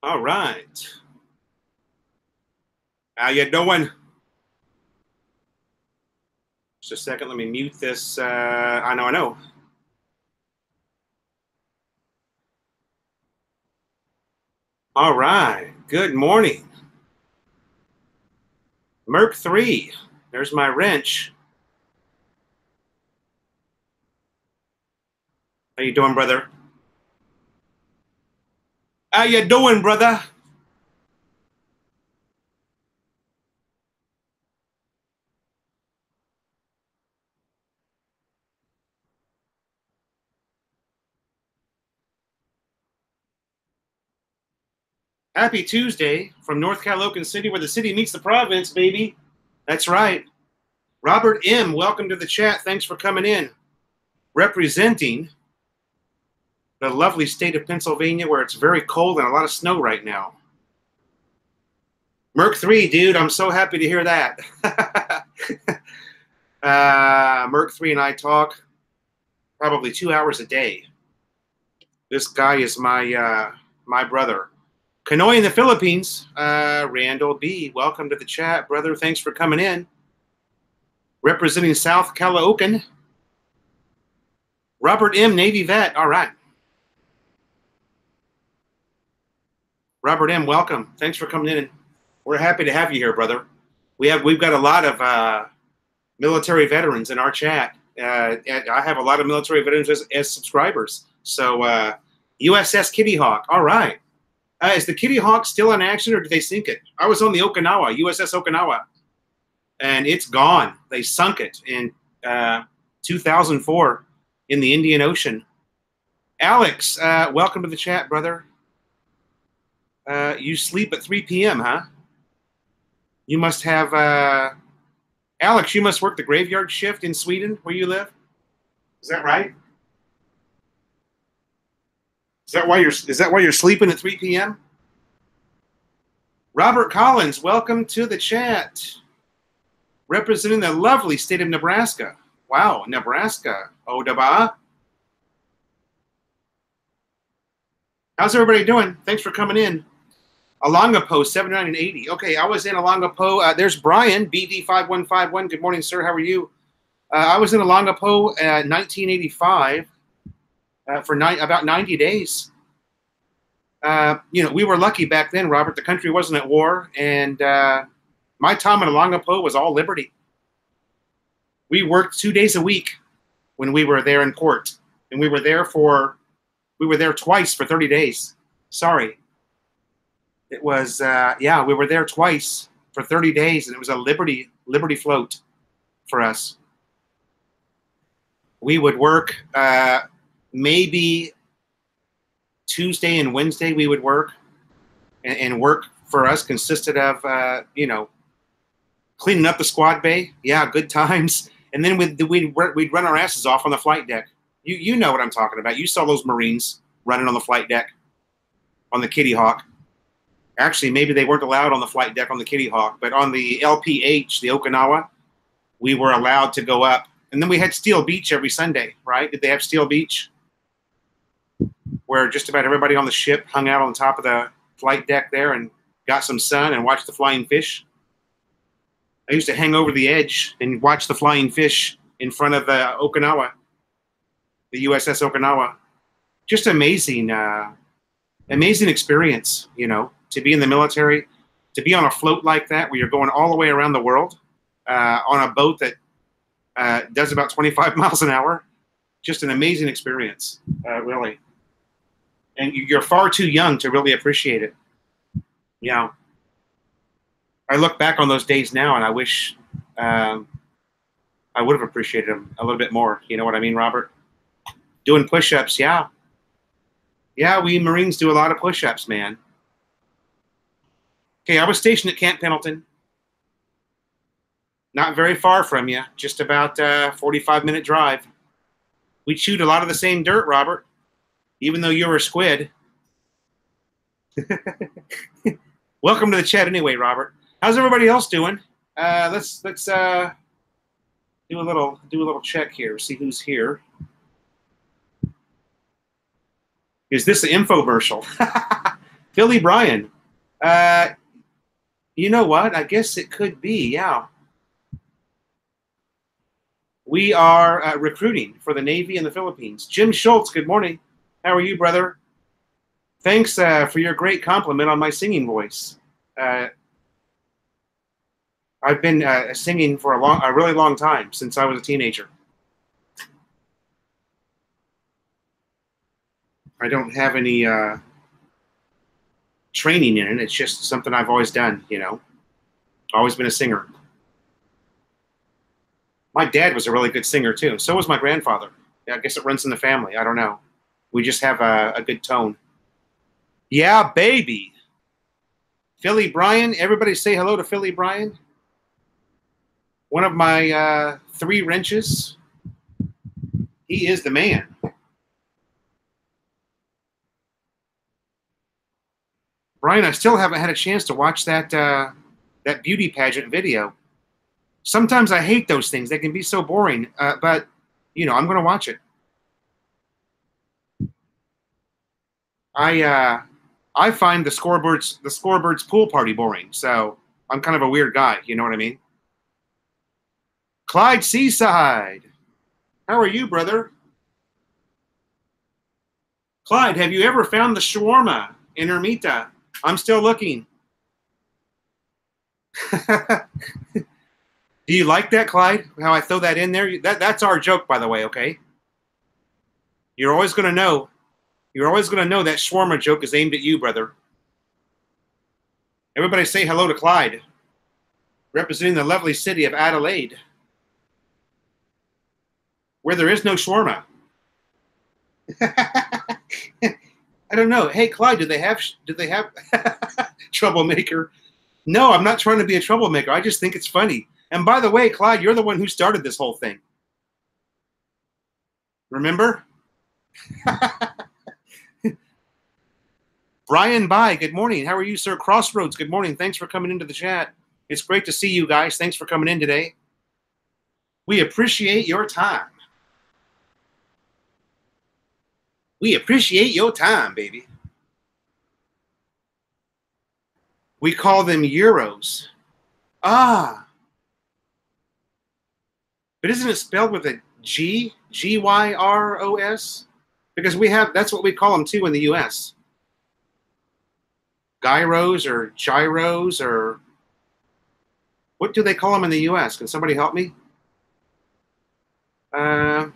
All right. How you doing? Just a second. Let me mute this. I know. All right. Good morning. Merc 3. There's my wrench. How you doing, brother? How you doing, brother? Happy Tuesday from North Calocan City, where the city meets the province, baby. That's right. Robert M., welcome to the chat. Thanks for coming in. Representing the lovely state of Pennsylvania, where it's very cold and a lot of snow right now. Merc 3, dude, I'm so happy to hear that. Merc 3 and I talk probably 2 hours a day. This guy is my brother. Kanoy in the Philippines, Randall B. Welcome to the chat, brother. Thanks for coming in. Representing South Caloocan, Robert M. Navy vet. All right. Robert M., welcome. Thanks for coming in. We're happy to have you here, brother. We've got a lot of military veterans in our chat. I have a lot of military veterans as subscribers. So USS Kitty Hawk. All right. Is the Kitty Hawk still in action, or did they sink it? I was on the Okinawa, USS Okinawa, and it's gone. They sunk it in 2004 in the Indian Ocean. Alex, welcome to the chat, brother. You sleep at 3 p.m., huh? You must have, Alex, you must work the graveyard shift in Sweden, where you live. Is that right? Is that why you're sleeping at 3 p.m.? Robert Collins, welcome to the chat. Representing the lovely state of Nebraska. Wow, Nebraska. Odaba. How's everybody doing? Thanks for coming in. Alongapo, 79 and 80. Okay, I was in Alongapo. There's Brian, BD5151. Good morning, sir. How are you? I was in Alongapo 1985 for about 90 days. We were lucky back then, Robert. The country wasn't at war, and my time in Alongapo was all liberty. We worked 2 days a week when we were there in port, and we were there twice for 30 days. Sorry. It was, we were there twice for 30 days, and it was a liberty float for us. We would work maybe Tuesday and Wednesday we would work, and work for us consisted of, cleaning up the squad bay. Yeah, good times. And then we'd run our asses off on the flight deck. You know what I'm talking about. You saw those Marines running on the flight deck on the Kitty Hawk. Actually, maybe they weren't allowed on the flight deck on the Kitty Hawk, but on the LPH, the Okinawa, we were allowed to go up. And then we had Steel Beach every Sunday, right? Did they have Steel Beach? Where just about everybody on the ship hung out on top of the flight deck there and got some sun and watched the flying fish. I used to hang over the edge and watch the flying fish in front of the Okinawa, the USS Okinawa. Just amazing experience, to be in the military, to be on a float like that where you're going all the way around the world on a boat that does about 25 miles an hour. Just an amazing experience, really. And you're far too young to really appreciate it. Yeah. I look back on those days now, and I wish I would have appreciated them a little bit more. You know what I mean, Robert? Doing push-ups, yeah. Yeah, we Marines do a lot of push-ups, man. Okay, I was stationed at Camp Pendleton. Not very far from you, just about a 45-minute drive. We chewed a lot of the same dirt, Robert, even though you were a squid. Welcome to the chat anyway, Robert. How's everybody else doing? Let's do a little check here, see who's here. Is this an infomercial? Philly Bryan. Uh, you know what? I guess it could be. Yeah. We are recruiting for the Navy in the Philippines. Jim Schultz, good morning. How are you, brother? Thanks for your great compliment on my singing voice. I've been singing for a really long time, since I was a teenager. I don't have any training in it. It's just something I've always done, you know. Always been a singer. My dad was a really good singer, too. So was my grandfather. Yeah, I guess it runs in the family. I don't know. We just have a good tone. Yeah, baby. Philly Bryan. Everybody say hello to Philly Bryan. One of my 3 wrenches. He is the man. Brian, I still haven't had a chance to watch that that beauty pageant video. Sometimes I hate those things. They can be so boring. But, you know, I'm going to watch it. I find the scoreboard's pool party boring. So I'm kind of a weird guy. You know what I mean? Clyde Seaside. How are you, brother? Clyde, have you ever found the shawarma in Ermita? I'm still looking. Do you like that, Clyde? How I throw that in there? That's our joke, by the way, okay? You're always going to know. You're always going to know that shawarma joke is aimed at you, brother. Everybody say hello to Clyde, representing the lovely city of Adelaide, where there is no shawarma. I don't know. Hey, Clyde, do they have troublemaker? No, I'm not trying to be a troublemaker. I just think it's funny. And by the way, Clyde, you're the one who started this whole thing. Remember? Brian By, good morning. How are you, sir? Crossroads, good morning. Thanks for coming into the chat. It's great to see you guys. Thanks for coming in today. We appreciate your time. We appreciate your time, baby. We call them euros. Ah. But isn't it spelled with a G? G-Y-R-O-S? Because that's what we call them too in the U.S. Gyros or gyros or what do they call them in the U.S.? Can somebody help me? I'm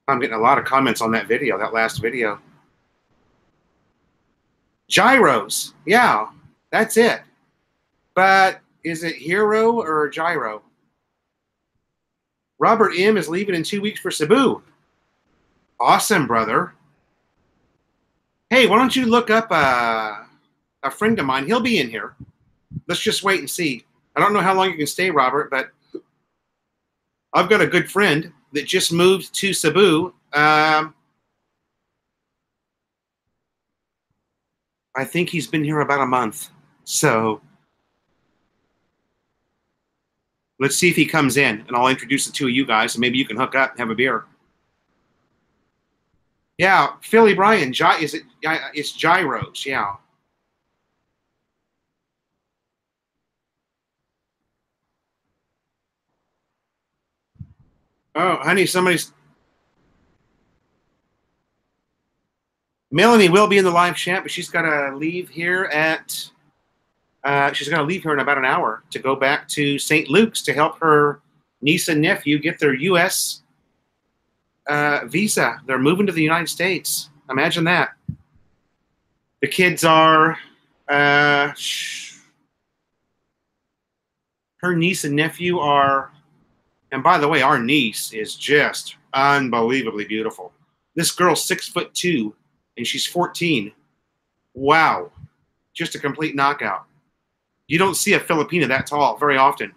getting a lot of comments on that video, that last video. Gyros. Yeah, that's it. But is it hero or gyro? Robert M. is leaving in 2 weeks for Cebu. Awesome, brother. Hey, why don't you look up a friend of mine? He'll be in here. Let's just wait and see. I don't know how long you can stay, Robert, but I've got a good friend that just moved to Cebu. I think he's been here about a month. So let's see if he comes in, and I'll introduce the 2 of you guys, and maybe you can hook up and have a beer. Yeah, Philly Bryan, it's gyros, yeah. Oh, honey, Melanie will be in the live chat, but she's got to leave here she's going to leave here in about an hour to go back to St. Luke's to help her niece and nephew get their U.S. Visa. They're moving to the United States. Imagine that. The kids are, her niece and nephew are, and by the way, our niece is just unbelievably beautiful. This girl's 6'2", and she's 14. Wow. Just a complete knockout. You don't see a Filipina that tall very often.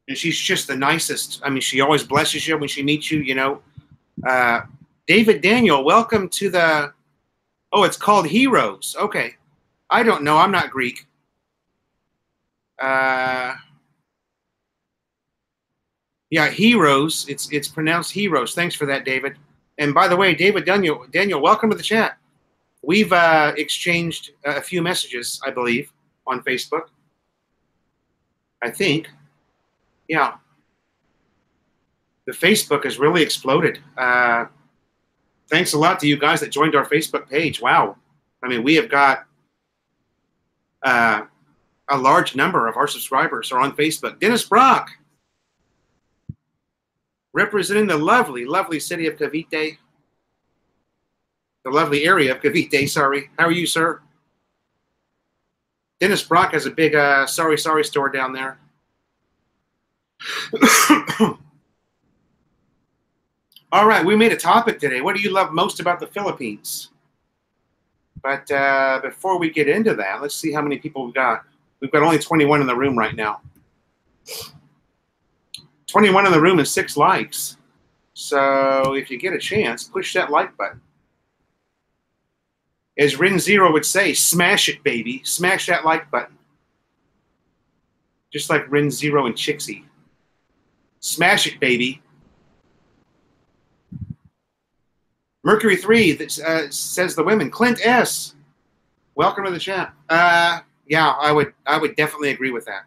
And she's just the nicest. I mean, she always blesses you when she meets you, you know. David Daniel, welcome to the, oh, it's called Heroes. Okay. I don't know. I'm not Greek. Yeah, Heroes. It's pronounced Heroes. Thanks for that, David. And by the way, Daniel, welcome to the chat. We've exchanged a few messages, I believe, on Facebook. I think. Yeah. The Facebook has really exploded. Thanks a lot to you guys that joined our Facebook page. Wow. I mean, we have got a large number of our subscribers are on Facebook. Dennis Brock, representing the lovely, lovely city of Cavite. The lovely area of Cavite, sorry. How are you, sir? Dennis Brock has a big sorry store down there. All right, we made a topic today. What do you love most about the Philippines? But before we get into that, let's see how many people we've got. We've got only 21 in the room right now. 21 in the room and 6 likes. So if you get a chance, push that like button. As Rin Zero would say, smash it, baby. Smash that like button. Just like Rin Zero and Chixie. Smash it, baby. Mercury 3 that says the women. Clint S. Welcome to the chat. Yeah, I would definitely agree with that.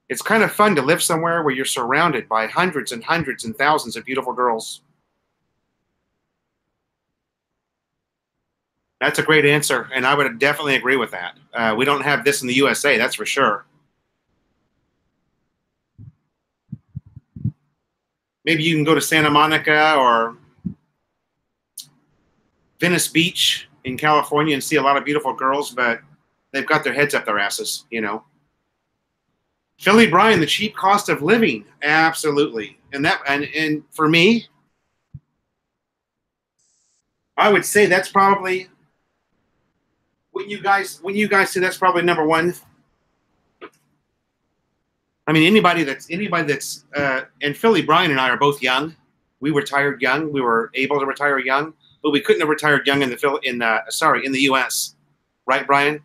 It's kind of fun to live somewhere where you're surrounded by hundreds and hundreds and thousands of beautiful girls. That's a great answer, and I would definitely agree with that. We don't have this in the USA, that's for sure. Maybe you can go to Santa Monica or Venice Beach in California and see a lot of beautiful girls, but they've got their heads up their asses, you know. Philly Brian, the cheap cost of living, absolutely. And for me, I would say that's probably when you guys say that's probably number one. I mean, anybody that's and Philly Brian and I are both young. We retired young. We were able to retire young, but we couldn't have retired young in the U.S. Right, Brian?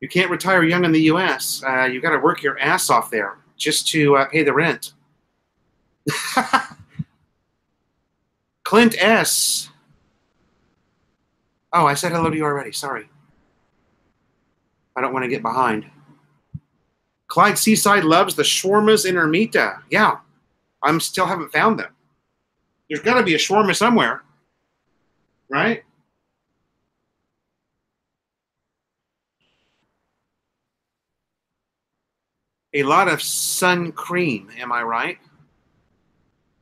You can't retire young in the U.S. You got to work your ass off there just to pay the rent. Clint S. Oh, I said hello to you already. Sorry. I don't want to get behind. Clyde Seaside loves the shawarmas in Ermita. Yeah, I still haven't found them. There's got to be a shawarma somewhere, right? A lot of sun cream, am I right?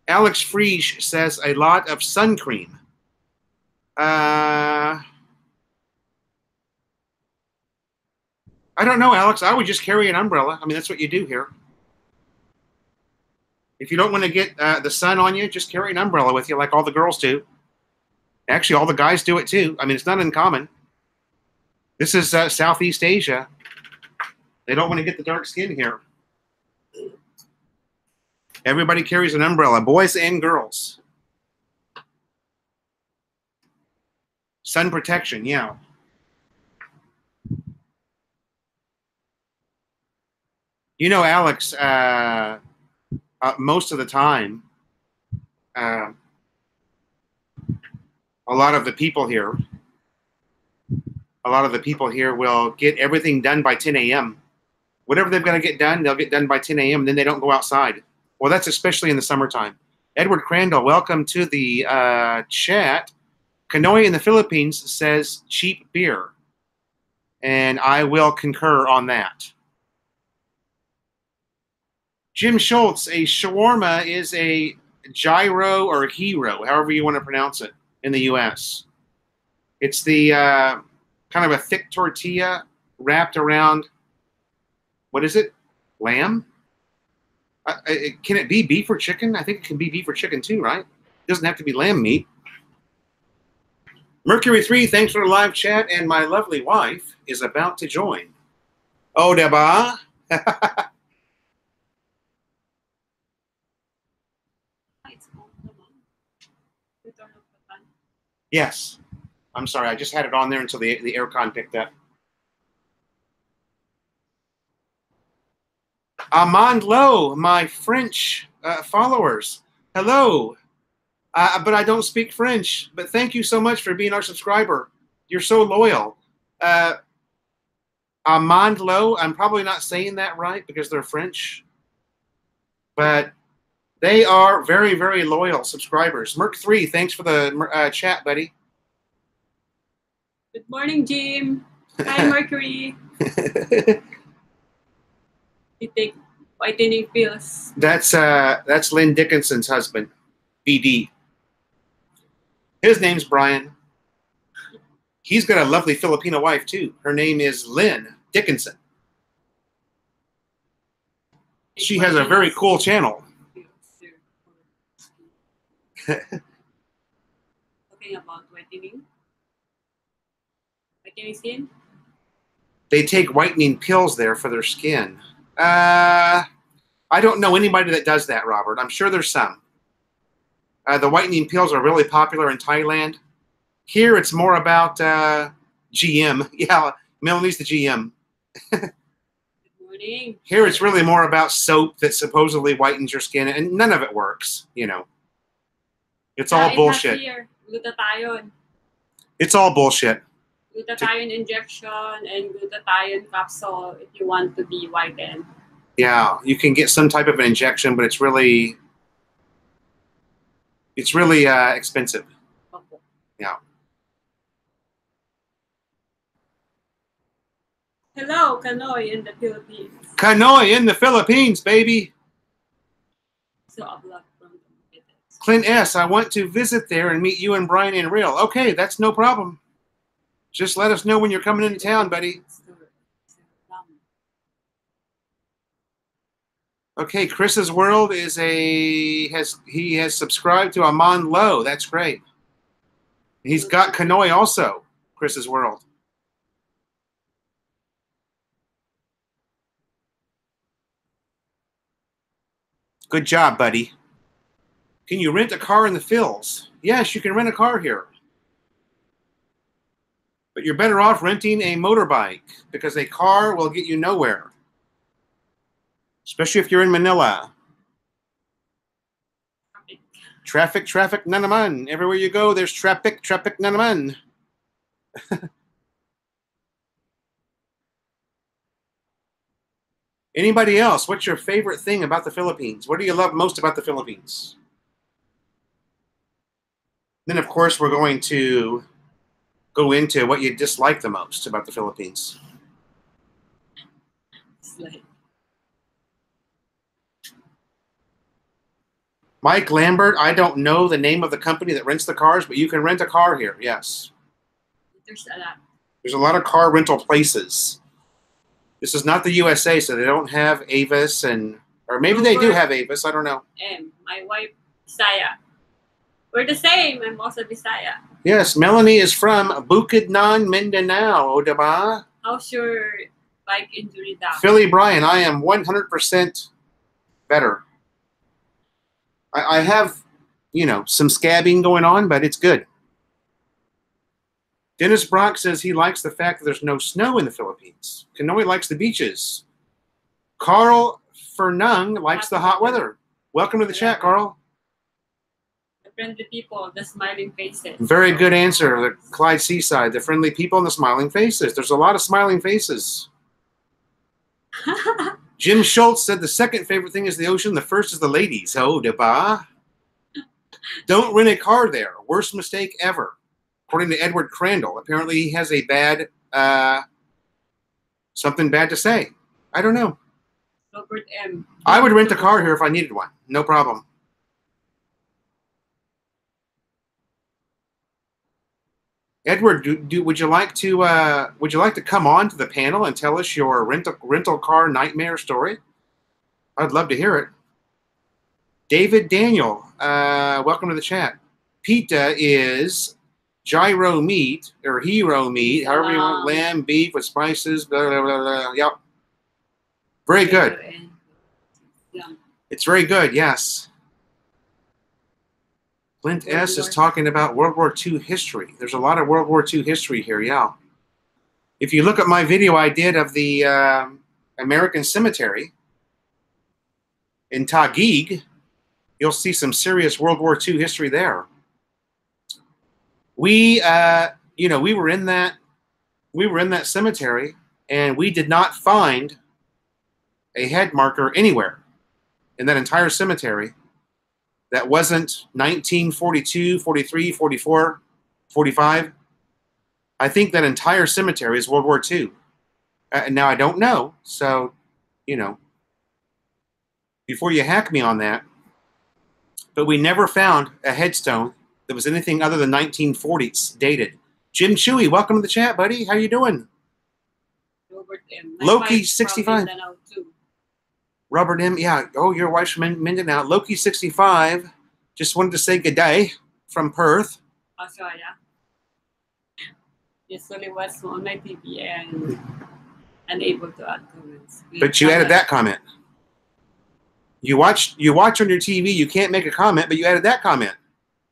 Alex Frisch says a lot of sun cream. I don't know, Alex. I would just carry an umbrella. I mean, that's what you do here. If you don't want to get the sun on you, just carry an umbrella with you like all the girls do. Actually, all the guys do it too. I mean, it's not uncommon. This is Southeast Asia. They don't want to get the dark skin here. Everybody carries an umbrella, boys and girls. Sun protection, yeah. You know, Alex, most of the time, a lot of the people here will get everything done by 10 a.m. Whatever they've got to get done, they'll get done by 10 a.m. and then they don't go outside. Well, that's especially in the summertime. Edward Crandall, welcome to the chat. Kanoy in the Philippines says cheap beer. And I will concur on that. Jim Schultz, a shawarma is a gyro or hero, however you want to pronounce it, in the U.S. It's the kind of a thick tortilla wrapped around, what is it? Lamb? Can it be beef or chicken? I think it can be beef or chicken too, right? It doesn't have to be lamb meat. Mercury 3, thanks for the live chat, and my lovely wife is about to join. Oh, diba? Yes. I'm sorry, I just had it on there until the aircon picked up. Armand Lowe, my French followers. Hello. But I don't speak French. But thank you so much for being our subscriber. You're so loyal. Armand Lowe, I'm probably not saying that right because they're French. But they are very, very loyal subscribers. Merc3, thanks for the chat, buddy. Good morning, Jim. Hi, Mercury. You take whitening pills. That's Lynn Dickinson's husband, BD. His name's Brian. He's got a lovely Filipino wife too. Her name is Lynn Dickinson. She has a very cool channel. Talking about whitening. Whitening skin? They take whitening pills there for their skin. I don't know anybody that does that, Robert. I'm sure there's some. The whitening pills are really popular in Thailand. Here it's more about GM. Yeah, Melanie's the GM. Good morning. Here it's really more about soap that supposedly whitens your skin, and none of it works, you know. It's all bullshit. Glutathione. It's all bullshit. Glutathione injection and glutathione capsule if you want to be whitened. Yeah, you can get some type of an injection, but it's really expensive. Okay. Yeah. Hello, Kanoy in the Philippines. Kanoy in the Philippines, baby. So a blood from the Philippines. Clint S., I want to visit there and meet you and Brian in real. Okay, that's no problem. Just let us know when you're coming into town, buddy. Okay, Chris's World is he has subscribed to Armand Lowe. That's great. He's got Kanoy also, Chris's World. Good job, buddy. Can you rent a car in the Phils? Yes, you can rent a car here. But you're better off renting a motorbike because a car will get you nowhere. Especially if you're in Manila. Traffic, traffic, na naman. Everywhere you go, there's traffic, traffic, na naman. Anybody else? What's your favorite thing about the Philippines? What do you love most about the Philippines? Then, of course, we're going to go into what you dislike the most about the Philippines. Mike Lambert, I don't know the name of the company that rents the cars, but you can rent a car here, yes. There's a lot. There's a lot of car rental places. This is not the USA, so they don't have Avis, or maybe they do have Avis, I don't know. My wife, Bisaya. We're the same, I'm also Bisaya. Yes, Melanie is from Bukidnon, Mindanao, diba? How's your bike injury down? Philly Brian, I am 100% better. I have, some scabbing going on, but it's good. Dennis Brock says he likes the fact that there's no snow in the Philippines. Kanoy likes the beaches. Carl Fernung likes the hot weather. Welcome to the chat, Carl. The friendly people, the smiling faces. Very good answer. The Clyde Seaside, the friendly people and the smiling faces. There's a lot of smiling faces. Jim Schultz said the second favorite thing is the ocean. The first is the ladies. Oh, diba? Don't rent a car there. Worst mistake ever. According to Edward Crandall, apparently he has a bad, something bad to say. I don't know. Robert M. I would rent a car here if I needed one. No problem. Edward, would you like to come on to the panel and tell us your rental car nightmare story? I'd love to hear it. David Daniel, welcome to the chat. Pita is gyro meat or hero meat, however you want, lamb, beef with spices, blah, blah, blah, blah. Yep. Very good. It's very good, yes. Clint S. is talking about World War II history. There's a lot of World War II history here, yeah. If you look at my video I did of the American Cemetery, in Taguig, you'll see some serious World War II history there. We, we were in that cemetery, and we did not find a head marker anywhere in that entire cemetery that wasn't 1942, 43, 44, 45. I think that entire cemetery is World War II. Now, I don't know, so, before you hack me on that, but we never found a headstone that was anything other than 1940s dated. Jim Chewy, welcome to the chat, buddy. How you doing? Robert M. Loki 65. Robert M. Yeah. Oh, your wife's from Mindanao. Loki 65. Just wanted to say good day from Perth. Australia. Usually was on my TV and unable to add comments. But you added that comment. You watch on your TV. You can't make a comment, but you added that comment.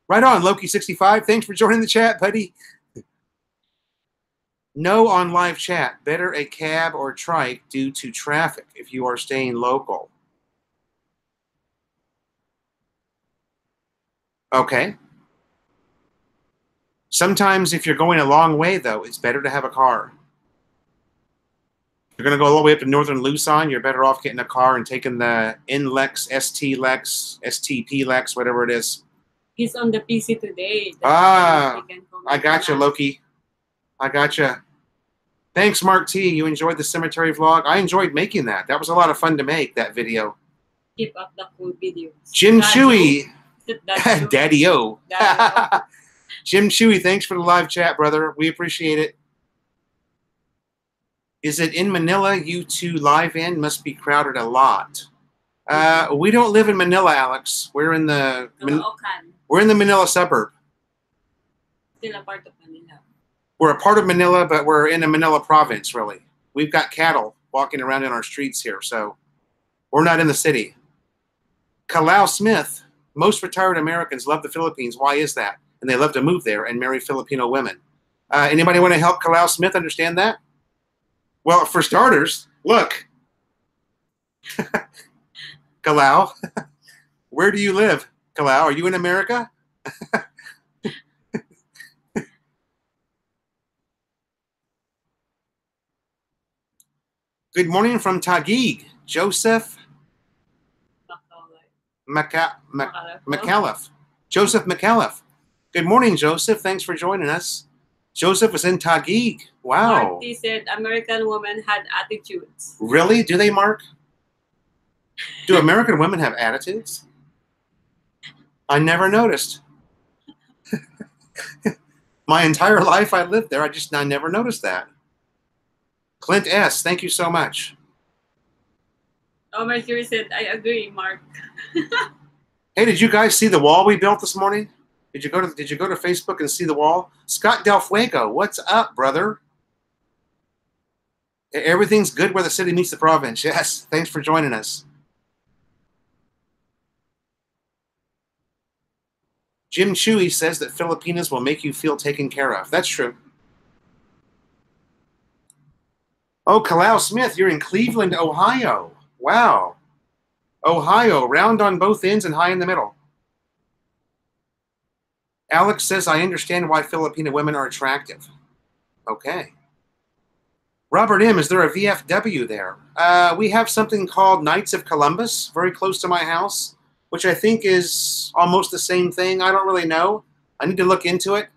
Right on, Loki 65. Thanks for joining the chat, buddy. No on live chat. Better a cab or trike due to traffic if you are staying local. Okay. Sometimes if you're going a long way, though, it's better to have a car. If you're going to go all the way up to northern Luzon, you're better off getting a car and taking the NLEX, ST-Lex, STP-Lex, whatever it is. He's on the PC today. I got you, Loki. I gotcha. Thanks, Mark T. You enjoyed the cemetery vlog. I enjoyed making that. That was a lot of fun to make, that video. Keep up the cool videos. Jim Chewy. Daddy-o. Daddy-o. Jim Chewy, thanks for the live chat, brother. We appreciate it. Is it in Manila you two live in? Must be crowded a lot. We don't live in Manila, Alex. We're in the Manila suburb. Still a part of Manila. We're a part of Manila, but we're in a Manila province, really. We've got cattle walking around in our streets here, so we're not in the city. Kalau Smith, most retired Americans love the Philippines. Why is that? And they love to move there and marry Filipino women. Anybody want to help Kalau Smith understand that? Well, for starters, look. Kalau, where do you live? Kalau, are you in America? Good morning from Taguig, Joseph McAuliffe. Joseph McAuliffe. Good morning, Joseph. Thanks for joining us. Joseph was in Taguig. Wow. Marty said American women had attitudes. Really? Do they, Mark? Do American women have attitudes? I never noticed. My entire life I lived there, I never noticed that. Clint S., thank you so much. Oh, Mercury said, I agree, Mark. Hey, did you guys see the wall we built this morning? Did you go to Facebook and see the wall? Scott Del Fuego, what's up, brother? Everything's good where the city meets the province. Yes, thanks for joining us. Jim Chewy says that Filipinas will make you feel taken care of. That's true. Oh, Kalau Smith, you're in Cleveland, Ohio. Wow. Ohio, round on both ends and high in the middle. Alex says, I understand why Filipino women are attractive. Okay. Robert M., is there a VFW there? We have something called Knights of Columbus, very close to my house, which I think is almost the same thing. I don't really know. I need to look into it.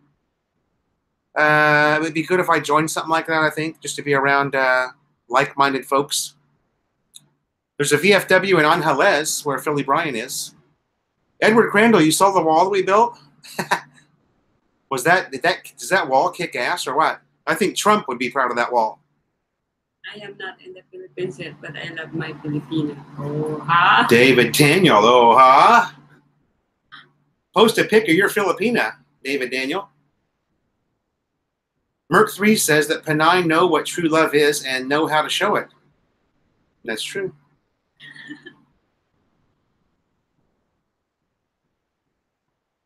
It would be good if I joined something like that, I think, just to be around like-minded folks. There's a VFW in Angeles, where Philly Bryan is. Edward Crandall, you saw the wall that we built? Does that wall kick ass or what? I think Trump would be proud of that wall. I am not in the Philippines yet, but I love my Filipino. Oh, ha? David Daniel, oh, ha? Post a pic of your Filipina, David Daniel. Merc3 says that Panay know what true love is and know how to show it. That's true.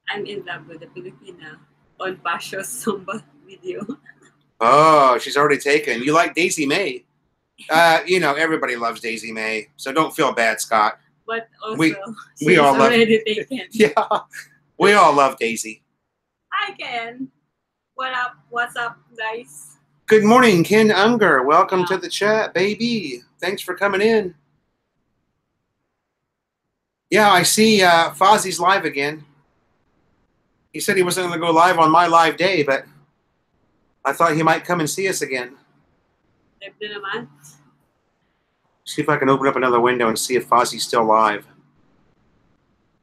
I'm in love with the Filipina on Pasho's Zumba video. Oh, she's already taken. You like Daisy May. Everybody loves Daisy May, so don't feel bad, Scott. but also we she's all love. already taken. Yeah, we all love Daisy. Hi, Ken. What up? What's up, guys? Good morning, Ken Unger. Welcome Yeah. to the chat, baby. Thanks for coming in. Yeah, I see Fozzie's live again. He said he wasn't going to go live on my live day, but I thought he might come and see us again. Live na naman. See if I can open up another window and see if Fozzie's still live.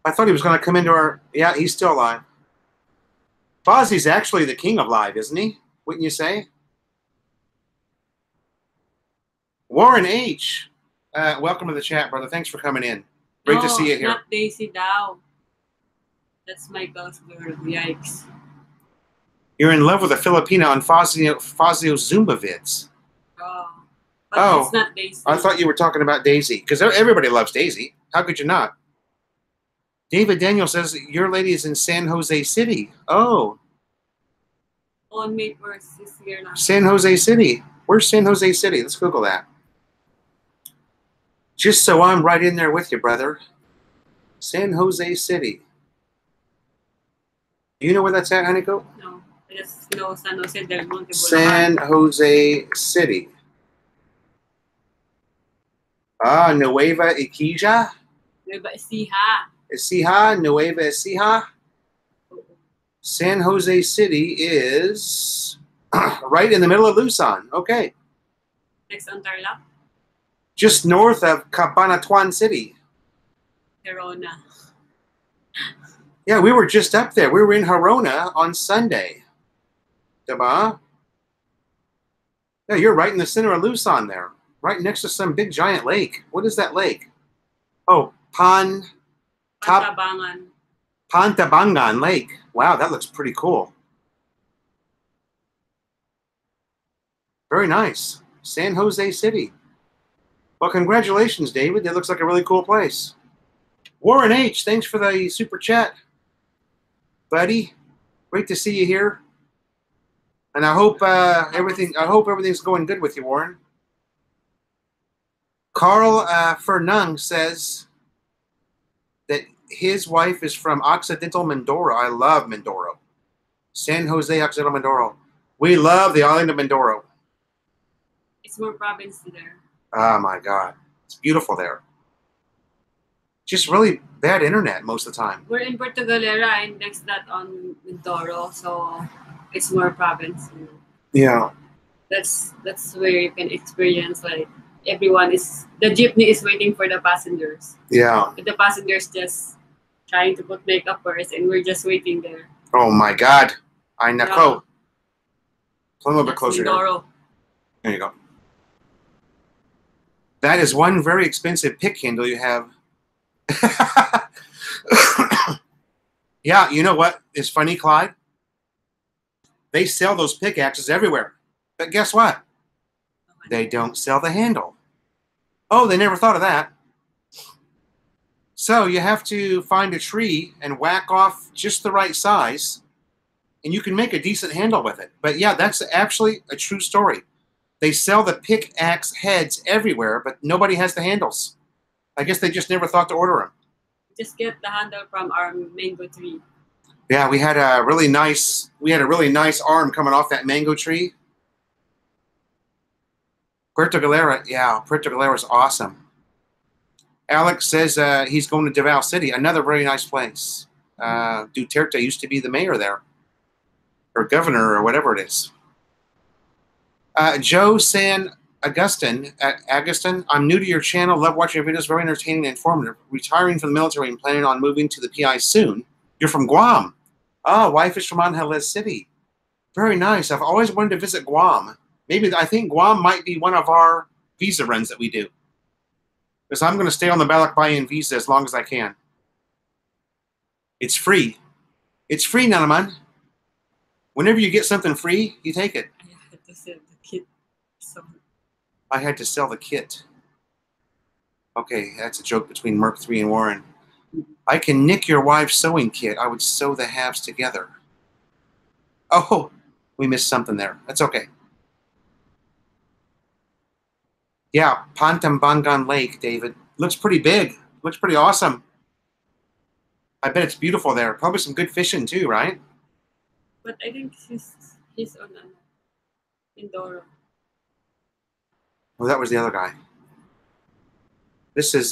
I thought he was going to come into our... Yeah, he's still live. Fozzie's actually the king of live, isn't he? Wouldn't you say? Warren H. Welcome to the chat, brother. Thanks for coming in. Great to see you here. Not Daisy Dow. That's my ghost girl. Yikes. You're in love with a Filipina on Fazio Zumba vids. Oh. But it's not Daisy. I thought you were talking about Daisy, because everybody loves Daisy. How could you not? David Daniel says, your lady is in San Jose City. Oh. On May 1st this year now. San Jose City. Where's San Jose City? Let's Google that. Just so I'm right in there with you, brother. San Jose City. Do you know where that's at, Haniko? No. I just know San Jose del Monte. San Jose City. Ah, Nueva Ecija. Nueva Ecija. Ecija, Nueva Ecija. San Jose City is right in the middle of Luzon. Okay. Next on Tarlac. Just north of Cabanatuan City. Corona. Yeah, we were just up there. We were in Harona on Sunday. Diba? Yeah, you're right in the center of Luzon there. Right next to some big giant lake. What is that lake? Oh, Pantabangan. Pantabangan Lake. Wow, that looks pretty cool. Very nice. San Jose City. Well, congratulations, David. That looks like a really cool place. Warren H., thanks for the super chat. Buddy, great to see you here. And I hope everything's going good with you, Warren. Carl Fernung says that his wife is from Occidental Mindoro. I love Mindoro. San Jose, Occidental Mindoro. We love the island of Mindoro. It's more province there. Oh, my God. It's beautiful there. Just really bad internet most of the time. We're in Puerto Galera and next that on Mindoro, so it's more province. Yeah. That's where you can experience like the jeepney is waiting for the passengers. Yeah. But the passengers just trying to put makeup first and we're just waiting there. Oh, my God. I know. Yeah. Come a little bit closer. Mindoro. There you go. That is one very expensive pick handle you have. Yeah, you know what is funny, Clyde? They sell those pickaxes everywhere. But guess what? They don't sell the handle. Oh, they never thought of that. So you have to find a tree and whack off just the right size, and you can make a decent handle with it. But yeah, that's actually a true story. They sell the pickaxe heads everywhere, but nobody has the handles. I guess they just never thought to order them. Just get the handle from our mango tree. Yeah, we had a really nice arm coming off that mango tree. Puerto Galera, yeah, Puerto Galera is awesome. Alex says he's going to Davao City, another very nice place. Duterte used to be the mayor there, or governor, or whatever it is. Joe San Agustin, I'm new to your channel. Love watching your videos. Very entertaining and informative. Retiring from the military and planning on moving to the PI soon. You're from Guam. Oh, wife is from Angeles City. Very nice. I've always wanted to visit Guam. I think Guam might be one of our visa runs that we do. Because I'm going to stay on the Balikbayan visa as long as I can. It's free. It's free, Nanaman. Whenever you get something free, you take it. I had to sell the kit. So I had to sell the kit. Okay, that's a joke between Merc 3 and Warren. I can nick your wife's sewing kit. I would sew the halves together. Oh, we missed something there. That's okay. Yeah, Pantambangan Lake, David. Looks pretty big. Looks pretty awesome. I bet it's beautiful there. Probably some good fishing too, right? But I think he's on Indoro. Oh, that was the other guy. This is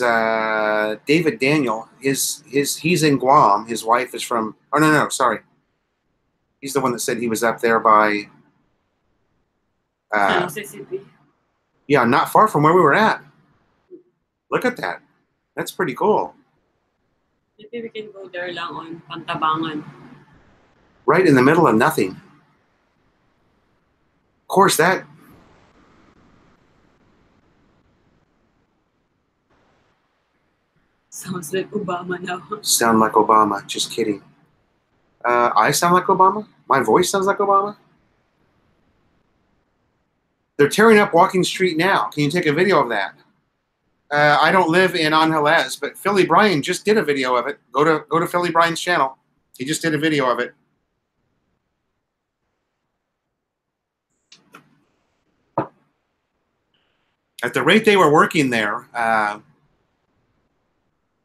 David Daniel. He's in Guam. His wife is from. Oh no, sorry. He's the one that said he was up there by. San Jose City. Yeah, not far from where we were at. Look at that. That's pretty cool. Maybe we can go there lang on Pantabangan. Right in the middle of nothing. Of course, that. Sounds like Obama now. Sound like Obama. Just kidding. I sound like Obama? My voice sounds like Obama? They're tearing up Walking Street now. Can you take a video of that? I don't live in Angeles, but Philly Bryan just did a video of it. Go to Philly Bryan's channel. He just did a video of it. At the rate they were working there,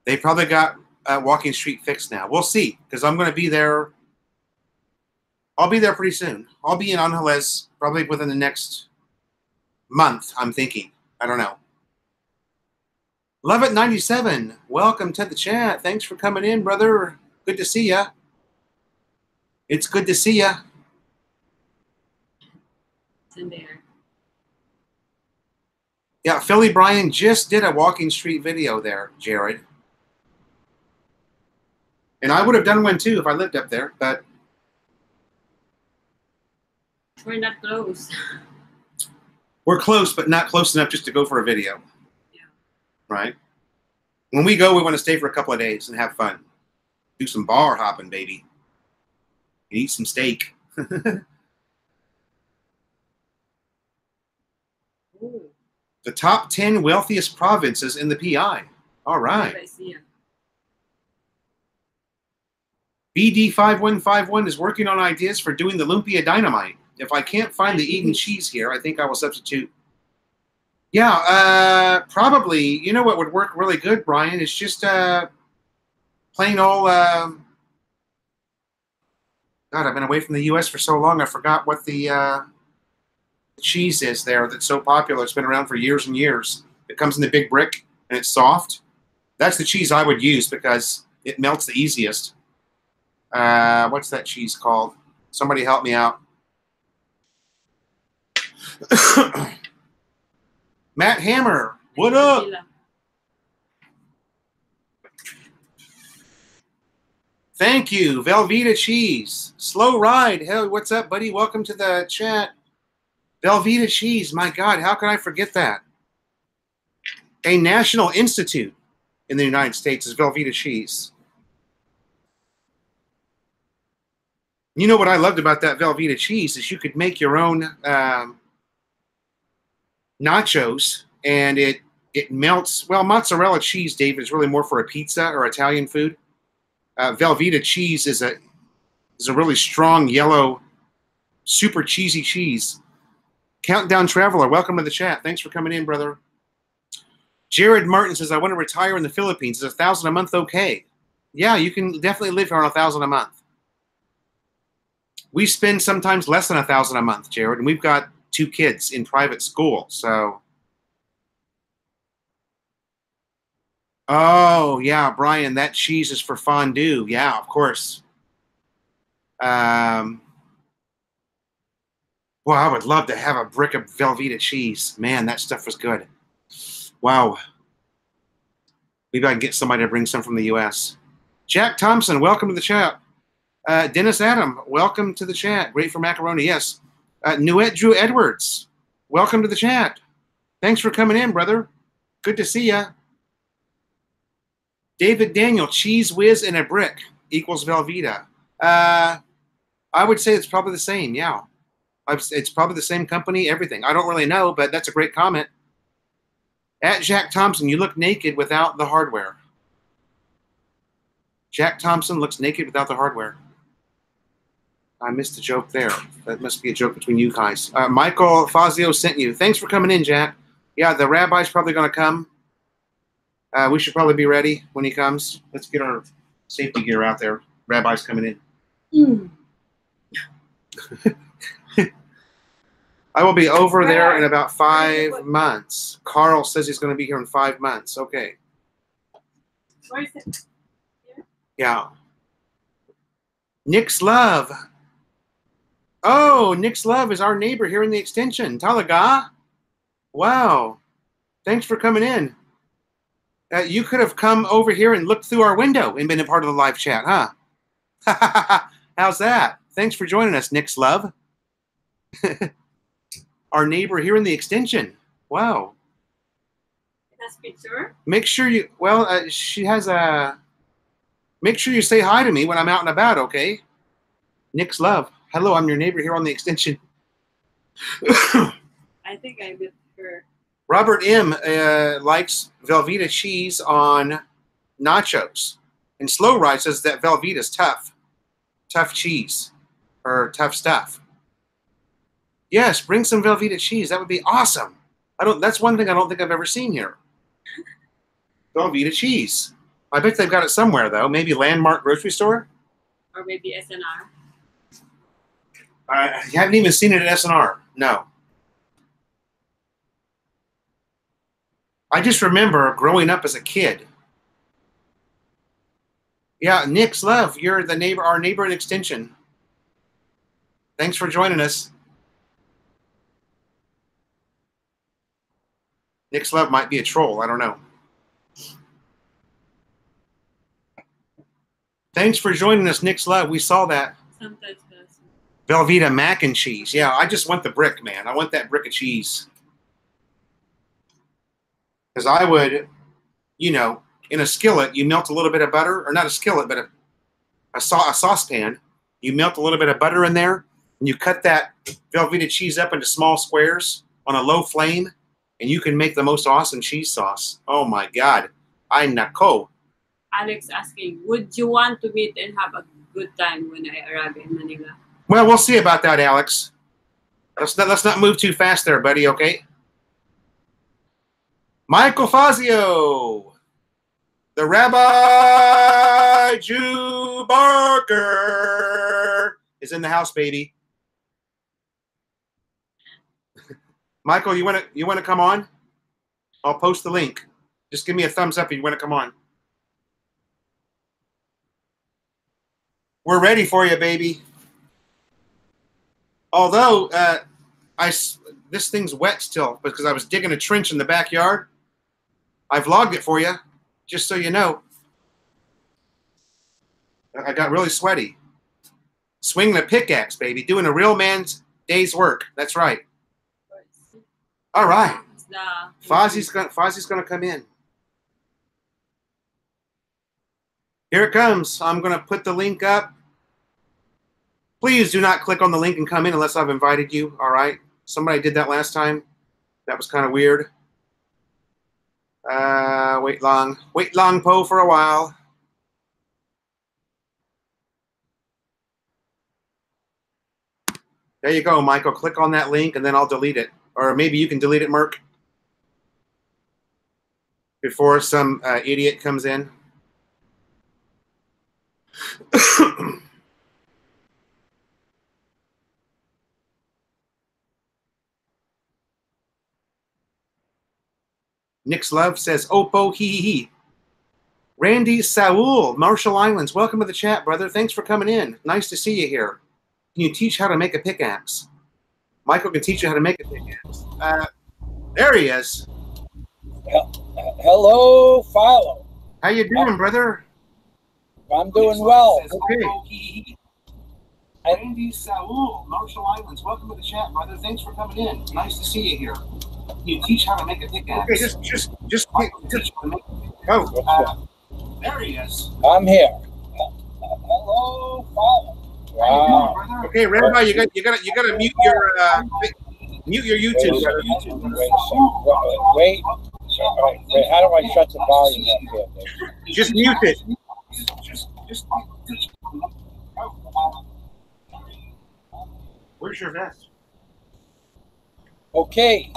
they probably got Walking Street fixed now. We'll see, because I'm going to be there. I'll be there pretty soon. I'll be in Angeles probably within the next month, I'm thinking. I don't know. Love It 97, welcome to the chat. Thanks for coming in, brother. Good to see ya. It's good to see ya. It's in there. Yeah, Philly Bryan just did a Walking Street video there, Jared. And I would have done one too if I lived up there, but we're not close. We're close, but not close enough just to go for a video. Yeah. Right? When we go, we want to stay for a couple of days and have fun. Do some bar hopping, baby. And eat some steak. Ooh. The top 10 wealthiest provinces in the PI. All right. I see it. BD5151 is working on ideas for doing the lumpia dynamite. If I can't find the Eden cheese here, I think I will substitute. Yeah, probably. You know what would work really good, Brian? It's just plain old. God, I've been away from the U.S. for so long, I forgot what the cheese is there that's so popular. It's been around for years and years. It comes in the big brick and it's soft. That's the cheese I would use because it melts the easiest. What's that cheese called? Somebody help me out. Matt Hammer, what up? Thank you, Velveeta cheese. Slow ride. Hell, what's up, buddy? Welcome to the chat. Velveeta cheese. My God, how could I forget that? A national institute in the United States is Velveeta cheese. You know what I loved about that Velveeta cheese is you could make your own nachos, and it melts. Well, mozzarella cheese, David, is really more for a pizza or Italian food. Velveeta cheese is a really strong yellow, super cheesy cheese. Countdown Traveler, welcome to the chat. Thanks for coming in, brother. Jared Martin says, I want to retire in the Philippines. Is $1,000 a month okay? Yeah, you can definitely live here on $1,000 a month. We spend sometimes less than $1,000 a month, Jared, and we've got 2 kids in private school, so. Oh, yeah, Brian, that cheese is for fondue. Yeah, of course. Well, I would love to have a brick of Velveeta cheese. Man, that stuff was good. Wow. Maybe I can get somebody to bring some from the U.S. Jack Thompson, welcome to the chat. Dennis Adam, welcome to the chat. Great for macaroni, yes. Nuet Drew Edwards, welcome to the chat. Thanks for coming in, brother. Good to see ya. David Daniel, cheese whiz in a brick equals Velveeta. I would say it's probably the same, yeah. It's probably the same company, everything. I don't really know, but that's a great comment. At Jack Thompson, you look naked without the hardware. Jack Thompson looks naked without the hardware. I missed a joke there. That must be a joke between you guys. Michael Fazio sent you. Thanks for coming in, Jack. Yeah, the rabbi's probably going to come. We should probably be ready when he comes. Let's get our safety gear out there. Rabbi's coming in. I will be over there in about 5 months. Carl says he's going to be here in 5 months. Okay. Where is it? Yeah. Nick's Love. Oh, Nick's Love is our neighbor here in the extension. Talaga. Wow. Thanks for coming in. You could have come over here and looked through our window and been a part of the live chat, huh? How's that? Thanks for joining us, Nick's Love. Our neighbor here in the extension. Wow. That's picture. Make sure you, well, she has a, make sure you say hi to me when I'm out and about, okay? Nick's Love. Hello, I'm your neighbor here on the extension. I think I met her. Robert M. Likes Velveeta cheese on nachos. And Slow Ride says that Velveeta's tough. Tough cheese. Or tough stuff. Yes, bring some Velveeta cheese. That would be awesome. That's one thing I don't think I've ever seen here. Velveeta cheese. I bet they've got it somewhere, though. Maybe Landmark grocery store? Or maybe SNR. I haven't even seen it at SNR. No. I just remember growing up as a kid. Yeah, Nick's Love, you're the neighbor, our neighbor in extension. Thanks for joining us. Nick's Love might be a troll. I don't know. Thanks for joining us, Nick's Love. We saw that. Sometimes does. Velveeta mac and cheese. Yeah, I just want the brick, man. I want that brick of cheese. Because I would, you know, in a skillet, you melt a little bit of butter, or not a skillet, but a saucepan. You melt a little bit of butter in there, and you cut that Velveeta cheese up into small squares on a low flame, and you can make the most awesome cheese sauce. Oh my God. Ay nako. Alex asking, would you want to meet and have a good time when I arrive in Manila? Well, we'll see about that, Alex. Let's not move too fast there, buddy, okay? Michael Fazio, the Rabbi Jew Barker is in the house, baby. Michael, you want to come on? I'll post the link. Just give me a thumbs up if you want to come on. We're ready for you, baby. Although this thing's wet still because I was digging a trench in the backyard. I've logged it for you, just so you know. I got really sweaty. Swinging a pickaxe, baby. Doing a real man's day's work. That's right. All right. Fozzie's gonna come in. Here it comes. I'm gonna put the link up. Please do not click on the link and come in unless I've invited you. All right. Somebody did that last time. That was kind of weird. Wait long, Po, for a while. There you go, Michael. Click on that link and then I'll delete it. Or maybe you can delete it, Merc, before some idiot comes in. Nick's Love says, Oppo, he. Randy Saul, Marshall Islands, welcome to the chat, brother. Thanks for coming in. Nice to see you here. Can you teach how to make a pickaxe? Michael can teach you how to make a pickaxe. There he is. Hello, Philo. How you doing, brother? I'm doing well. Okay. Randy Saul, Marshall Islands, welcome to the chat, brother. Thanks for coming in. Nice to see you here. Can you teach how to make a pickaxe? Okay, just teach how to make a pickaxe. Oh, there he is. I'm here. Hello, Philo. Wow. Okay, Rabbi, you gotta mute your YouTube. Wait. How do I shut the volume up here? Just mute it. Where's your vest? Okay,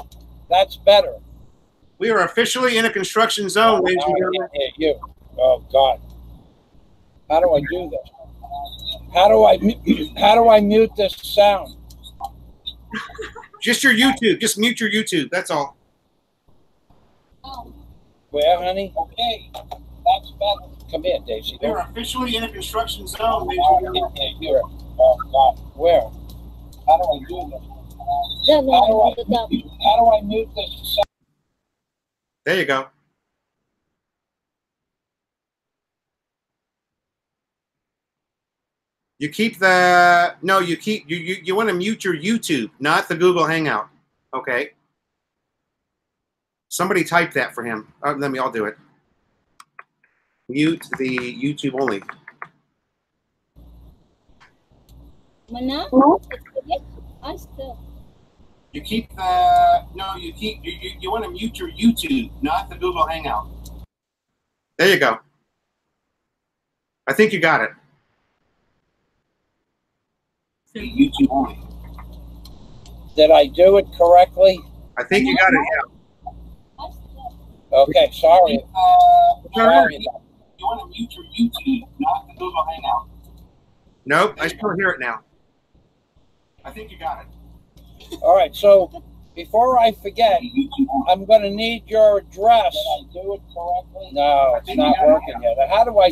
that's better. We are officially in a construction zone, ladies Now and I gentlemen. can't hear you. Oh God. How do I do this? How do I mute this sound? Just your YouTube. Just mute your YouTube. That's all. Where, honey? Okay. That's better. Come here, Daisy. We are officially in a construction zone, ladies Now and I gentlemen. can't hear you. Oh God. Where? How do I do this? How do I mute this sound? There you go. You keep the no. You keep you want to mute your YouTube, not the Google Hangout. Okay. Somebody type that for him. I'll do it. Mute the YouTube only. You keep the no. You keep you want to mute your YouTube, not the Google Hangout. There you go. I think you got it. YouTube only. Did I do it correctly? I think you got it. Yeah. Okay, sorry. Sorry. You want to mute your YouTube, not the Google Hangout. Nope, I still hear it now. I think you got it. All right, so before I forget, I'm going to need your address. Did I do it correctly? No, it's not working yet. How do I?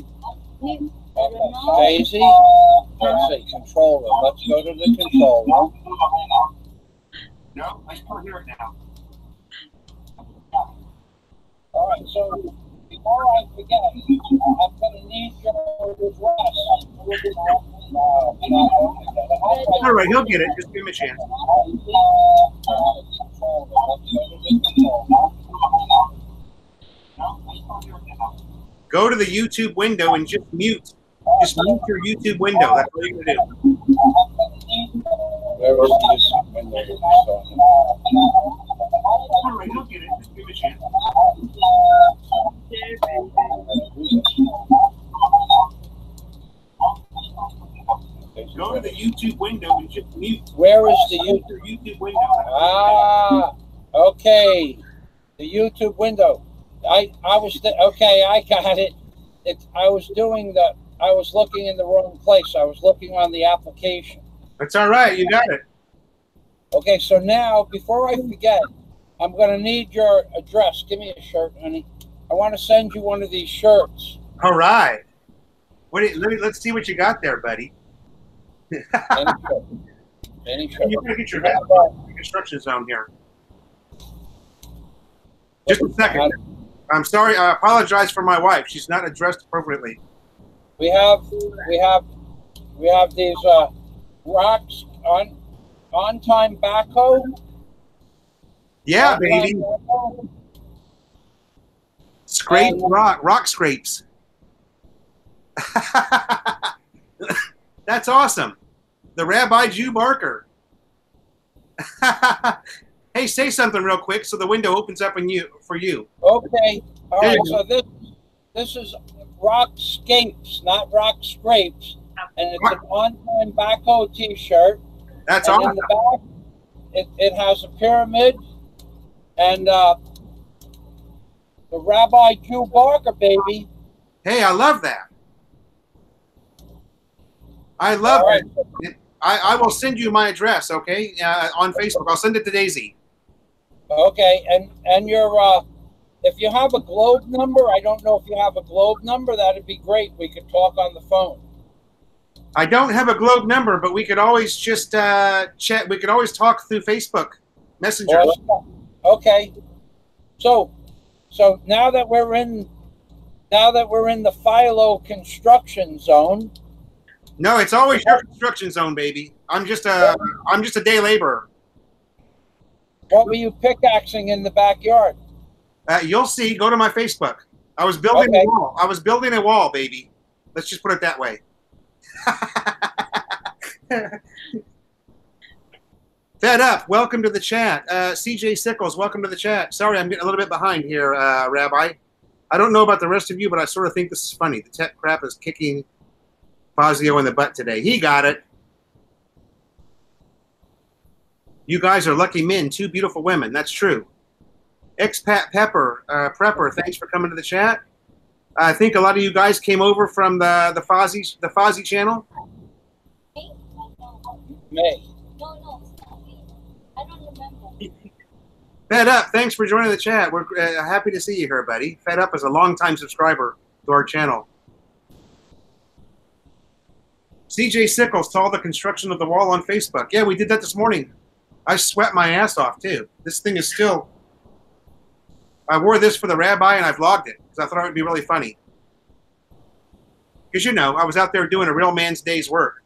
Daisy, let's see, controller. Let's go to the controller. No, I still hear it now. All right, so before I forget, I'm going to need your address. No, it's not working yet. All right, he'll get it. Just give him a chance. Go to the YouTube window and just mute. Just mute your YouTube window. That's all you're going to do. Where was the YouTube window? All right, he'll get it. Just give him a chance. Go to the YouTube window and just mute. Where is the Mute YouTube? your YouTube window. Ah, okay. The YouTube window. I was okay. I got it. I was looking in the wrong place. I was looking on the application. That's all right. You got it. Okay, so now before I forget, I'm going to need your address. Give me a shirt, honey. I want to send you one of these shirts. All right. Let's see what you got there, buddy. Any shirt. Any shirt. You're going to get your construction zone here. Just a second. I'm sorry. I apologize for my wife. She's not addressed appropriately. We have these rocks on time backhoe. Yeah, On-time baby. backhoe. Scrape rock scrapes. That's awesome. The Rabbi Jew Barker. Hey, say something real quick so the window opens up for you. Okay. All There right. you So this is rock scapes, not rock scrapes, and it's an on-time backhoe T-shirt. That's And awesome. in the back, it has a pyramid and the Rabbi Jew Barker, baby. Hey, I love that. I love All right. it. I will send you my address, okay, on Facebook. I'll send it to Daisy. Okay, and your if you have a globe number, I don't know if you have a globe number. That'd be great. We could talk on the phone. I don't have a Globe number, but we could always just chat. We could always talk through Facebook Messenger. Okay. So now that we're in the Philo construction zone. No, it's always your construction zone, baby. I'm just a day laborer. What were you pickaxing in the backyard? You'll see. Go to my Facebook. I was building a wall. I was building a wall, baby. Let's just put it that way. Fed up. Welcome to the chat. CJ Sickles, welcome to the chat. Sorry, I'm getting a little bit behind here, Rabbi. I don't know about the rest of you, but I sort of think this is funny. The tech crap is kicking Fazio in the butt today. He got it. You guys are lucky men, two beautiful women. That's true. Expat Pepper, Prepper, thanks for coming to the chat. I think a lot of you guys came over from the Fozzie channel. Me. No, it's not me. I don't remember. Fed Up, thanks for joining the chat. We're happy to see you here, buddy. Fed Up is a longtime subscriber to our channel. CJ Sickles saw the construction of the wall on Facebook. Yeah, we did that this morning. I sweat my ass off, too. This thing is still... I wore this for the rabbi, and I vlogged it, because I thought it would be really funny. Because, you know, I was out there doing a real man's day's work.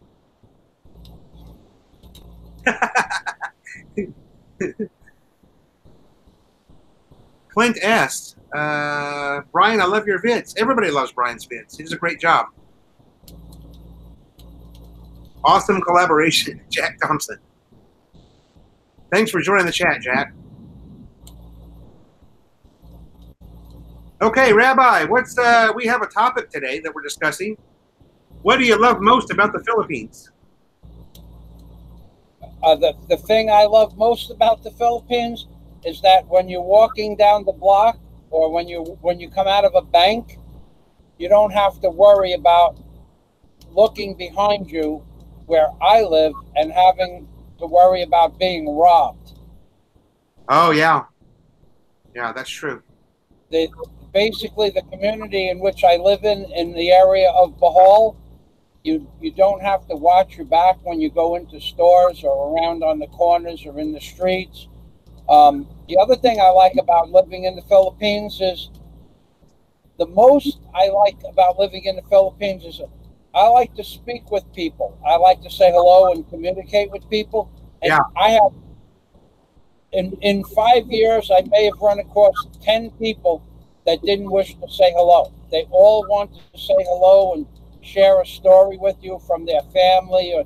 Clint asked, Brian, I love your vids. Everybody loves Brian's vids. He does a great job. Awesome collaboration, Jack Thompson. Thanks for joining the chat, Jack. Okay, Rabbi, we have a topic today that we're discussing. What do you love most about the Philippines? The thing I love most about the Philippines is that when you're walking down the block or when you come out of a bank, you don't have to worry about looking behind you where I live and having to worry about being robbed. Oh, yeah. Yeah, that's true. Basically, the community in which I live in the area of Bohol, you don't have to watch your back when you go into stores or around on the corners or in the streets. The other thing I like about living in the Philippines is the most I like about living in the Philippines is I like to speak with people. I like to say hello and communicate with people. And yeah. I have, in 5 years, I may have run across 10 people that didn't wish to say hello. They all wanted to say hello and share a story with you from their family, or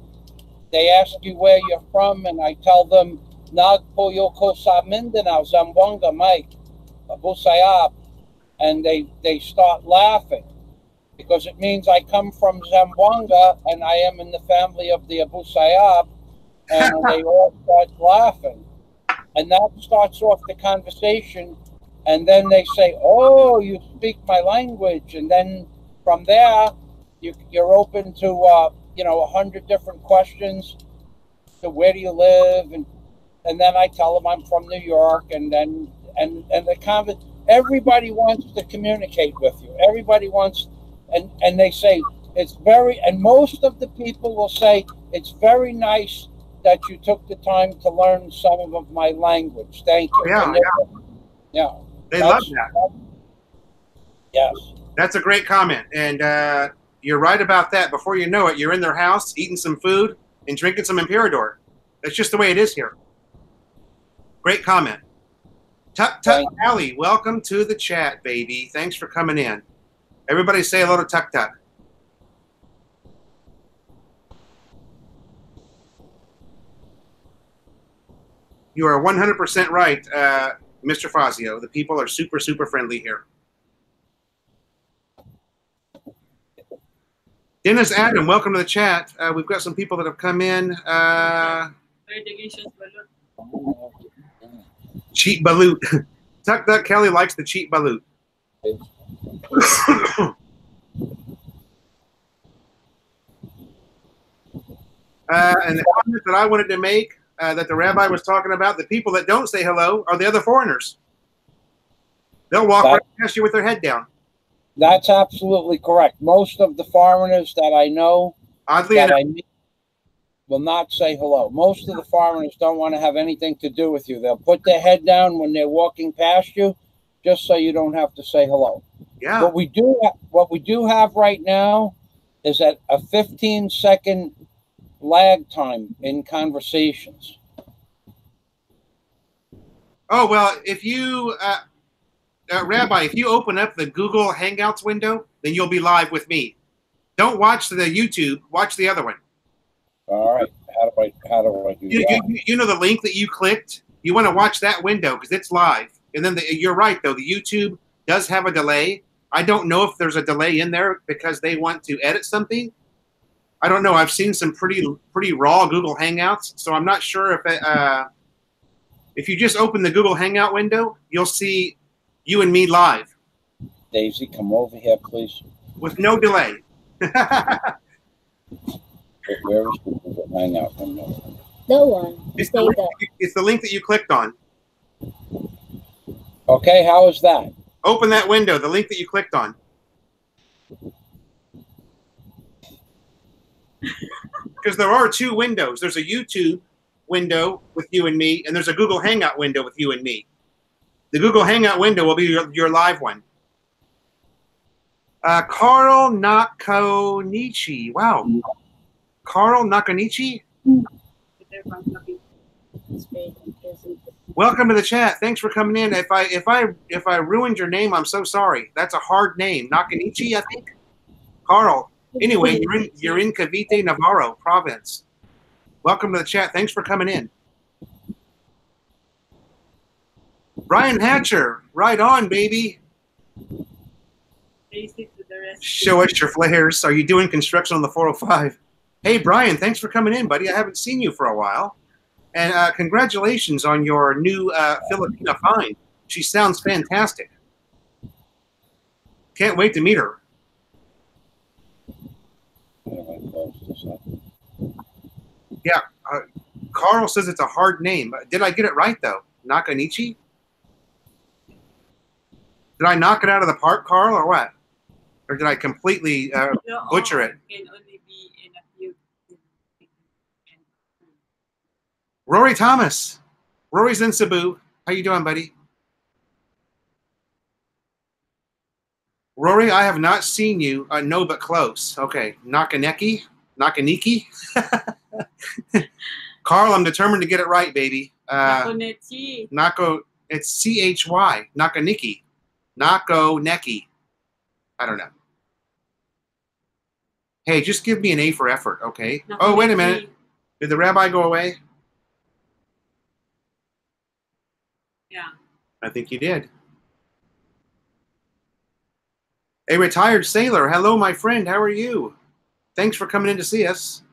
they ask you where you're from, and I tell them, Nagpuyo ko sa Mindanao, Zamboanga, Mike, Busayap, and they start laughing because it means I come from Zamboanga and I am in the family of the Abu Sayyab, and they all start laughing. And that starts off the conversation, and then they say, oh, you speak my language, and then from there, you're open to, 100 different questions. So where do you live? And then I tell them I'm from New York, and everybody wants to communicate with you. Everybody wants, and they say and most of the people will say it's very nice that you took the time to learn some of my language. Thank you. Yeah. They love that. Yes. That's a great comment, and you're right about that. Before you know it, you're in their house eating some food and drinking some Imperador. That's just the way it is here. Great comment. Tuck Alley, welcome to the chat, baby. Thanks for coming in. Everybody say hello to Tuck Tuck. You are 100% right, Mr. Fazio. The people are super, super friendly here. Dennis Adam, welcome to the chat. We've got some people that have come in. Cheap balut. Tuck Duck Kelly likes the cheap balut. And the comment that I wanted to make, that the rabbi was talking about, the people that don't say hello are the other foreigners. They'll walk right past you with their head down. That's absolutely correct. Most of the foreigners that I know I meet will not say hello. Most of the foreigners don't want to have anything to do with you. They'll put their head down when they're walking past you, just so you don't have to say hello. Yeah. What we do have right now is at a 15-second lag time in conversations. Oh, well, if you, Rabbi, if you open up the Google Hangouts window, then you'll be live with me. Don't watch the YouTube. Watch the other one. All right. How do I do that? You know the link that you clicked? You want to watch that window because it's live. And then you're right, though. The YouTube does have a delay. I don't know if there's a delay in there because they want to edit something. I don't know. I've seen some pretty raw Google Hangouts, so I'm not sure If you just open the Google Hangout window, you'll see you and me live Daisy, come over here, please. with no delay. Where is the Google Hangout window? The one. It's Say that. the link that you clicked on. Okay, how is that? Open that window, the link that you clicked on. Because there are two windows. There's a YouTube window with you and me, and there's a Google Hangout window with you and me. The Google Hangout window will be your live one. Carl Nakonichi. Wow. Carl Nakonichi? Welcome to the chat. Thanks for coming in. If I ruined your name, I'm so sorry. That's a hard name. Nakonichi, I think. Carl. Anyway, you're in Cavite, Navarro province. Welcome to the chat. Thanks for coming in. Brian Hatcher, right on, baby. Show us your flares. Are you doing construction on the 405? Hey, Brian, thanks for coming in, buddy. I haven't seen you for a while. And congratulations on your new Filipina find. She sounds fantastic. Can't wait to meet her. Yeah, Carl says it's a hard name. Did I get it right, though? Nakonichi? Did I knock it out of the park, Carl, or what? Or did I completely butcher it? Rory Thomas. Rory's in Cebu. How you doing, buddy? Rory, I have not seen you. No, but close. Okay. Nakaneki? Nakaniki? Carl, I'm determined to get it right, baby. Nako, it's C-H-Y. Nakaniki. Nakoneki. I don't know. Hey, just give me an A for effort, okay? Oh, wait a minute. Did the rabbi go away? Yeah. I think you did. A retired sailor. Hello, my friend. How are you? Thanks for coming in to see us.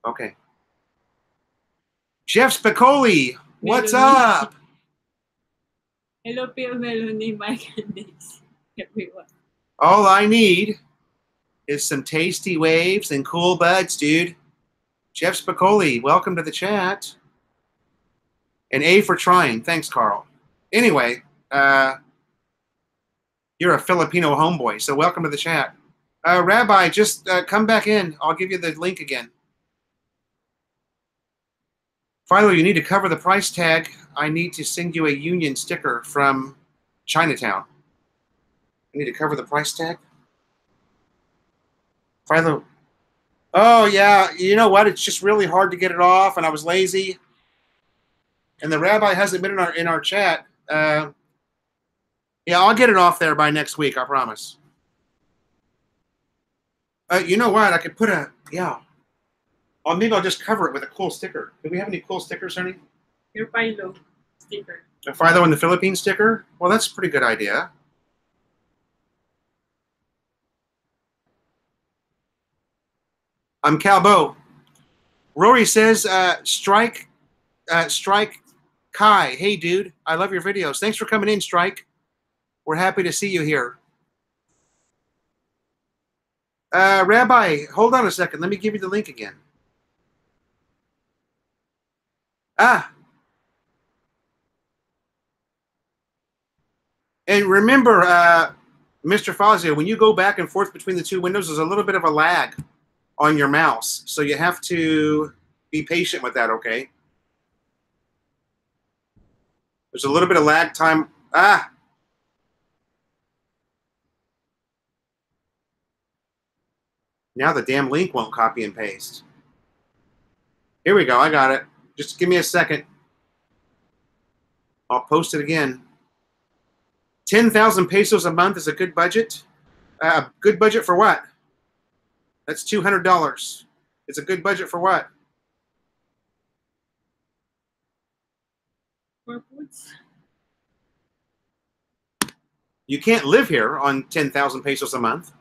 Okay. Jeff Spicoli, what's up? Hello, Phil, Melanie, Mike, and Daisy, everyone. All I need is some tasty waves and cool buds, dude. Jeff Spicoli, welcome to the chat. An A for trying. Thanks, Carl. Anyway, you're a Filipino homeboy, so welcome to the chat. Rabbi, just come back in. I'll give you the link again. Philo, you need to cover the price tag. I need to send you a Union sticker from Chinatown. I need to cover the price tag. Philo. Oh, yeah. You know what? It's just really hard to get it off, and I was lazy. And the rabbi hasn't been in our chat. Yeah, I'll get it off there by next week, I promise. You know what? I could put a, yeah. Or maybe I'll just cover it with a cool sticker. Do we have any cool stickers, honey? Your Philo sticker. A Philo in the Philippines sticker? Well, that's a pretty good idea. I'm Calbo. Rory says, Strike Kai. Hey, dude. I love your videos. Thanks for coming in, Strike. We're happy to see you here. Rabbi, hold on a second. Let me give you the link again. And remember, Mr. Fazio, when you go back and forth between the two windows, there's a little bit of a lag on your mouse. So you have to be patient with that, okay? There's a little bit of lag time. Now the damn link won't copy and paste. Here we go. I got it. Just give me a second. I'll post it again. 10,000 pesos a month is a good budget. Good budget for what? That's $200. It's a good budget for what? For foods. You can't live here on 10,000 pesos a month.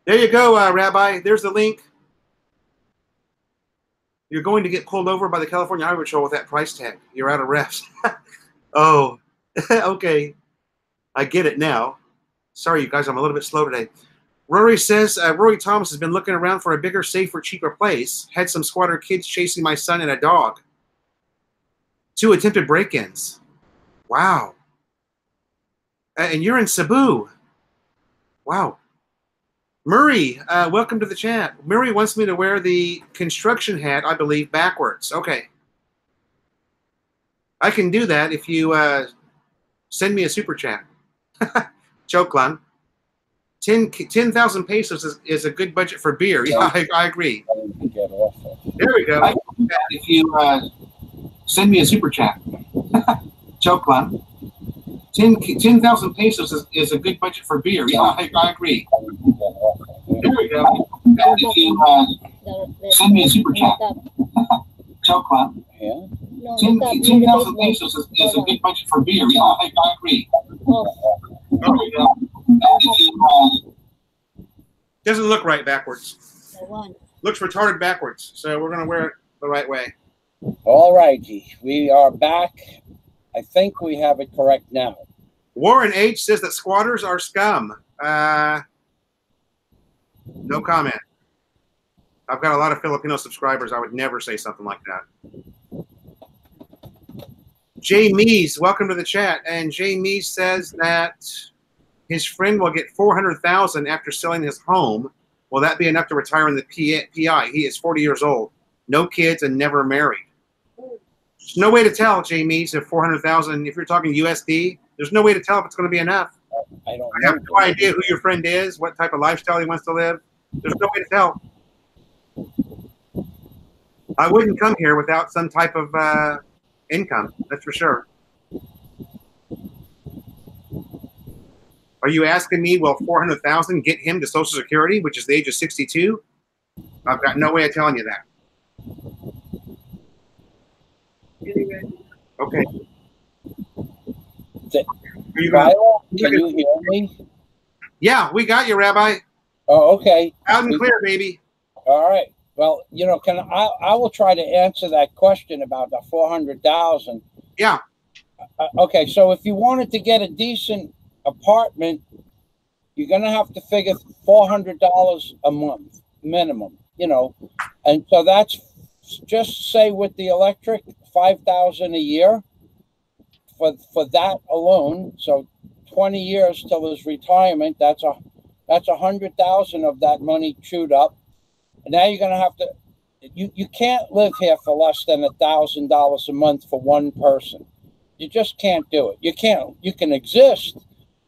There you go, Rabbi. There's the link. You're going to get pulled over by the California Highway Patrol with that price tag. You're out of refs. Oh, okay. I get it now. Sorry, you guys. I'm a little bit slow today. Rory says, Rory Thomas has been looking around for a bigger, safer, cheaper place. Had some squatter kids chasing my son and a dog. 2 attempted break-ins. Wow. And you're in Cebu. Wow. Murray, welcome to the chat. Murray wants me to wear the construction hat, I believe, backwards. Okay. I can do that if you send me a super chat. Choklan. 10,000 pesos is a good budget for beer. Yeah, I agree. There we go. If you send me a super chat. Choklan. 10,000 pesos is a good budget for beer. Yeah, I agree. There we go. If you send me a super chat. Choklan. Yeah. 10,000 pesos is a good budget for beer. Yeah, I agree. There we go. Doesn't look right backwards. Looks retarded backwards. So we're going to wear it the right way. All righty. We are back. I think we have it correct now. Warren H. says that squatters are scum. No comment. I've got a lot of Filipino subscribers. I would never say something like that. Jay Mees, welcome to the chat. And Jay Mees says that his friend will get $400,000 after selling his home. Will that be enough to retire in the PI? He is 40 years old, no kids, and never married. There's no way to tell, Jay Mees, if $400,000, if you're talking USD, there's no way to tell if it's going to be enough. I have no idea who your friend is, what type of lifestyle he wants to live. There's no way to tell. I wouldn't come here without some type of income, that's for sure. Are you asking me, will $400,000 get him to Social Security, which is the age of 62? I've got no way of telling you that. Okay. Can you hear me? Yeah, we got you, Rabbi. Oh, okay. Loud and clear, baby. All right. Well, you know, I will try to answer that question about the 400,000. Yeah. Okay, so if you wanted to get a decent apartment, you're going to have to figure $400 a month minimum, you know. And so that's just say with the electric, $5,000 a year for that alone. So 20 years till his retirement, that's $100,000 of that money chewed up. And now you're going to have to, you can't live here for less than $1,000 a month for one person. You just can't do it. You can exist,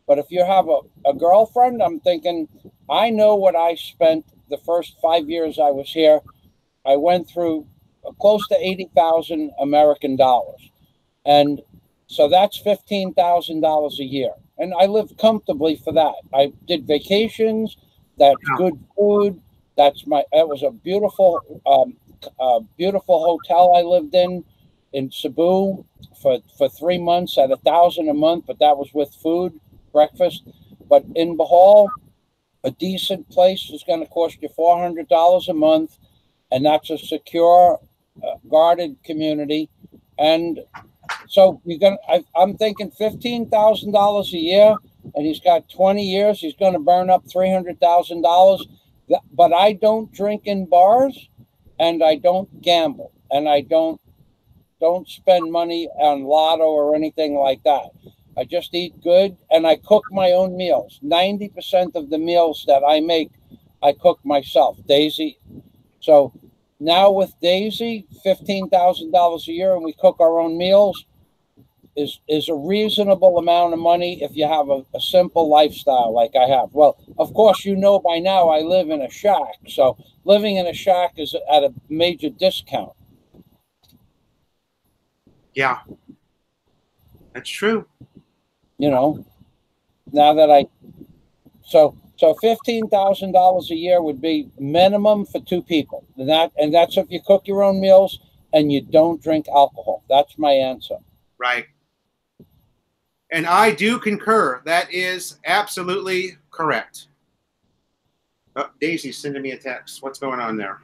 but if you have a girlfriend, I'm thinking, I know what I spent the first 5 years I was here. I went through close to 80,000 American dollars. And so that's $15,000 a year. And I lived comfortably for that. I did vacations, that's good food. That was a beautiful, beautiful hotel I lived in Cebu for 3 months at $1,000 a month, but that was with food, breakfast. But in Bohol, a decent place is going to cost you $400 a month, and that's a secure, guarded community. And so I'm thinking $15,000 a year, and he's got 20 years. He's going to burn up $300,000. But I don't drink in bars, and I don't gamble, and I don't spend money on lotto or anything like that. I just eat good, and I cook my own meals. 90% of the meals that I make, I cook myself. Daisy. So now with Daisy, $15,000 a year, and we cook our own meals, is a reasonable amount of money if you have a simple lifestyle like I have. Well, of course, you know by now I live in a shack. So living in a shack is at a major discount. Yeah, that's true. You know, now that so $15,000 a year would be minimum for 2 people. And that's if you cook your own meals and you don't drink alcohol. That's my answer. Right. And I do concur. That is absolutely correct. Oh, Daisy's sending me a text. What's going on there?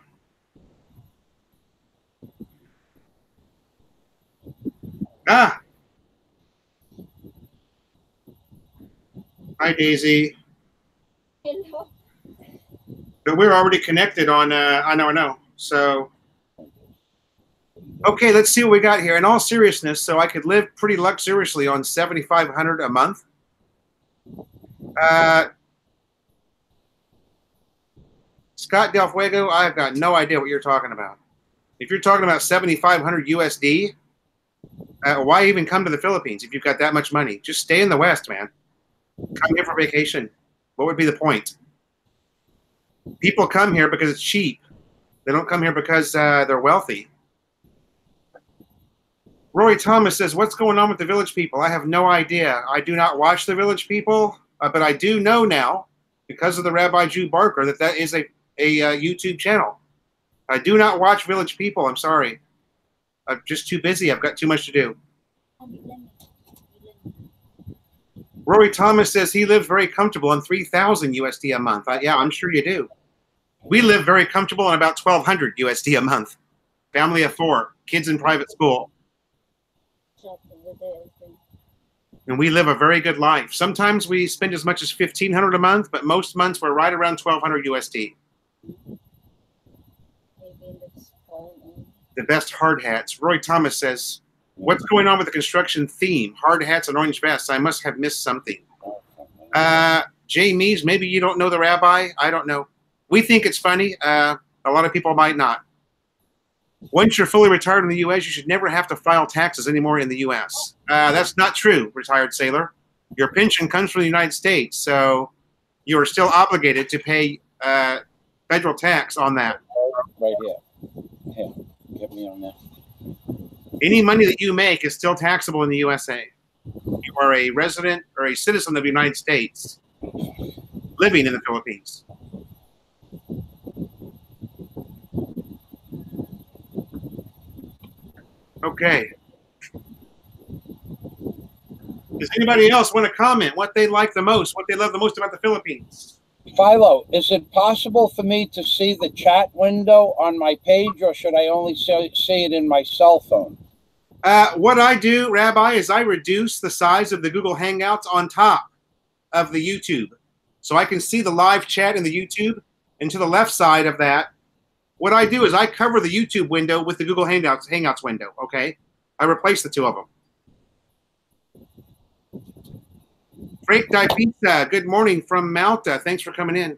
Ah. Hi, Daisy. Hello. But we're already connected on, I know. So, okay, let's see what we got here. In all seriousness, so I could live pretty luxuriously on $7,500 a month. Scott Del Fuego, I've got no idea what you're talking about. If you're talking about 7,500 USD, why even come to the Philippines if you've got that much money? Just stay in the West, man. Come here for vacation. What would be the point? People come here because it's cheap. They don't come here because they're wealthy. Roy Thomas says, what's going on with the Village People? I have no idea. I do not watch the Village People, but I do know now, because of the Rabbi Jew Barker, that is a YouTube channel. I do not watch Village People. I'm sorry. I'm just too busy. I've got too much to do. Rory Thomas says he lives very comfortable on 3,000 USD a month. Yeah, I'm sure you do. We live very comfortable on about 1,200 USD a month. Family of 4, kids in private school. And we live a very good life. Sometimes we spend as much as 1,500 a month, but most months we're right around 1,200 USD. The best hard hats. Roy Thomas says, what's going on with the construction theme? Hard hats and orange vests. I must have missed something. Jay Mees, maybe you don't know the rabbi. I don't know. We think it's funny. A lot of people might not. Once you're fully retired in the U.S., you should never have to file taxes anymore in the U.S. That's not true, retired sailor. Your pension comes from the United States, so you are still obligated to pay federal tax on that. Right here. Here, get me on that. Any money that you make is still taxable in the USA. You are a resident or a citizen of the United States living in the Philippines. Okay. Does anybody else want to comment what they like the most, what they love the most about the Philippines? Philo, is it possible for me to see the chat window on my page, or should I only see it in my cell phone? What I do, Rabbi, is I reduce the size of the Google Hangouts on top of the YouTube. So I can see the live chat in the YouTube, and to the left side of that, what I do is I cover the YouTube window with the Google Hangouts window, okay? I replace the two of them. Frank Dipizza, good morning from Malta. Thanks for coming in.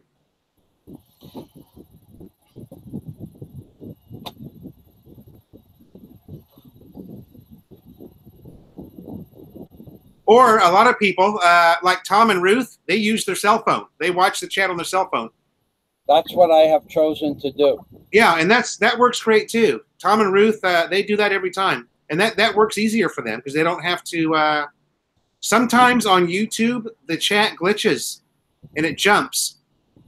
Or a lot of people, like Tom and Ruth, they use their cell phone. They watch the chat on their cell phone. That's what I have chosen to do. Yeah, and that works great too. Tom and Ruth, they do that every time. And that works easier for them because they don't have to sometimes on YouTube, the chat glitches and it jumps.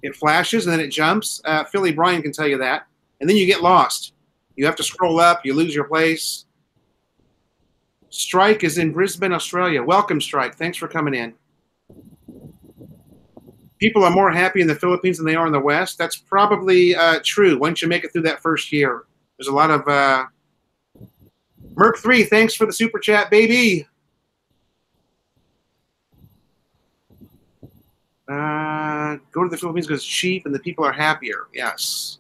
It flashes and then it jumps. Philly Bryan can tell you that. And then you get lost. You have to scroll up. You lose your place. Strike is in Brisbane, Australia. Welcome, Strike. Thanks for coming in. People are more happy in the Philippines than they are in the West. That's probably true once you make it through that first year. There's a lot of Merc3, thanks for the super chat, baby. Go to the Philippines because it's cheap and the people are happier. Yes.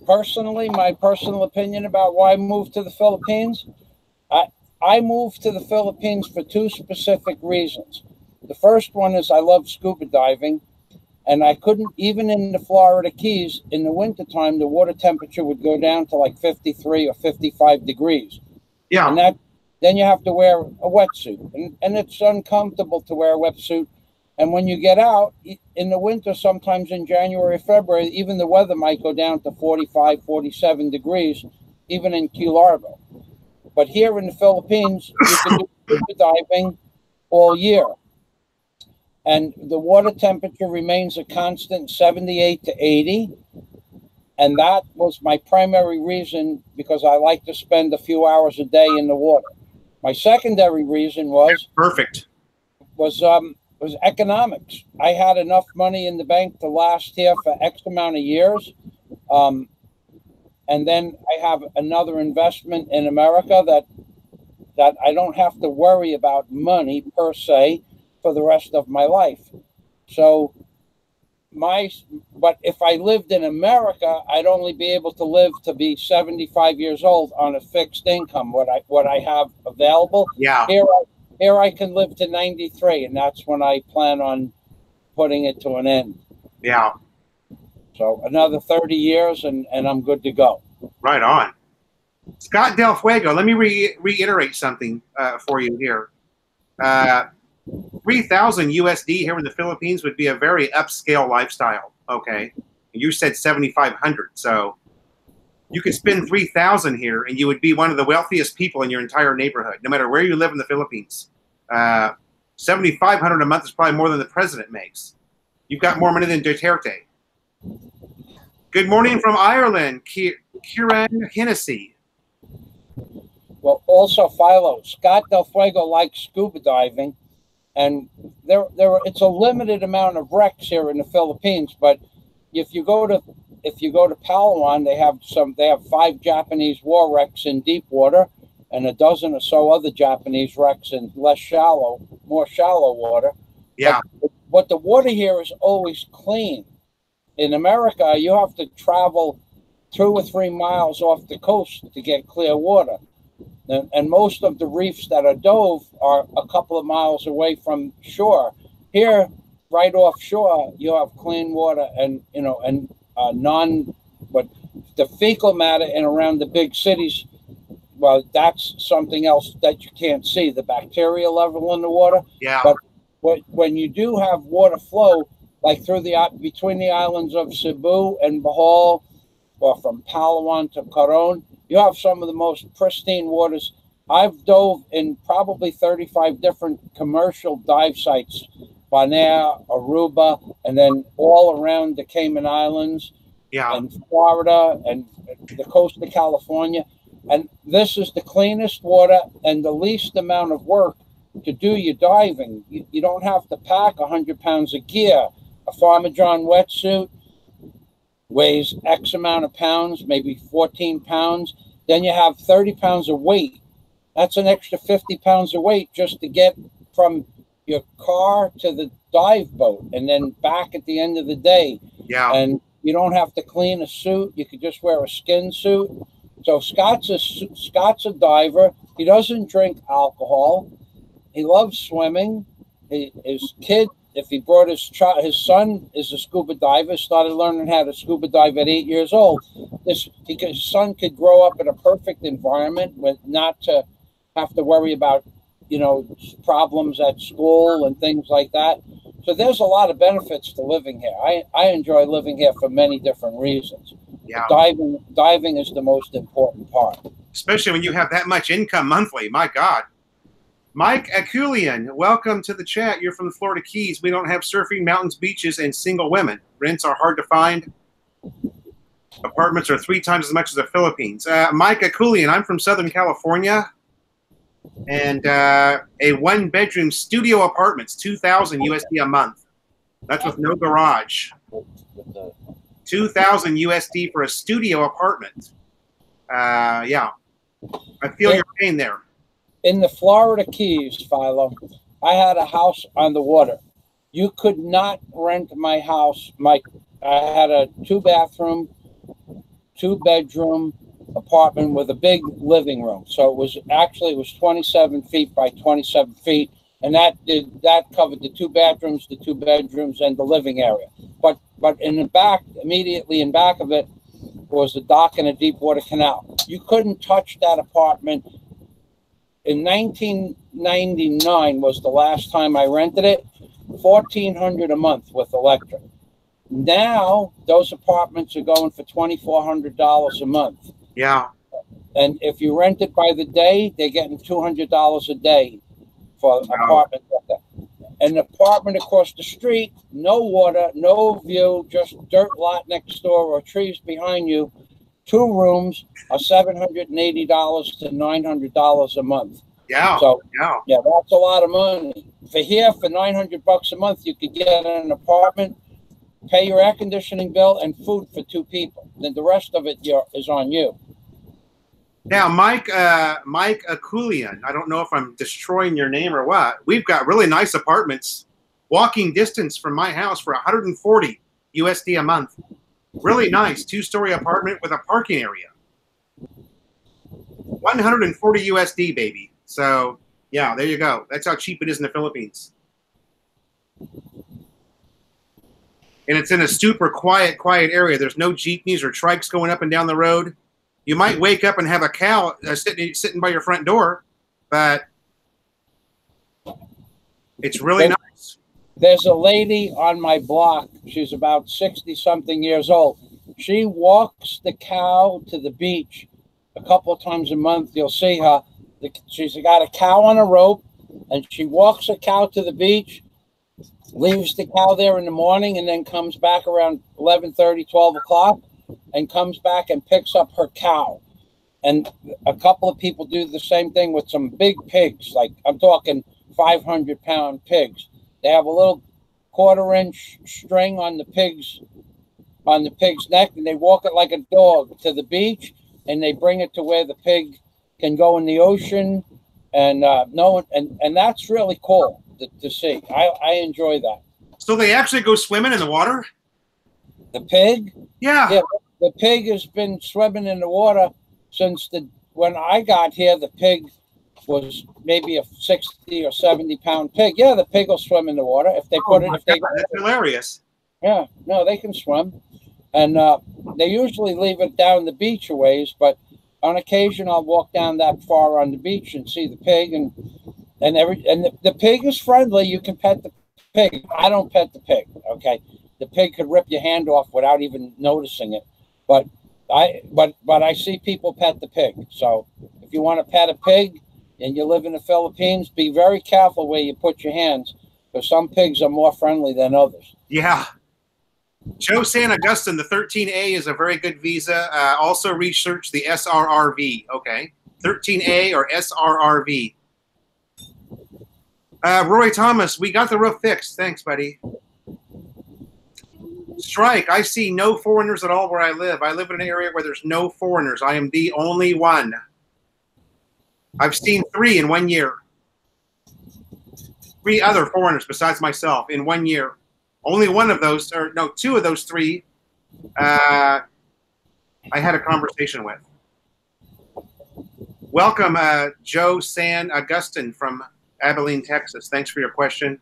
Personally, my personal opinion about why I moved to the Philippines, I moved to the Philippines for 2 specific reasons. The first one is I love scuba diving, and I couldn't, even in the Florida Keys, in the wintertime, the water temperature would go down to like 53 or 55 degrees. Yeah. And then you have to wear a wetsuit, and it's uncomfortable to wear a wetsuit. And when you get out in the winter, sometimes in January or February, even the weather might go down to 45, 47 degrees, even in Key Largo. But here in the Philippines, you can do scuba diving all year. And the water temperature remains a constant 78 to 80. And that was my primary reason, because I like to spend a few hours a day in the water. My secondary reason was economics. I had enough money in the bank to last here for X amount of years. and then I have another investment in America that I don't have to worry about money per se for the rest of my life. So but if I lived in America, I'd only be able to live to be 75 years old on a fixed income, what I have available. Yeah. Here I can live to 93, and that's when I plan on putting it to an end. Yeah. So another 30 years and I'm good to go. Right on. Scott Del Fuego, let me reiterate something for you here. 3,000 USD here in the Philippines would be a very upscale lifestyle. Okay. You said 7,500. So you could spend 3,000 here and you would be one of the wealthiest people in your entire neighborhood, no matter where you live in the Philippines. 7,500 a month is probably more than the president makes. You've got more money than Duterte. Good morning from Ireland, Kieran Hennessy. Well, also Philo, Scott Del Fuego likes scuba diving, and it's a limited amount of wrecks here in the Philippines. But if you go to Palawan, they have 5 Japanese war wrecks in deep water, and a dozen or so other Japanese wrecks in more shallow water. Yeah. But the water here is always clean. In America, you have to travel 2 or 3 miles off the coast to get clear water. And most of the reefs that are dove are a couple of miles away from shore. Here, right offshore, you have clean water and but the fecal matter in around the big cities, well, that's something else that you can't see, the bacteria level in the water. Yeah. But when you do have water flow, like between the islands of Cebu and Bohol, or from Palawan to Coron, you have some of the most pristine waters. I've dove in probably 35 different commercial dive sites, Bonaire, Aruba, and then all around the Cayman Islands, and Florida, and the coast of California. And this is the cleanest water and the least amount of work to do your diving. You don't have to pack 100 pounds of gear. A Farmer John wetsuit weighs X amount of pounds, maybe 14 pounds. Then you have 30 pounds of weight. That's an extra 50 pounds of weight just to get from your car to the dive boat and then back at the end of the day. Yeah. And you don't have to clean a suit. You could just wear a skin suit. So Scott's a diver. He doesn't drink alcohol. He loves swimming. His kid, if he brought his son is a scuba diver, started learning how to scuba dive at 8 years old. His son could grow up in a perfect environment with not to have to worry about, problems at school and things like that. So there's a lot of benefits to living here. I enjoy living here for many different reasons. Yeah. Diving is the most important part. Especially when you have that much income monthly. My God. Mike Akulian, welcome to the chat. You're from the Florida Keys. We don't have surfing, mountains, beaches, and single women. Rents are hard to find. Apartments are 3 times as much as the Philippines. Mike Akulian, I'm from Southern California. And a 1-bedroom studio apartment's $2,000 USD a month. That's with no garage. $2,000 USD for a studio apartment. Yeah. I feel your pain there. In the Florida Keys, Philo, I had a house on the water. You could not rent my house. I had a 2-bathroom, 2-bedroom apartment with a big living room. So it was 27 feet by 27 feet, and that covered the 2 bathrooms, the 2 bedrooms, and the living area. But in the back, immediately in back of it, was a dock and a deep water canal. You couldn't touch that apartment. In 1999 was the last time I rented it, $1,400 a month with electric. Now those apartments are going for $2,400 a month. Yeah. And if you rent it by the day, they're getting $200 a day for an apartment like that. An apartment across the street, no water, no view, just dirt lot next door or trees behind you. 2 rooms are $780 to $900 a month. Yeah. So yeah, that's a lot of money. For $900 a month, you could get an apartment, pay your air conditioning bill, and food for 2 people. then the rest of it is on you. Now, Mike Akulian, I don't know if I'm destroying your name or what. We've got really nice apartments, walking distance from my house for 140 USD a month. Really nice 2-story apartment with a parking area. 140 USD, baby. So, yeah, there you go. That's how cheap it is in the Philippines. And it's in a super quiet area. There's no jeepneys or trikes going up and down the road. You might wake up and have a cow sitting by your front door, but it's really nice. There's a lady on my block. She's about 60-something years old. She walks the cow to the beach a couple of times a month. You'll see her. She's got a cow on a rope, and she walks a cow to the beach, leaves the cow there in the morning, and then comes back around 11:30, 12 o'clock, and comes back and picks up her cow. And a couple of people do the same thing with some big pigs. Like, I'm talking 500-pound pigs. They have a little 1/4-inch string on the pig's neck, and they walk it like a dog to the beach, and they bring it to where the pig can go in the ocean, and and that's really cool to see. I enjoy that. So they actually go swimming in the water? The pig? Yeah. The pig has been swimming in the water since when I got here. The pig was maybe a 60 or 70-pound pig. Yeah, the pig will swim in the water if they put it. If they that's hilarious. Yeah, no, they can swim, and they usually leave it down the beach a ways. But on occasion, I'll walk down that far on the beach and see the pig, and the pig is friendly. You can pet the pig. I don't pet the pig. Okay, the pig could rip your hand off without even noticing it. But I see people pet the pig. So if you want to pet a pig and you live in the Philippines, be very careful where you put your hands, because some pigs are more friendly than others. Yeah. Joe San Agustin, the 13A is a very good visa. Also research the SRRV. Okay. 13A or SRRV. Roy Thomas, we got the roof fixed. Thanks, buddy. Strike, I see no foreigners at all where I live. I live in an area where there's no foreigners. I am the only one. I've seen 3 in 1 year. 3 other foreigners besides myself in 1 year. Only one of those, or no, 2 of those 3, I had a conversation with. Welcome, Joe San Agustin from Abilene, Texas. Thanks for your question.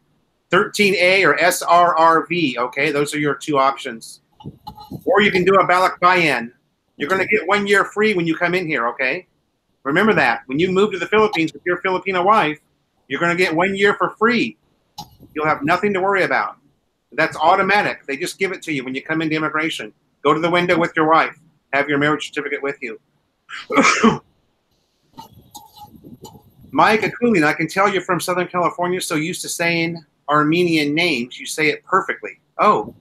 13A or SRRV, okay? Those are your 2 options. Or you can do a Balikbayan. You're going to get 1 year free when you come in here, okay? Remember that. When you move to the Philippines with your Filipino wife, you're going to get 1 year for free. You'll have nothing to worry about. That's automatic. They just give it to you when you come into immigration. Go to the window with your wife. Have your marriage certificate with you. Mike Akulian, I can tell you're from Southern California, so used to saying Armenian names, you say it perfectly. Oh,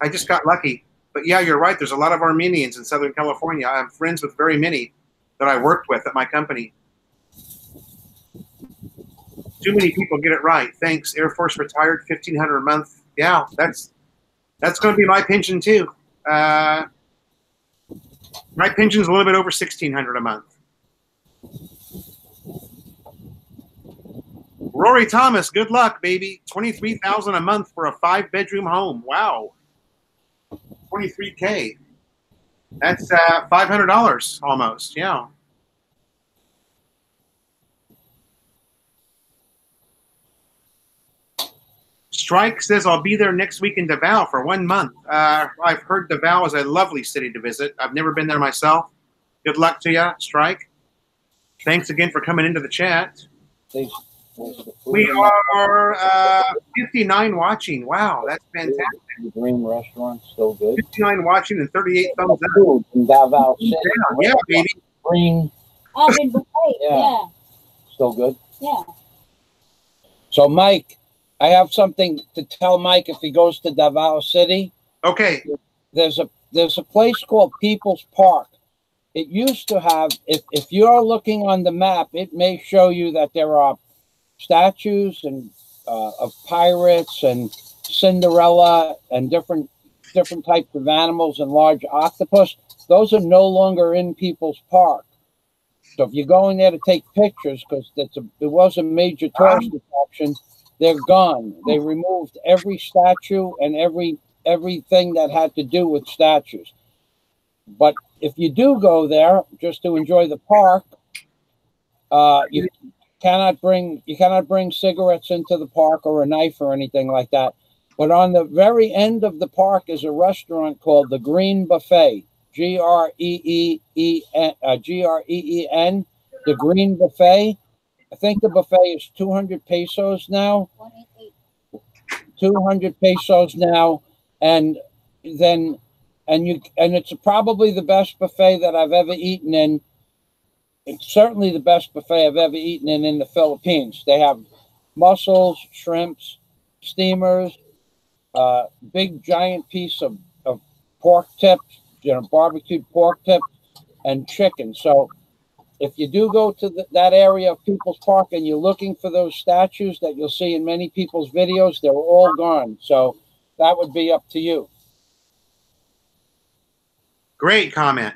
I just got lucky. But yeah, you're right. There's a lot of Armenians in Southern California. I'm friends with very many that I worked with at my company. Too many people get it right. Thanks. Air Force retired, $1,500 a month. Yeah, that's going to be my pension too. My pension's a little bit over $1,600 a month. Rory Thomas, good luck, baby. $23,000 a month for a 5-bedroom home. Wow. $23K. That's $500 almost. Yeah. Strike says, I'll be there next week in Davao for 1 month. I've heard Davao is a lovely city to visit. I've never been there myself. Good luck to you, Strike. Thanks again for coming into the chat. We are 59 watching. Wow, that's fantastic. The Green Restaurant, still good. 59 watching and 38 thumbs up. In Davao City. Yeah, baby. Green. Oh, been great. Yeah. Still good? Yeah. So, Mike, I have something to tell Mike if he goes to Davao City. Okay. There's a place called People's Park. It used to have, if you're looking on the map, it may show you that there are statues and of pirates and Cinderella and different types of animals and large octopus. those are no longer in People's Park. So if you're going there to take pictures, because it was a major tourist attraction, they're gone. They removed every statue and everything that had to do with statues. But if you do go there just to enjoy the park, you cannot bring cigarettes into the park or a knife or anything like that. But on the very end of the park is a restaurant called the Green Buffet. Green, the Green Buffet. I think the buffet is 200 pesos now. 200 pesos now, and it's probably the best buffet that I've ever eaten in. It's certainly the best buffet I've ever eaten in the Philippines. They have mussels, shrimps, steamers, big giant piece of pork tips, barbecued pork tips, and chicken. So if you do go to that area of People's Park and you're looking for those statues that you'll see in many people's videos, they're all gone. So that would be up to you. Great comment.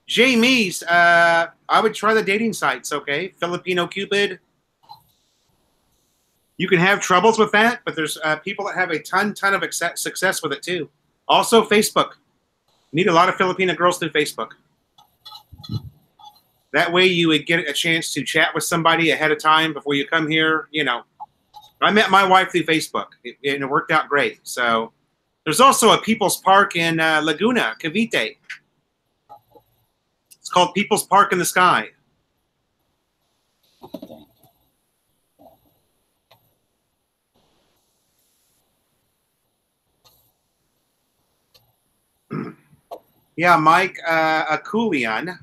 Jamie's, I would try the dating sites, okay? Filipino Cupid. You can have troubles with that, but there's people that have a ton of success with it too. Also, Facebook. You need a lot of Filipino girls through Facebook. That way you would get a chance to chat with somebody ahead of time before you come here. You know, I met my wife through Facebook, and it worked out great. So there's also a People's Park in Laguna, Cavite. It's called People's Park in the Sky. Yeah, Mike Akulian.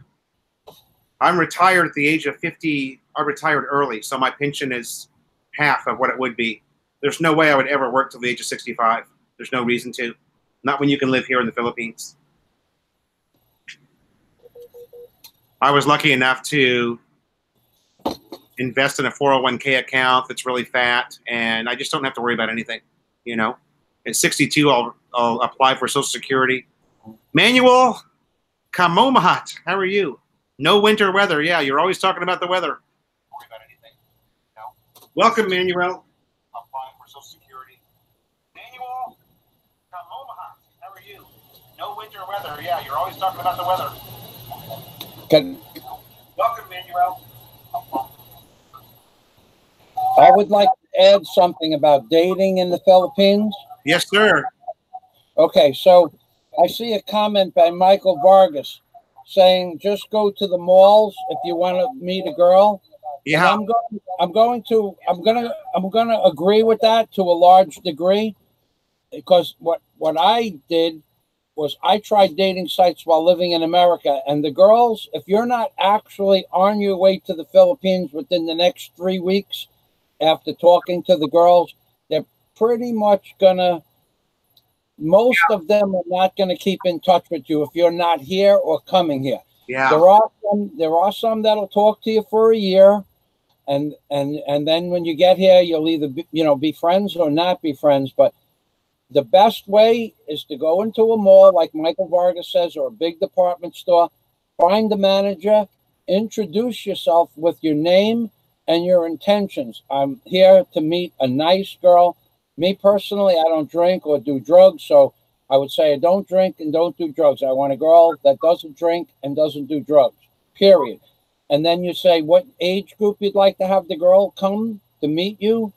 I'm retired at the age of 50. I retired early, so my pension is half of what it would be. There's no way I would ever work till the age of 65. There's no reason to. Not when you can live here in the Philippines. I was lucky enough to invest in a 401k account that's really fat, and I just don't have to worry about anything. You know, at 62, I'll apply for Social Security. Manuel Kamomahat, how are you? No winter weather. Yeah, you're always talking about the weather. Don't worry about anything. No. Welcome, Manuel. Applying for Social Security. Manuel Kamomahat, how are you? No winter weather. Yeah, you're always talking about the weather. Welcome, Manuel. I would like to add something about dating in the Philippines. Yes, sir. Okay, so I see a comment by Michael Vargas saying just go to the malls if you want to meet a girl. Yeah. And I'm going to agree with that to a large degree, because what I did was I tried dating sites while living in America, and the girls, if you're not actually on your way to the Philippines within the next 3 weeks after talking to the girls, they're pretty much most of them are not going to keep in touch with you if you're not here or coming here. Yeah. There are some that'll talk to you for a year, and then when you get here, you'll either be friends or not be friends. But the best way is to go into a mall, like Michael Vargas says, or a big department store, find the manager, introduce yourself with your name and your intentions. I'm here to meet a nice girl. Me personally, I don't drink or do drugs, so I would say I don't drink and don't do drugs. I want a girl that doesn't drink and doesn't do drugs, period. And then you say what age group you'd like to have the girl come to meet you,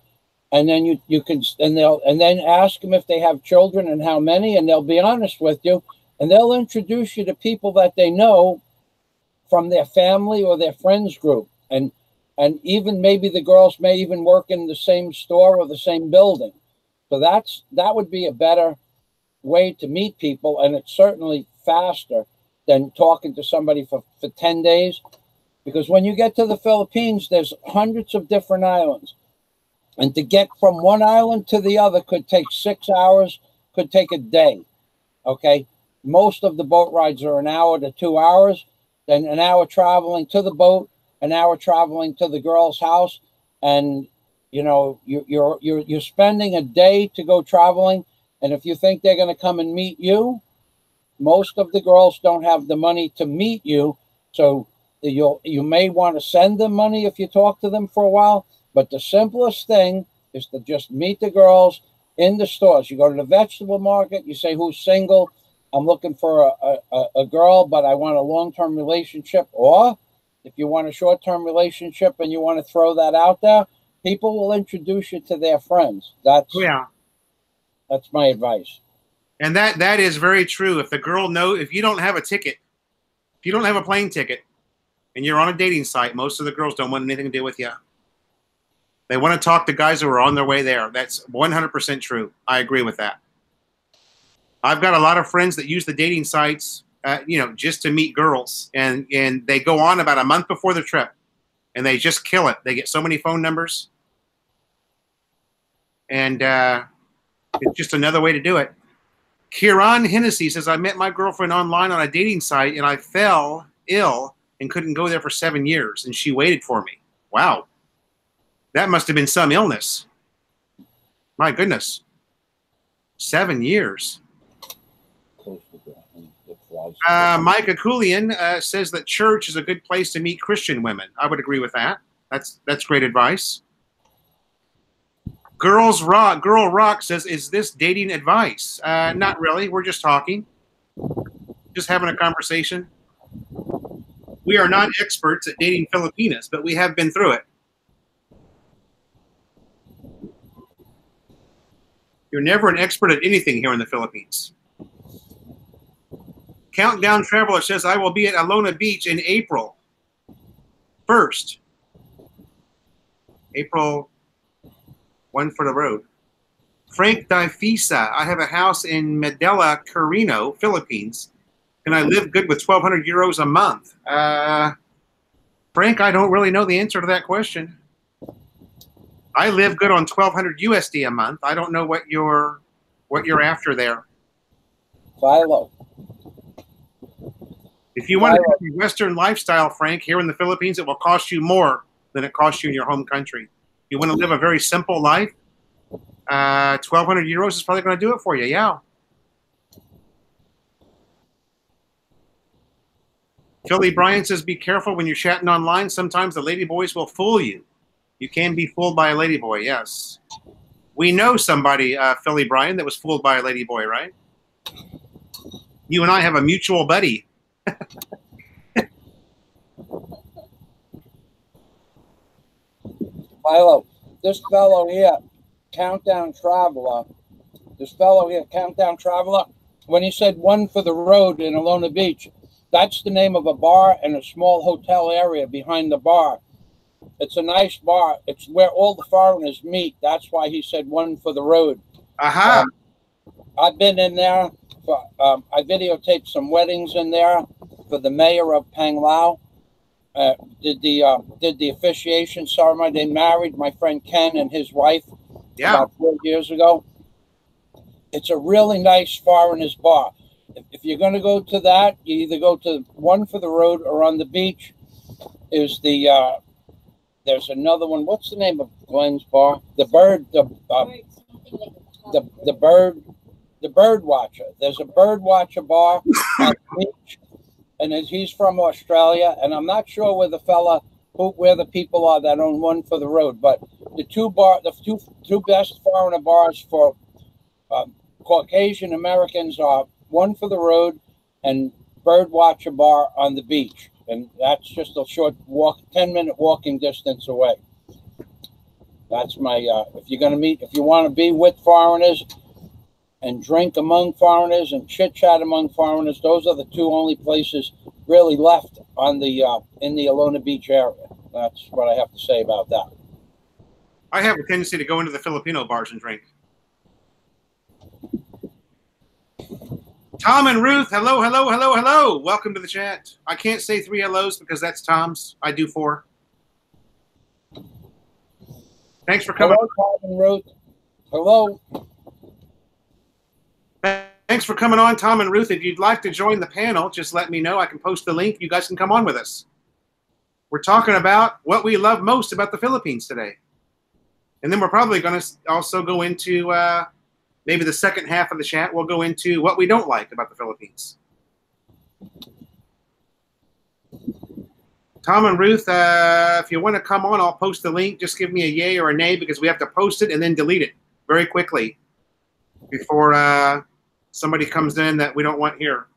and then you can and then ask them if they have children and how many, and they'll be honest with you, and they'll introduce you to people that they know from their family or their friends group, and even maybe the girls may even work in the same store or the same building. So that would be a better way to meet people, and it's certainly faster than talking to somebody for 10 days. Because when you get to the Philippines, there's hundreds of different islands. And to get from one island to the other could take 6 hours, could take a day. Okay? Most of the boat rides are an hour to 2 hours, then an hour traveling to the boat, an hour traveling to the girl's house, and you're spending a day to go traveling, and if you think they're going to come and meet you, most of the girls don't have the money to meet you, so you may want to send them money if you talk to them for a while. But the simplest thing is to just meet the girls in the stores. You go to the vegetable market, you say, who's single? I'm looking for a girl, but I want a long-term relationship. Or if you want a short-term relationship and you want to throw that out there, people will introduce you to their friends. That's my advice. And that is very true. If the girl if you don't have a ticket, if you don't have a plane ticket, and you're on a dating site, most of the girls don't want anything to do with you. They want to talk to guys who are on their way there. That's 100% true. I agree with that. I've got a lot of friends that use the dating sites, just to meet girls, and they go on about a month before the trip, and they just kill it. They get so many phone numbers, and it's just another way to do it. Kieran Hennessy says, I met my girlfriend online on a dating site, and I fell ill and couldn't go there for 7 years, and she waited for me. Wow. That must have been some illness. My goodness. 7 years. Micah Coolian says that church is a good place to meet Christian women. I would agree with that. That's great advice. Girl Rock says, is this dating advice? Not really. We're just talking. Just having a conversation. We are not experts at dating Filipinas, but we have been through it. You're never an expert at anything here in the Philippines. Countdown Traveler says, I will be at Alona Beach in April 1st. April 1 for the road. Frank Difisa, I have a house in Medela, Carino, Philippines. Can I live good with 1,200 euros a month? Frank, I don't really know the answer to that question. I live good on 1,200 USD a month. I don't know what you're after there. Philo. If you want to have a Western lifestyle, Frank, here in the Philippines, it will cost you more than it costs you in your home country. You want to live a very simple life, 1,200 euros is probably going to do it for you, yeah. Philly Bryan says, be careful when you're chatting online. Sometimes the ladyboys will fool you. You can be fooled by a ladyboy, yes. We know somebody, Philly Bryan, that was fooled by a ladyboy, right? You and I have a mutual buddy. Philo, this fellow here, Countdown Traveler, when he said one for the road in Alona Beach, that's the name of a bar and a small hotel area behind the bar. It's a nice bar. It's where all the foreigners meet. That's why he said one for the road. Aha. I've been in there. I videotaped some weddings in there for the mayor of Panglao. Did the officiation ceremony. They married my friend Ken and his wife about 4 years ago. It's a really nice foreigners bar. If you're going to go to that, you either go to one for the road or on the beach. Is there's another one. What's the name of Glenn's bar? The Bird Watcher. There's a Bird Watcher bar on the beach, and he's from Australia. And I'm not sure where the people are that own one for the road. But the two best foreigner bars for Caucasian Americans are one for the road and Bird Watcher bar on the beach. And that's just a short walk, 10-minute walking distance away. That's my, if you want to be with foreigners and drink among foreigners and chit-chat among foreigners, those are the two only places really left on the in the Alona Beach area. That's what I have to say about that. I have a tendency to go into the Filipino bars and drink. Tom and Ruth, hello, hello, hello, hello. Welcome to the chat. I can't say 3 hellos because that's Tom's. I do 4. Thanks for coming. Hello, Tom and Ruth. Hello. Thanks for coming on, Tom and Ruth. If you'd like to join the panel, just let me know. I can post the link. You guys can come on with us. We're talking about what we love most about the Philippines today. And then we're probably going to also go into maybe the second half of the chat. We'll go into what we don't like about the Philippines. Tom and Ruth, if you want to come on, I'll post the link. Just give me a yay or a nay because we have to post it and then delete it very quickly before somebody comes in that we don't want here.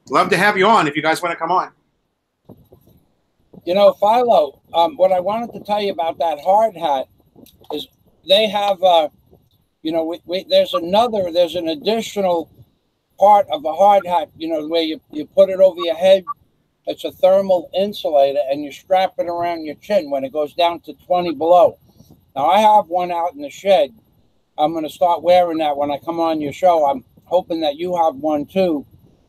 Love to have you on if you guys want to come on. You know, Philo, what I wanted to tell you about that hard hat is they have, you know, there's an additional part of a hard hat, you know, where you put it over your head. It's a thermal insulator, and you strap it around your chin when it goes down to 20 below. Now, I have one out in the shed. I'm going to start wearing that when I come on your show. I'm hoping that you have one, too.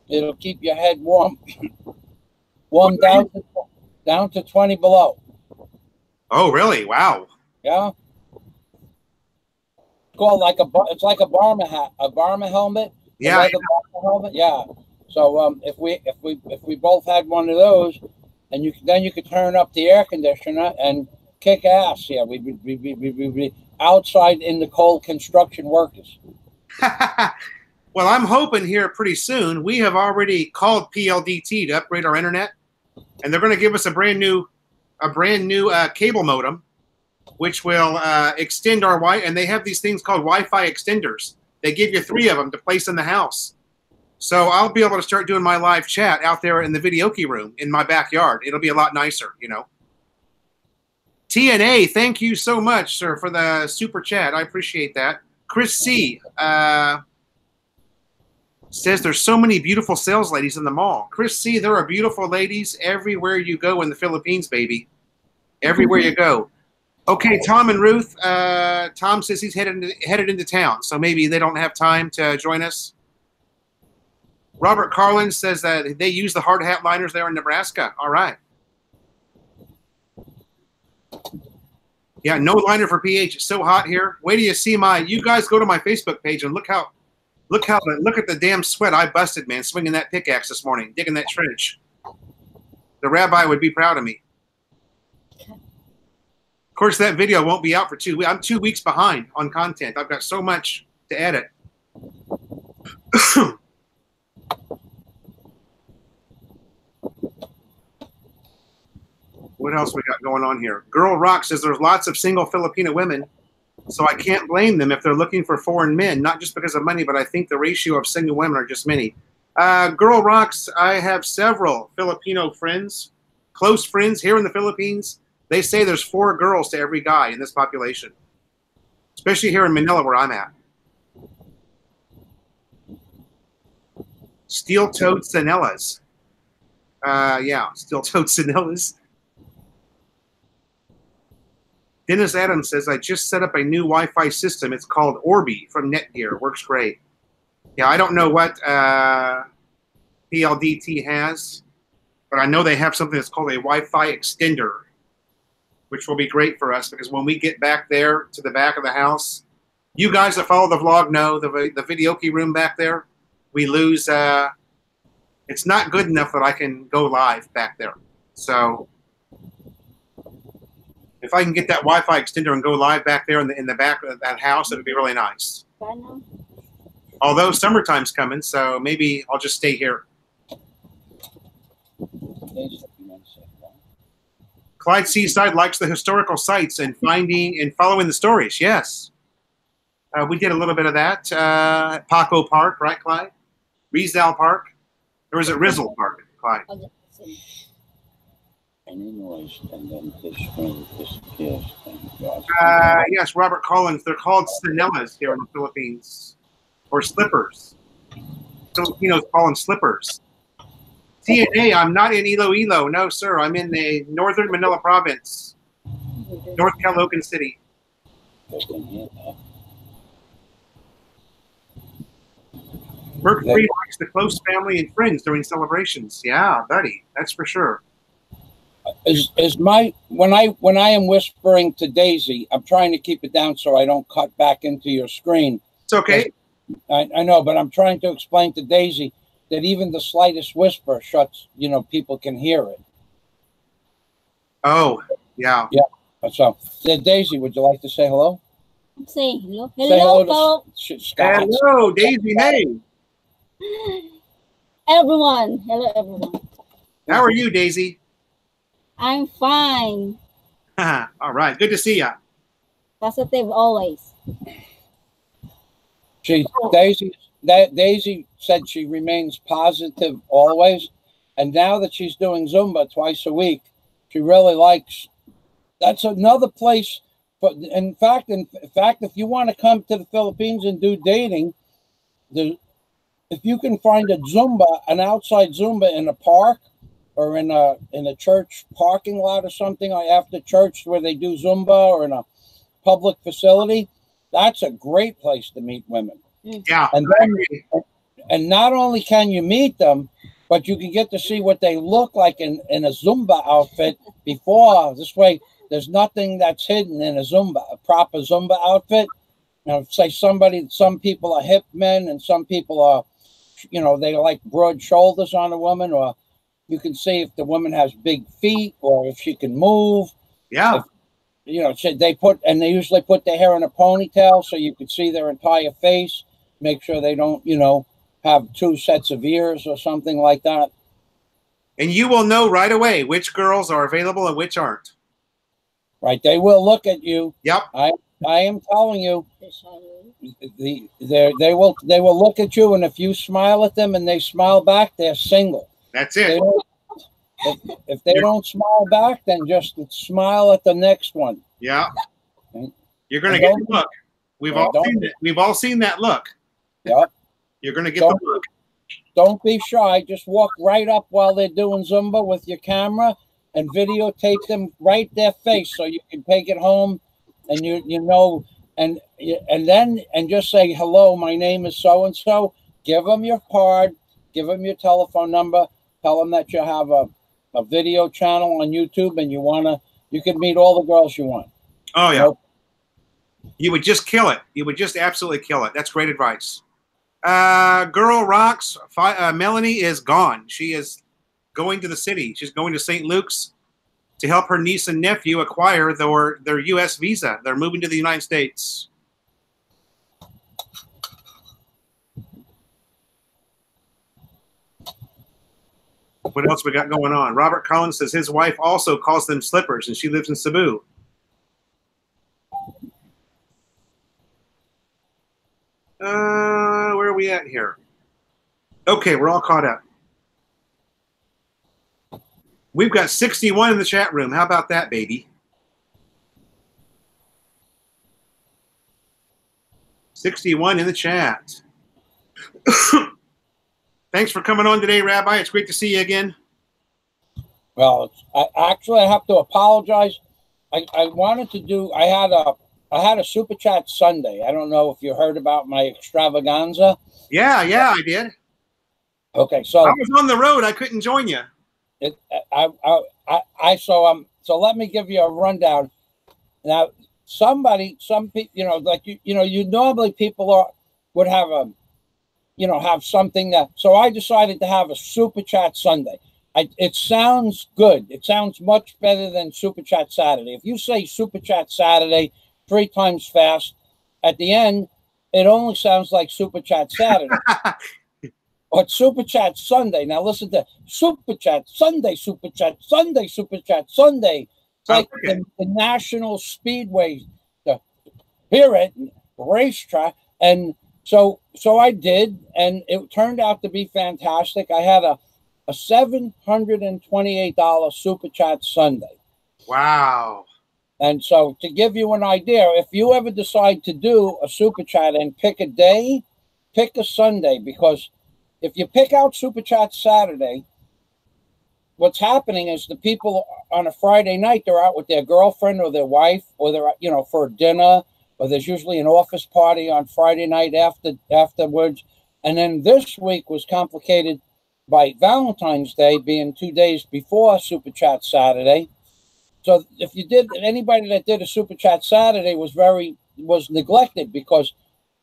It'll keep your head warm, down to 20 below. Oh, really? Wow. Yeah. It's like a Barma hat, a Barma helmet. Yeah. Barma helmet. Yeah. So if we both had one of those, and you could turn up the air conditioner and kick ass. Yeah, we'd be outside in the cold construction workers. Well, I'm hoping here pretty soon. We have already called PLDT to upgrade our internet, and they're going to give us a brand new cable modem, which will extend our Wi. And they have these things called Wi-Fi extenders. They give you 3 of them to place in the house. So I'll be able to start doing my live chat out there in the videoke room in my backyard. It'll be a lot nicer, you know. TNA, thank you so much, sir, for the super chat. I appreciate that. Chris C. Says there's so many beautiful sales ladies in the mall. Chris C., there are beautiful ladies everywhere you go in the Philippines, baby. Everywhere you go. Okay, Tom and Ruth. Tom says he's headed into town, so maybe they don't have time to join us. Robert Carlin says that they use the hard hat liners there in Nebraska. All right. Yeah, no liner for PH. It's so hot here. Wait till you see you guys go to my Facebook page and look at the damn sweat I busted, man, swinging that pickaxe this morning, digging that trench. The rabbi would be proud of me. Of course, that video won't be out for 2 weeks. I'm 2 weeks behind on content. I've got so much to edit. What else we got going on here? Girl Rock says there's lots of single Filipino women, so I can't blame them if they're looking for foreign men, not just because of money, but I think the ratio of single women are just many. Girl Rocks, I have several Filipino friends, close friends here in the Philippines. They say there's 4 girls to every guy in this population, especially here in Manila where I'm at. Steel-toed Sanellas. Yeah, steel-toed Sanellas. Dennis Adams says, I just set up a new Wi-Fi system. It's called Orbi from Netgear. Works great. Yeah, I don't know what PLDT has, but I know they have something that's called a Wi-Fi extender, which will be great for us because when we get back there to the back of the house, you guys that follow the vlog know the videoke room back there, we lose. It's not good enough that I can go live back there. So if I can get that Wi-Fi extender and go live back there in the back of that house, it would be really nice. Although summertime's coming, so maybe I'll just stay here. Clyde Seaside likes the historical sites and finding and following the stories. Yes. We did a little bit of that at Paco Park, right, Clyde? Rizal Park? Or is it Rizal Park, Clyde? Yes, Robert Collins. They're called Sanellas here in the Philippines, or slippers. Filipinos call them slippers. TNA, I'm not in Iloilo. No, sir. I'm in the northern Manila province, North Caloocan City. Burke Free likes the close family and friends during celebrations. Yeah, buddy, that's for sure. When I am whispering to Daisy, I'm trying to keep it down so I don't cut back into your screen. It's okay. I know, but I'm trying to explain to Daisy that even the slightest whisper shuts, people can hear it. Oh, yeah. Yeah. So, Daisy, would you like to say hello? Say hello. Say Hello, hello folks. to Scott. Hello, Daisy May. Everyone. Hello, everyone. How are you, Daisy? I'm fine. All right. Good to see you. Positive always. Daisy said she remains positive always, and now that she's doing Zumba twice a week, she really likes. That's another place. But in fact, if you want to come to the Philippines and do dating, if you can find an outside Zumba in a park or in a church parking lot or something, or after church where they do Zumba, or in a public facility, that's a great place to meet women. Yeah. And not only can you meet them, but you can get to see what they look like in a Zumba outfit before. This way, there's nothing that's hidden in a proper Zumba outfit. Now, say some people are hip men and some people are, they like broad shoulders on a woman, or you can see if the woman has big feet or if she can move. Yeah. They usually put their hair in a ponytail so you can see their entire face. Make sure they don't, have two sets of ears or something like that. And you will know right away which girls are available and which aren't. Right. They will look at you. Yep. I am telling you, they will look at you, and if you smile at them and they smile back, they're single. That's it. If they don't smile back, then just smile at the next one. Yeah. Okay. You're going to get the look. We've all seen that look. Yep. You're going to get the look. Don't be shy. Just walk right up while they're doing Zumba with your camera and videotape them right their face so you can take it home, and and just say, hello, my name is so and so. Give them your card, give them your telephone number, tell them that you have a video channel on YouTube and you can meet all the girls you want. Oh yeah. You would just kill it. You would just absolutely kill it. That's great advice. Girl rocks. Melanie is gone. She is going to the city. She's going to St. Luke's to help her niece and nephew acquire their U.S. visa. They're moving to the United States. What else we got going on? Robert Collins says his wife also calls them slippers, and she lives in Cebu. Where are we at here? Okay, we're all caught up. We've got 61 in the chat room. How about that, baby? 61 in the chat. Thanks for coming on today, Rabbi. It's great to see you again. Well, I have to apologize. I wanted to do. I had a Super Chat Sunday. I don't know if you heard about my extravaganza. Yeah, I did. Okay, so I was on the road. I couldn't join you. So let me give you a rundown. Now, some people, you normally people would have have something that. So I decided to have a Super Chat Sunday. It sounds good. It sounds much better than Super Chat Saturday. If you say Super Chat Saturday 3 times fast, at the end, it only sounds like Super Chat Saturday. But Super Chat Sunday. Now listen to Super Chat Sunday, Super Chat Sunday, Super Chat Sunday. It's like the National Speedway, the Spirit racetrack. And so I did, and it turned out to be fantastic. I had a $728 Super Chat Sunday. Wow. And so to give you an idea, if you ever decide to do a Super Chat and pick a day, pick a Sunday, because if you pick out Super Chat Saturday, what's happening is the people on a Friday night, they're out with their girlfriend or their wife, or they're, for dinner, or there's usually an office party on Friday night afterwards. And then this week was complicated by Valentine's Day being 2 days before Super Chat Saturday. So if anybody that did a Super Chat Saturday was neglected because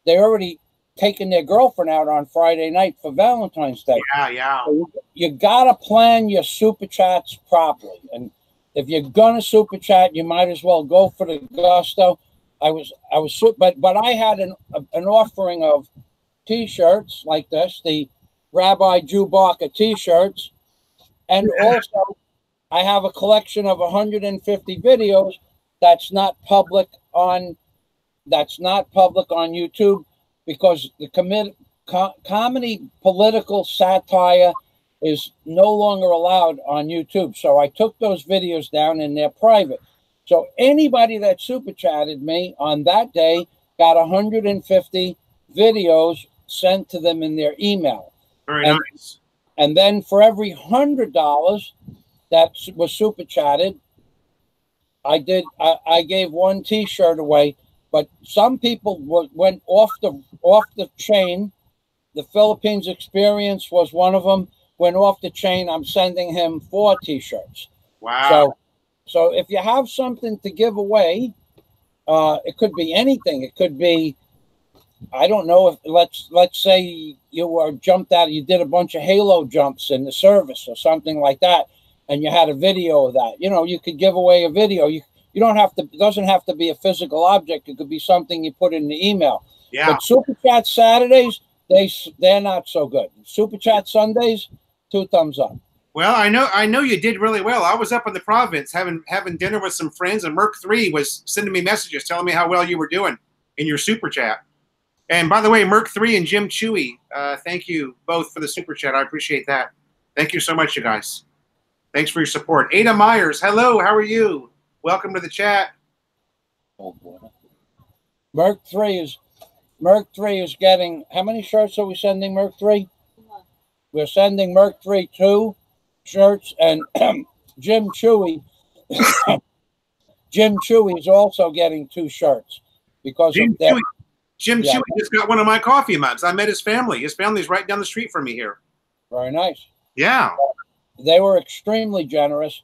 they already taken their girlfriend out on Friday night for Valentine's Day. Yeah. So you got to plan your Super Chats properly. And if you're going to Super Chat, you might as well go for the gusto. but I had an offering of T-shirts like this, the Rabbi Jew Barker T-shirts, and also I have a collection of 150 videos that's not public on YouTube, because the comedy political satire is no longer allowed on YouTube. So I took those videos down, and they're private. So anybody that super chatted me on that day got 150 videos sent to them in their email. Very nice. And then for every $100 that was super chatted, I gave one T-shirt away. But some people went off the chain. The Philippines Experience was one of them. Went off the chain. I'm sending him 4 T-shirts. Wow. So if you have something to give away, it could be anything. It could be, I don't know, if let's say you were jumped out, you did a bunch of halo jumps in the service or something like that, and you had a video of that. You know, you could give away a video. You don't have to. It doesn't have to be a physical object. It could be something you put in the email. Yeah. But Super Chat Saturdays, they're not so good. Super Chat Sundays, 2 thumbs up. Well, I know you did really well. I was up in the province having dinner with some friends, and Merc3 was sending me messages telling me how well you were doing in your super chat. And by the way, Merc3 and Jim Chewy, thank you both for the super chat. I appreciate that. Thank you so much, you guys. Thanks for your support. Ada Myers, hello. How are you? Welcome to the chat. Oh boy. Merc3 is getting, how many shirts are we sending Merc3? We're sending Merc3 2 shirts, and Jim Chewy is also getting 2 shirts because Jim Chewy just got one of my coffee mugs. I met his family. His family's right down the street from me here. Very nice. Yeah. They were extremely generous,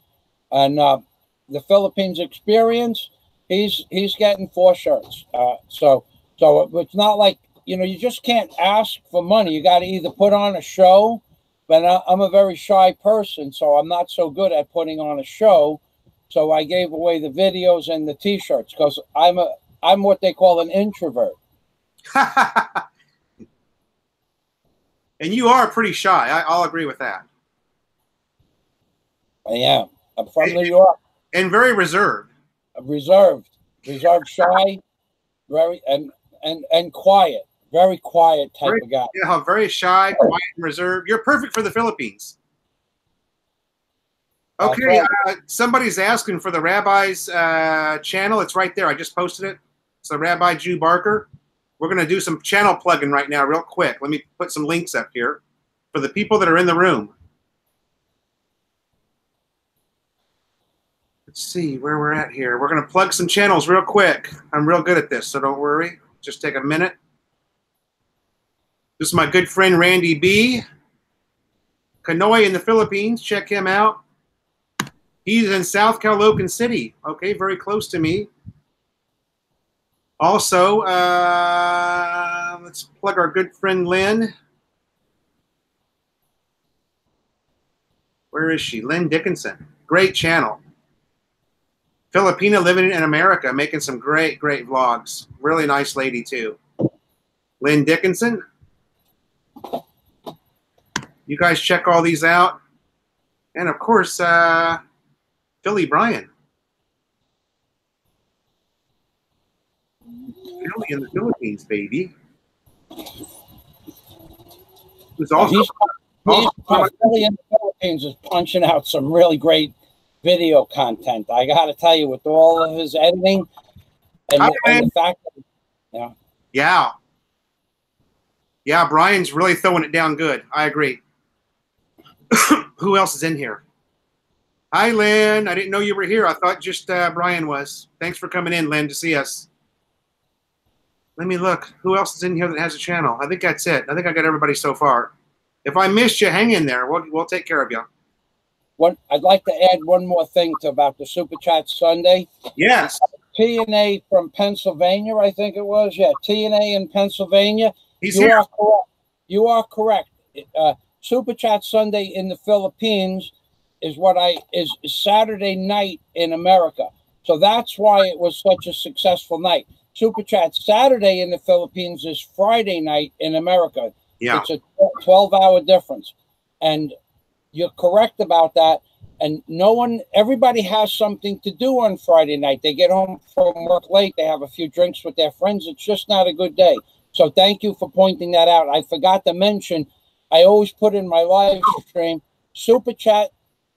and the Philippines Experience, he's getting 4 shirts. So it's not like, you know, you just can't ask for money. You got to either put on a show. But I'm a very shy person, so I'm not so good at putting on a show. So I gave away the videos and the T-shirts because I'm what they call an introvert. And you are pretty shy. I'll agree with that. I am. I'm from New York. And very reserved. Reserved, shy, very and quiet. Very quiet type of guy. Yeah, very shy, quiet, and reserved. You're perfect for the Philippines. Okay, somebody's asking for the Rabbi's channel. It's right there. I just posted it. It's the Rabbi Jew Barker. We're going to do some channel plugging right now real quick. Let me put some links up here for the people that are in the room. Let's see where we're at here. We're going to plug some channels real quick. I'm real good at this, so don't worry. Just take a minute. This is my good friend Randy B. Kanoy in the Philippines. Check him out. He's in South Caloocan City. Okay, very close to me. Also, let's plug our good friend Lynn. Where is she? Lynn Dickinson. Great channel. Filipina living in America, making some great vlogs. Really nice lady, too. Lynn Dickinson. You guys check all these out. And, of course, Philly Bryan. Philly in the Philippines, baby. Who's also Philly in the Philippines is punching out some really great video content. I got to tell you, with all of his editing and the fact that, yeah, Brian's really throwing it down good. I agree. Who else is in here? Hi, Lynn. I didn't know you were here. I thought just Brian was. Thanks for coming in, Lynn, to see us. Let me look. Who else is in here that has a channel? I think that's it. I think I got everybody so far. If I missed you, hang in there. We'll take care of you. I'd like to add one more thing about the Super Chat Sunday. Yes. TNA from Pennsylvania, I think it was. Yeah, TNA in Pennsylvania. He's here. You are correct. Super Chat Sunday in the Philippines is Saturday night in America. So that's why it was such a successful night. Super Chat. Saturday in the Philippines is Friday night in America. Yeah. It's a 12-hour difference. And you're correct about that. And everybody has something to do on Friday night. They get home from work late. They have a few drinks with their friends. It's just not a good day. So thank you for pointing that out. I forgot to mention, I always put in my live stream, Super Chat,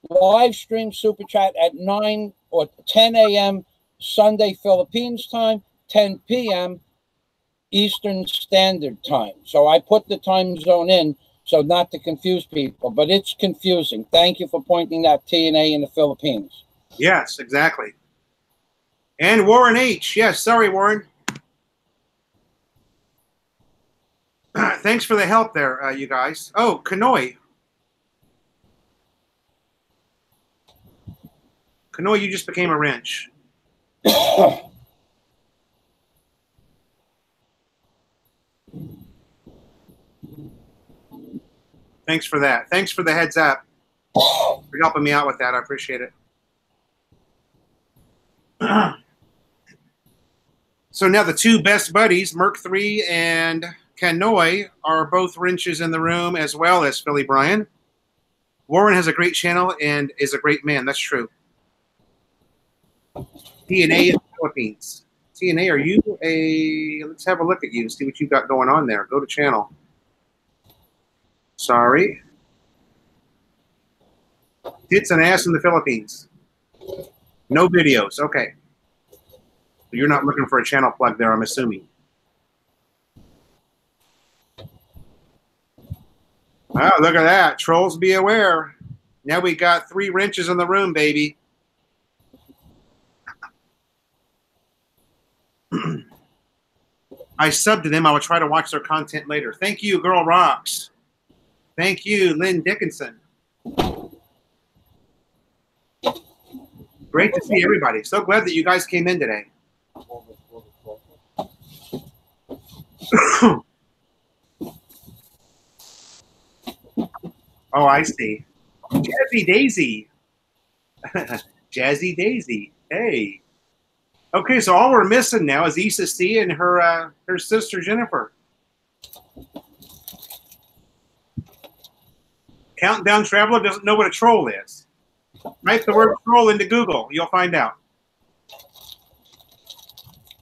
live stream Super Chat at 9 or 10 a.m. Sunday Philippines time, 10 p.m. Eastern Standard Time. So I put the time zone in so not to confuse people, but it's confusing. Thank you for pointing that TNA in the Philippines. Yes, exactly. And Warren H. Yes, sorry, Warren. Thanks for the help there, you guys. Oh, Kanoi. Kanoi, you just became a wrench. Thanks for that. Thanks for the heads up. For helping me out with that. I appreciate it. So now the two best buddies, Merc3 and Kanoi, are both wrenches in the room, as well as Philly Bryan. Warren has a great channel and is a great man. That's true. TNA in the Philippines. TNA, are you a... Let's have a look at you and see what you've got going on there. Go to channel. Sorry. Tits and ass in the Philippines. No videos. Okay. You're not looking for a channel plug there, I'm assuming. Oh, look at that. Trolls be aware. Now we got 3 wrenches in the room, baby. I subbed to them. I will try to watch their content later. Thank you, Girl Rocks. Thank you, Lynn Dickinson. Great to see everybody. So glad that you guys came in today. Oh, I see. Jazzy Daisy. Jazzy Daisy. Hey. Okay, so all we're missing now is Issa C and her sister Jennifer. Countdown Traveler doesn't know what a troll is. Type the word troll into Google. You'll find out.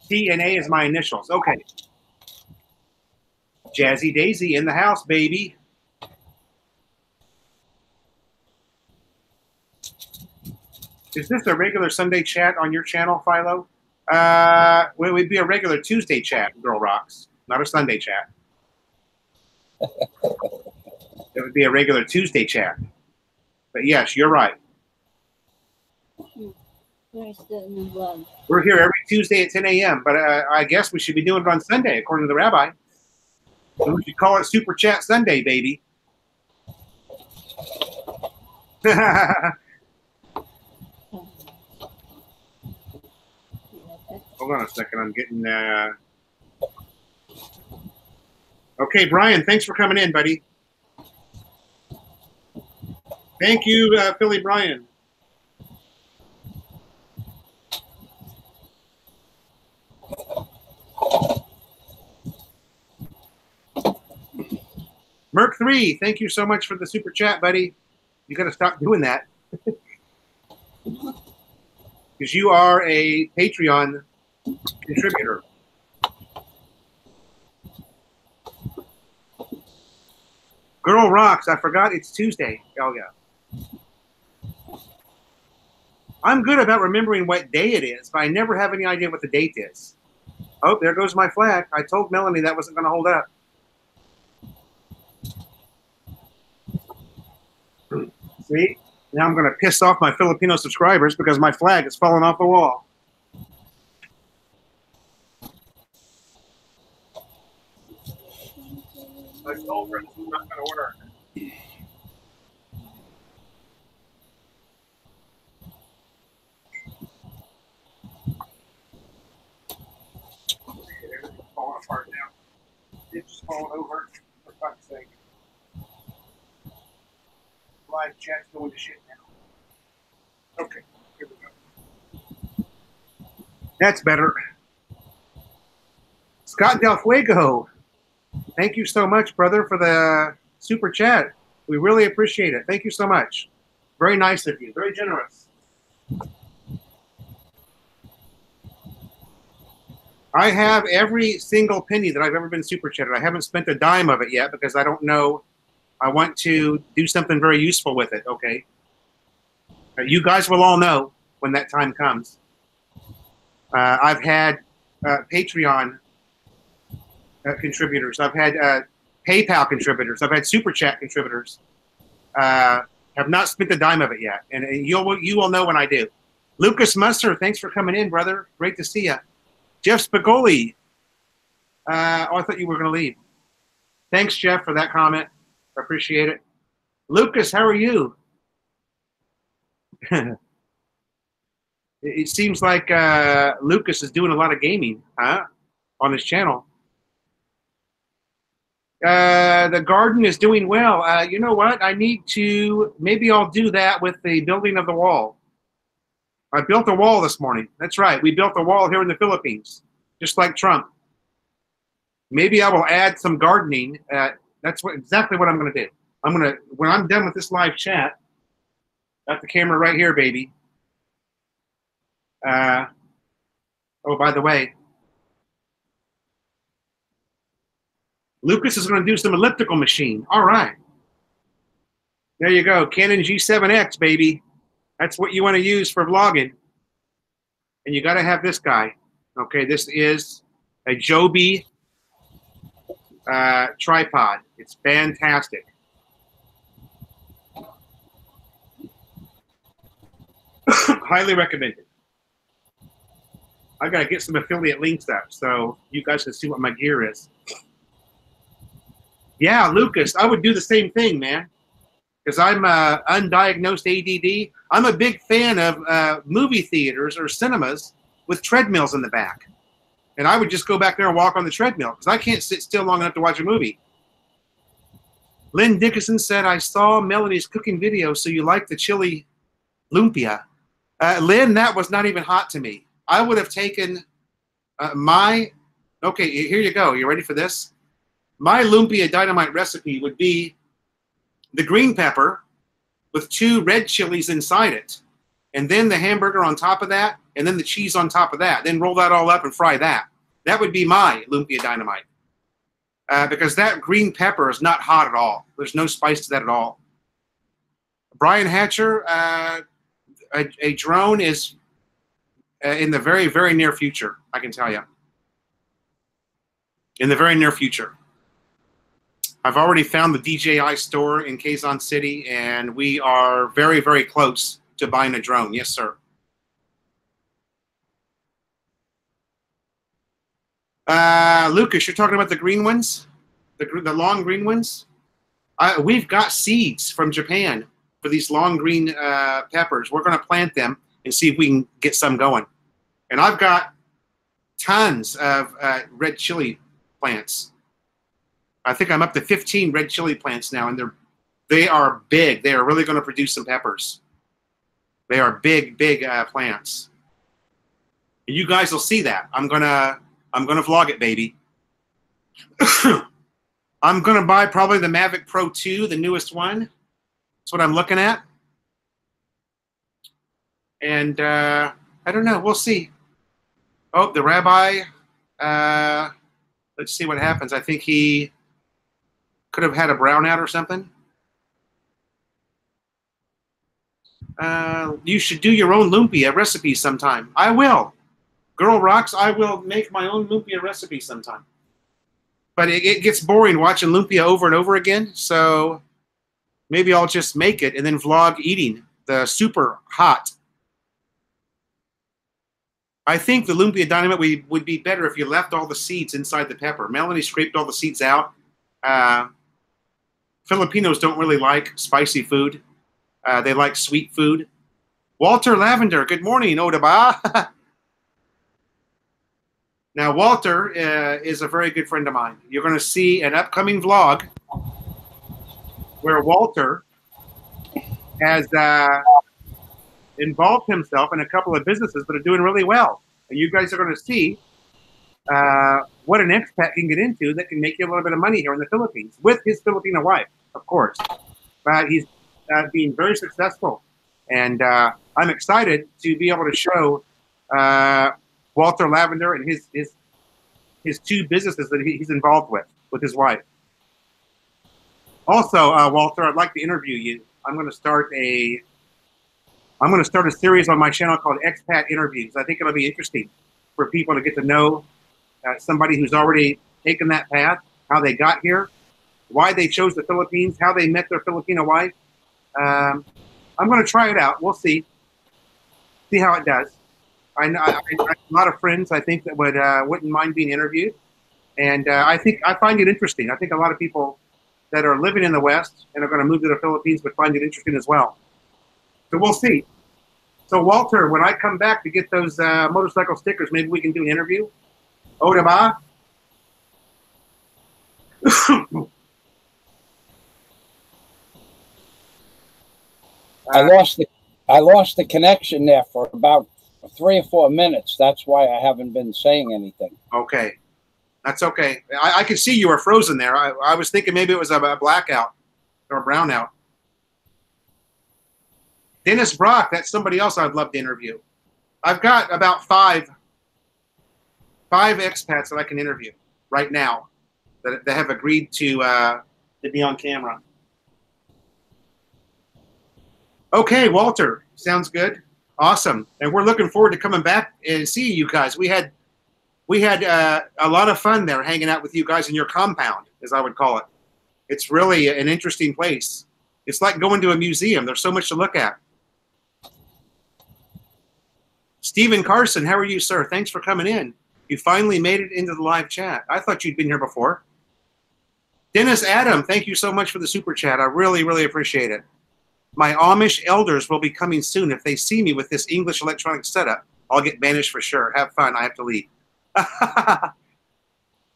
T and A is my initials. Okay. Jazzy Daisy in the house, baby. Is this a regular Sunday chat on your channel, Philo? Well, it would be a regular Tuesday chat, Girl Rocks, not a Sunday chat. It would be a regular Tuesday chat. But yes, you're right. Where's the number? We're here every Tuesday at 10 a.m., but I guess we should be doing it on Sunday, according to the rabbi. So we should call it Super Chat Sunday, baby. Hold on a second. I'm getting... Okay, Brian, thanks for coming in, buddy. Thank you, Philly Bryan. Merc3, thank you so much for the super chat, buddy. You got to stop doing that. Because you are a Patreon contributor. Girl Rocks, I forgot it's Tuesday. Oh, yeah. I'm good about remembering what day it is, but I never have any idea what the date is. Oh, there goes my flag. I told Melanie that wasn't going to hold up. See? Now I'm going to piss off my Filipino subscribers because my flag is falling off the wall. I told her this is not going to work. Everything's falling apart now. It's just falling over, for fuck's sake. Live chat's going to shit now. Okay, here we go. That's better. Scott Del Fuego, thank you so much, brother, for the super chat. We really appreciate it. Thank you so much. Very nice of you. Very generous. I have every single penny that I've ever been super chatted. I haven't spent a dime of it yet because I don't know. I want to do something very useful with it, okay? You guys will all know when that time comes. I've had Patreon contributors. I've had PayPal contributors. I've had Super Chat contributors. Have not spent a dime of it yet. And you will know when I do. Lucas Musser, thanks for coming in, brother. Great to see you. Jeff Spicoli. Oh, I thought you were going to leave. Thanks, Jeff, for that comment. I appreciate it. Lucas, how are you? It seems like Lucas is doing a lot of gaming, huh? On his channel. The garden is doing well. You know what? I need to, maybe I'll do that with the building of the wall. I built a wall this morning. That's right. We built a wall here in the Philippines, just like Trump. Maybe I will add some gardening. That's exactly what I'm going to do. When I'm done with this live chat, got the camera right here, baby. Oh, by the way, Lucas is going to do some elliptical machine. All right. There you go. Canon G7X, baby. That's what you want to use for vlogging. And you got to have this guy. Okay, this is a Joby tripod. It's fantastic. Highly recommended. I got to get some affiliate links up so you guys can see what my gear is. Yeah, Lucas, I would do the same thing, man. Because I'm undiagnosed ADD. I'm a big fan of movie theaters or cinemas with treadmills in the back. And I would just go back there and walk on the treadmill because I can't sit still long enough to watch a movie. Lynn Dickinson said, I saw Melanie's cooking video, so you like the chili lumpia. Lynn, that was not even hot to me. I would have taken okay, here you go. You ready for this? My lumpia dynamite recipe would be the green pepper with 2 red chilies inside it, and then the hamburger on top of that, and then the cheese on top of that. Then roll that all up and fry that. That would be my lumpia dynamite. Because that green pepper is not hot at all. There's no spice to that at all. Brian Hatcher, a drone is in the very, very near future, I can tell you. In the very near future. I've already found the DJI store in Quezon City, and we are very, very close to buying a drone. Yes, sir. Lucas, you're talking about the green ones? The long green ones? We've got seeds from Japan for these long green peppers. We're going to plant them and see if we can get some going. And I've got tons of red chili plants. I think I'm up to 15 red chili plants now, and they are big. They are really going to produce some peppers. They are big, big plants. And you guys will see that. I'm gonna vlog it, baby. I'm gonna buy probably the Mavic Pro 2, the newest one. That's what I'm looking at. And I don't know. We'll see. Oh, the rabbi. Let's see what happens. I think he could have had a brownout or something. You should do your own lumpia recipe sometime. I will. Girl Rocks, I will make my own lumpia recipe sometime. But it gets boring watching lumpia over and over again, so maybe I'll just make it and then vlog eating the super hot. I think the lumpia dynamite would be better if you left all the seeds inside the pepper. Melanie scraped all the seeds out. Filipinos don't really like spicy food. They like sweet food. Walter Lavender, good morning, Odaba. Now, Walter is a very good friend of mine. You're going to see an upcoming vlog where Walter has involved himself in a couple of businesses that are doing really well. And you guys are going to see what an expat can get into that can make you a little bit of money here in the Philippines with his Filipino wife, of course. But he's being very successful. And I'm excited to be able to show Walter Lavender and his two businesses that he's involved with his wife. Also, Walter, I'd like to interview you. I'm going to start a series on my channel called Expat Interviews. I think it'll be interesting for people to get to know somebody who's already taken that path, how they got here, why they chose the Philippines, how they met their Filipino wife. I'm going to try it out. We'll see how it does. I have a lot of friends I think that wouldn't mind being interviewed, and I find it interesting. I think a lot of people that are living in the West and are going to move to the Philippines would find it interesting as well. So we'll see. So Walter, when I come back to get those motorcycle stickers, maybe we can do an interview. Oda ba? I lost the connection there for about 3 or 4 minutes. That's why I haven't been saying anything. Okay. That's okay. I could see you were frozen there. I was thinking maybe it was a blackout or a brownout. Dennis Brock, that's somebody else I'd love to interview. I've got about five expats that I can interview right now that have agreed to be on camera. Okay, Walter, sounds good. Awesome. And we're looking forward to coming back and seeing you guys. We had a lot of fun there hanging out with you guys in your compound, as I would call it. It's really an interesting place. It's like going to a museum. There's so much to look at. Stephen Carson, how are you, sir? Thanks for coming in. You finally made it into the live chat. I thought you'd been here before. Dennis Adam, thank you so much for the super chat. I really, really appreciate it. My Amish elders will be coming soon. If they see me with this English electronic setup, I'll get banished for sure. Have fun. I have to leave.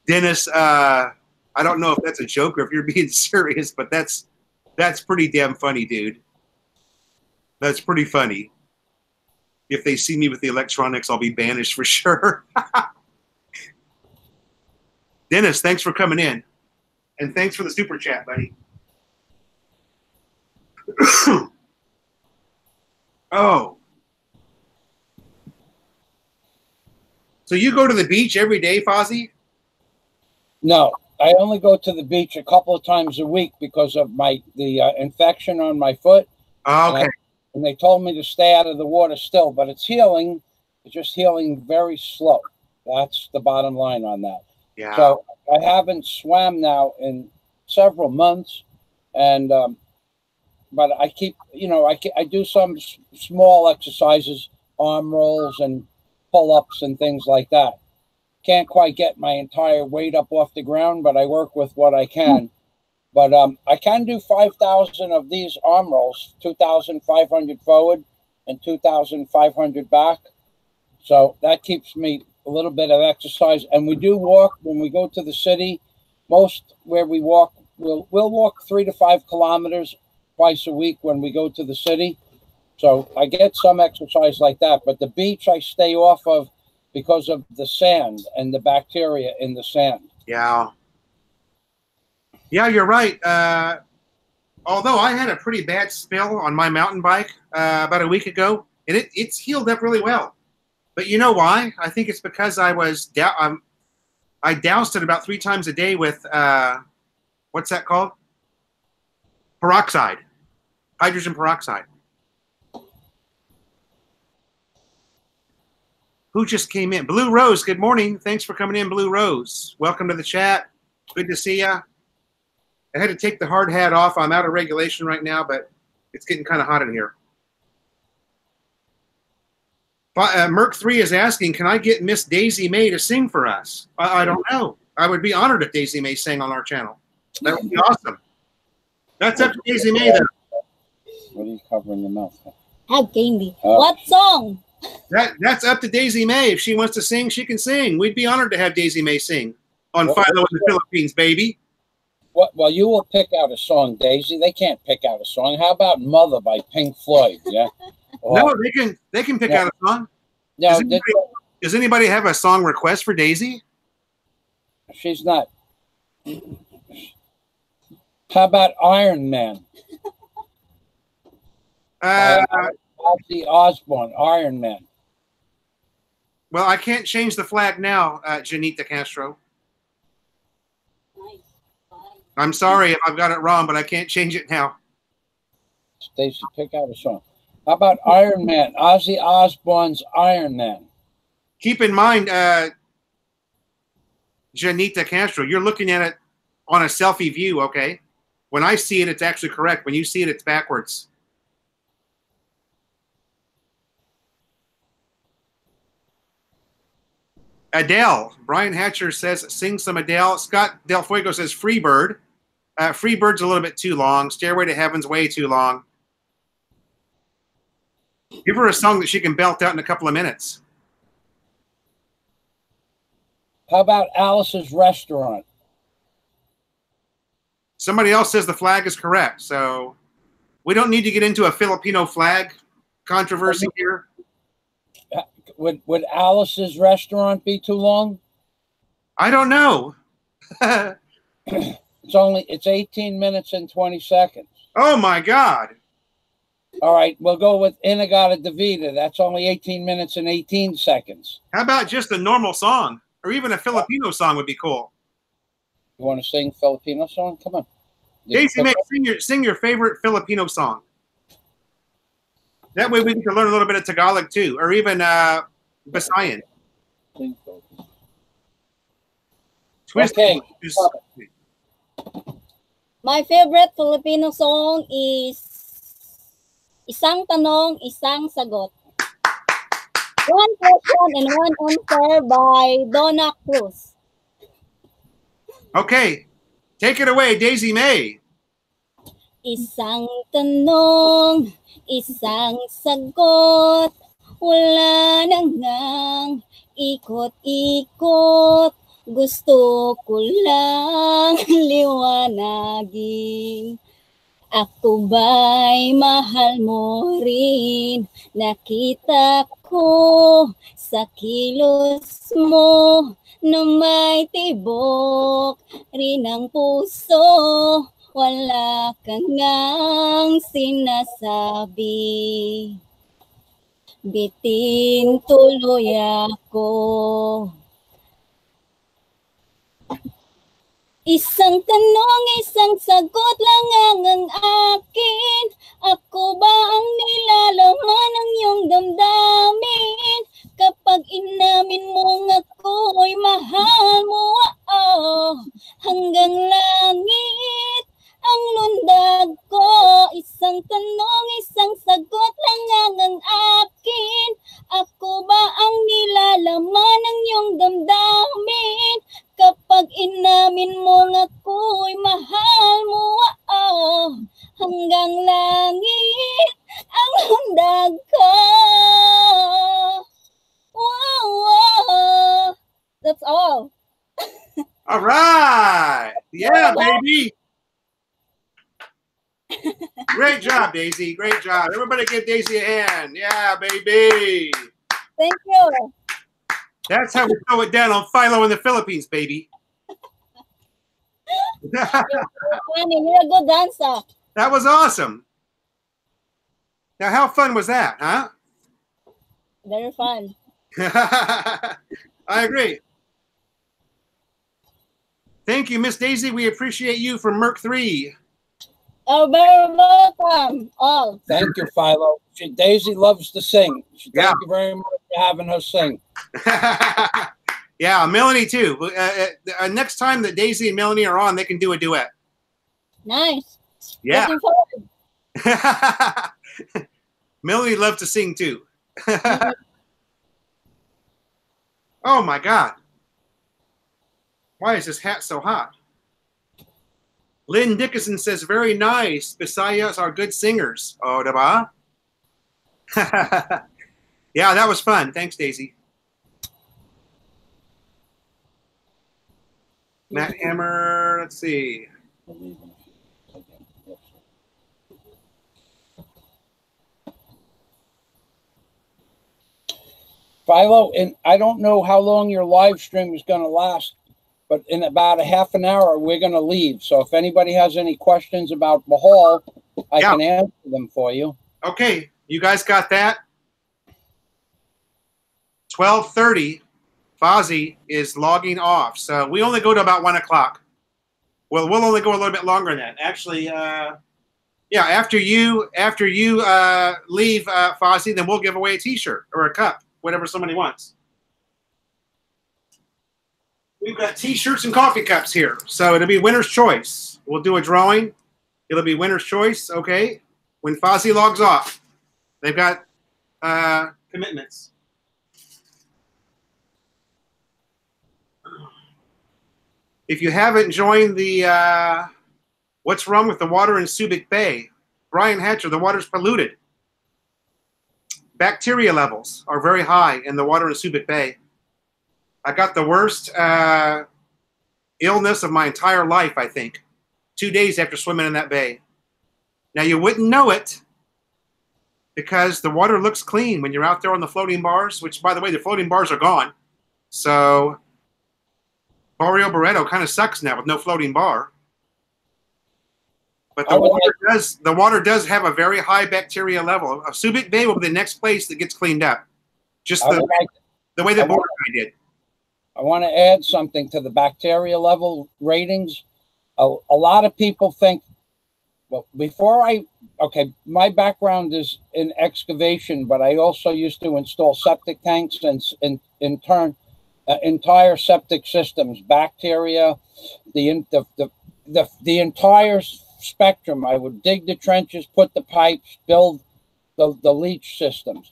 Dennis, I don't know if that's a joke or if you're being serious, but that's pretty damn funny, dude. That's pretty funny. If they see me with the electronics, I'll be banished for sure. Dennis, thanks for coming in. And thanks for the super chat, buddy. Oh. So you go to the beach every day, Fozzie? No, I only go to the beach a couple of times a week because of the infection on my foot. Oh, okay. And they told me to stay out of the water still, but it's healing. It's just healing very slow. That's the bottom line on that. Yeah. So I haven't swam now in several months, and but I keep, I do some small exercises, arm rolls and pull-ups and things like that. Can't quite get my entire weight up off the ground, but I work with what I can. But I can do 5,000 of these arm rolls, 2,500 forward and 2,500 back. So that keeps me a little bit of exercise. And we do walk when we go to the city. Most where we walk, we'll walk 3 to 5 kilometers twice a week when we go to the city. So I get some exercise like that. But the beach I stay off of because of the sand and the bacteria in the sand. Yeah. Yeah, you're right. Although I had a pretty bad spill on my mountain bike about a week ago, and it's healed up really well. But you know why? I think it's because I doused it about 3 times a day with, what's that called? Peroxide. Hydrogen peroxide. Who just came in? Blue Rose, good morning. Thanks for coming in, Blue Rose. Welcome to the chat. Good to see you. I had to take the hard hat off. I'm out of regulation right now, but it's getting kind of hot in here. Merc 3 is asking, can I get Miss Daisy May to sing for us? I don't know. I would be honored if Daisy May sang on our channel. That would be awesome. That's up to Daisy May, then. What are you covering your mouth? How candy. What song? That's up to Daisy May. If she wants to sing, she can sing. We'd be honored to have Daisy May sing on Philo in the Philippines, baby. Well, you will pick out a song, Daisy. They can't pick out a song. How about Mother by Pink Floyd? Yeah. No, they can pick out a song. No, does anybody have a song request for Daisy? She's not. How about Iron Man? Ozzy Osbourne, Iron Man. Well, I can't change the flag now, Janita Castro. I'm sorry if I've got it wrong, but I can't change it now. Stacy, pick out a song. How about Iron Man? Ozzy Osbourne's Iron Man. Keep in mind, Janita Castro, you're looking at it on a selfie view, okay? When I see it, it's actually correct. When you see it, it's backwards. Adele. Brian Hatcher says, sing some Adele. Scott Del Fuego says, Freebird. Freebird's a little bit too long. Stairway to Heaven's way too long. Give her a song that she can belt out in a couple of minutes. How about Alice's Restaurant? Somebody else says the flag is correct. So we don't need to get into a Filipino flag controversy here. Would Alice's Restaurant be too long? I don't know. It's 18 minutes and 20 seconds. Oh my God. All right, we'll go with Inagata Davida. That's only 18 minutes and 18 seconds. How about just a normal song? Or even a Filipino song would be cool. You want to sing Filipino song? Come on. Daisy, sing your favorite Filipino song. That way we can learn a little bit of Tagalog too, or even Visayan. Okay. My favorite Filipino song is Isang Tanong, Isang Sagot. One question and one answer by Donna Cruz. Okay. Take it away, Daisy May. Isang tanong, isang sagot. Wala nang ngang ikot-ikot. Gusto ko lang liwanagin. Ako ba'y mahal mo rin? Nakita ko sa kilos mo na may tibok rin ang puso. Wala kang ngang sinasabi. Bitin tuloy ako. Isang tanong, isang sagot lang ang akin. Ako ba ang nilalaman ng iyong damdamin? Kapag inamin mong ako'y mahal mo, hanggang langit ang lundag ko. Isang tanong, isang sagot lang ang akin. Ako ba ang nilalaman ng iyong damdamin? Kapag inamin mo ako'y mahal mo, hanggang langit ang lundag ko. Wow. That's all. All right. Yeah, baby. Great job, Daisy. Great job. Everybody give Daisy a hand. Yeah, baby. Thank you. That's how we throw it down on Philo in the Philippines, baby. You're a good dancer. That was awesome. Now, how fun was that, huh? Very fun. I agree. Thank you, Miss Daisy. We appreciate you from Merc 3. Oh, very welcome, all. Thank you, Philo. Daisy loves to sing. Thank you very much for having her sing. Yeah, Melanie too. Next time that Daisy and Melanie are on, they can do a duet. Nice. Yeah. Looking forward. Melanie loves to sing too. Oh my God. Why is this hat so hot? Lynn Dickinson says, very nice. Bisayas are good singers. Oh, diba? Yeah, that was fun. Thanks, Daisy. Matt Hammer, let's see. Philo, and I don't know how long your live stream is going to last. but in about a half an hour, we're going to leave. So if anybody has any questions about Bohol, I can answer them for you. Okay, you guys got that? 12:30, Fozzie is logging off. So we only go to about 1 o'clock. Well, we'll only go a little bit longer than that. Actually, yeah, after you leave, Fozzie, then we'll give away a T-shirt or a cup, whatever somebody wants. We've got T-shirts and coffee cups here. So it'll be winner's choice. We'll do a drawing. It'll be winner's choice, okay? When Fozzie logs off. They've got commitments. If you haven't joined the What's Wrong with the Water in Subic Bay, Brian Hatcher, the water's polluted. Bacteria levels are very high in the water in Subic Bay. I got the worst illness of my entire life, I think, 2 days after swimming in that bay. Now, you wouldn't know it because the water looks clean when you're out there on the floating bars, which, by the way, the floating bars are gone. So Barrio Barreto kind of sucks now with no floating bar. But the water does have a very high bacteria level. Subic Bay will be the next place that gets cleaned up. Just the way that Boracay did. I want to add something to the bacteria level ratings. A lot of people think, well, my background is in excavation, but I also used to install septic tanks and in turn, entire septic systems, bacteria, the entire spectrum. I would dig the trenches, put the pipes, build the leach systems.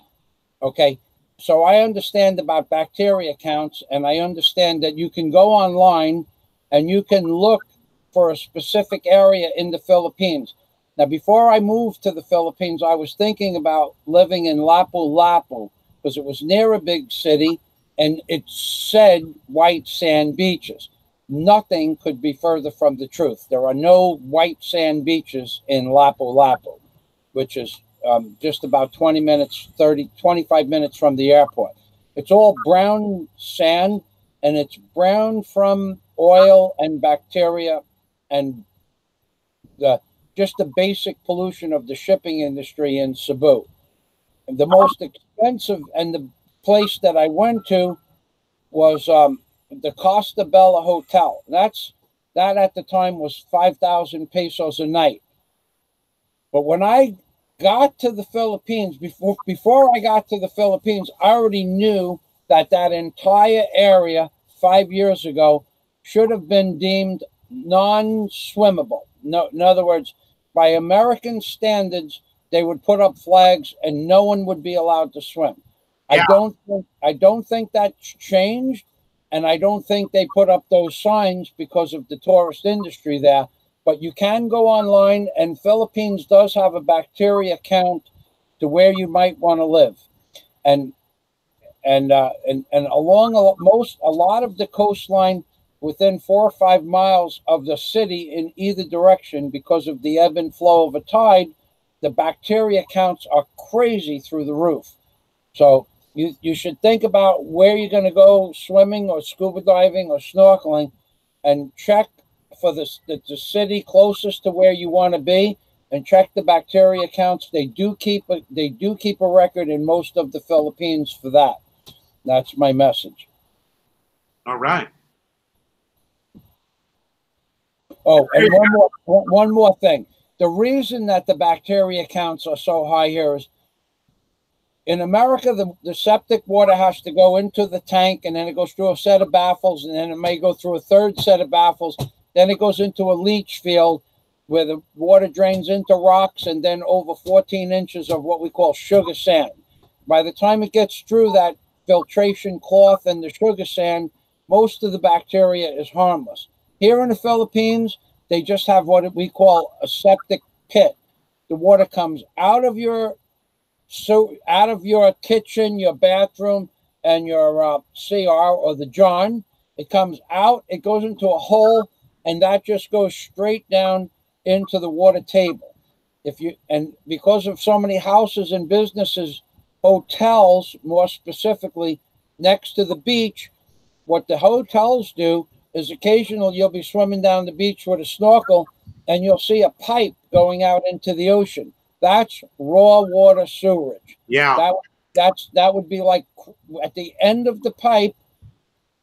Okay. So I understand about bacteria counts, and I understand that you can go online and you can look for a specific area in the Philippines. Now, before I moved to the Philippines, I was thinking about living in Lapu-Lapu because it was near a big city and it said white sand beaches. Nothing could be further from the truth. There are no white sand beaches in Lapu-Lapu, which is just about 25 minutes from the airport. It's all brown sand, and it's brown from oil and bacteria and just the basic pollution of the shipping industry in Cebu. And the most expensive and the place that I went to was the Costa Bella Hotel. That at the time was 5,000 pesos a night. But when I got to the Philippines, before I got to the Philippines, I already knew that entire area 5 years ago should have been deemed non-swimmable. No, in other words, by American standards, they would put up flags and no one would be allowed to swim. Yeah. I don't think that's changed, and I don't think they put up those signs because of the tourist industry there. But you can go online, and Philippines does have a bacteria count to where you might want to live, and along a lot of the coastline within 4 or 5 miles of the city in either direction, because of the ebb and flow of a tide, the bacteria counts are crazy through the roof. So you should think about where you're going to go swimming or scuba diving or snorkeling, and check for the city closest to where you want to be, and check the bacteria counts. They do keep a record in most of the Philippines for that. That's my message. All right. Oh, and one more thing. The reason that the bacteria counts are so high here is in America, the septic water has to go into the tank, and then it goes through a set of baffles, and then it may go through a third set of baffles. Then it goes into a leach field where the water drains into rocks and then over 14 inches of what we call sugar sand. By the time it gets through that filtration cloth and the sugar sand, most of the bacteria is harmless. Here in the Philippines, they just have what we call a septic pit. The water comes out of your kitchen, your bathroom, and your CR or the John. It comes out, it goes into a hole, and that just goes straight down into the water table. Because of so many houses and businesses, hotels more specifically, next to the beach, what the hotels do, is occasionally you'll be swimming down the beach with a snorkel and you'll see a pipe going out into the ocean. That's raw water sewerage. Yeah. That would be like at the end of the pipe.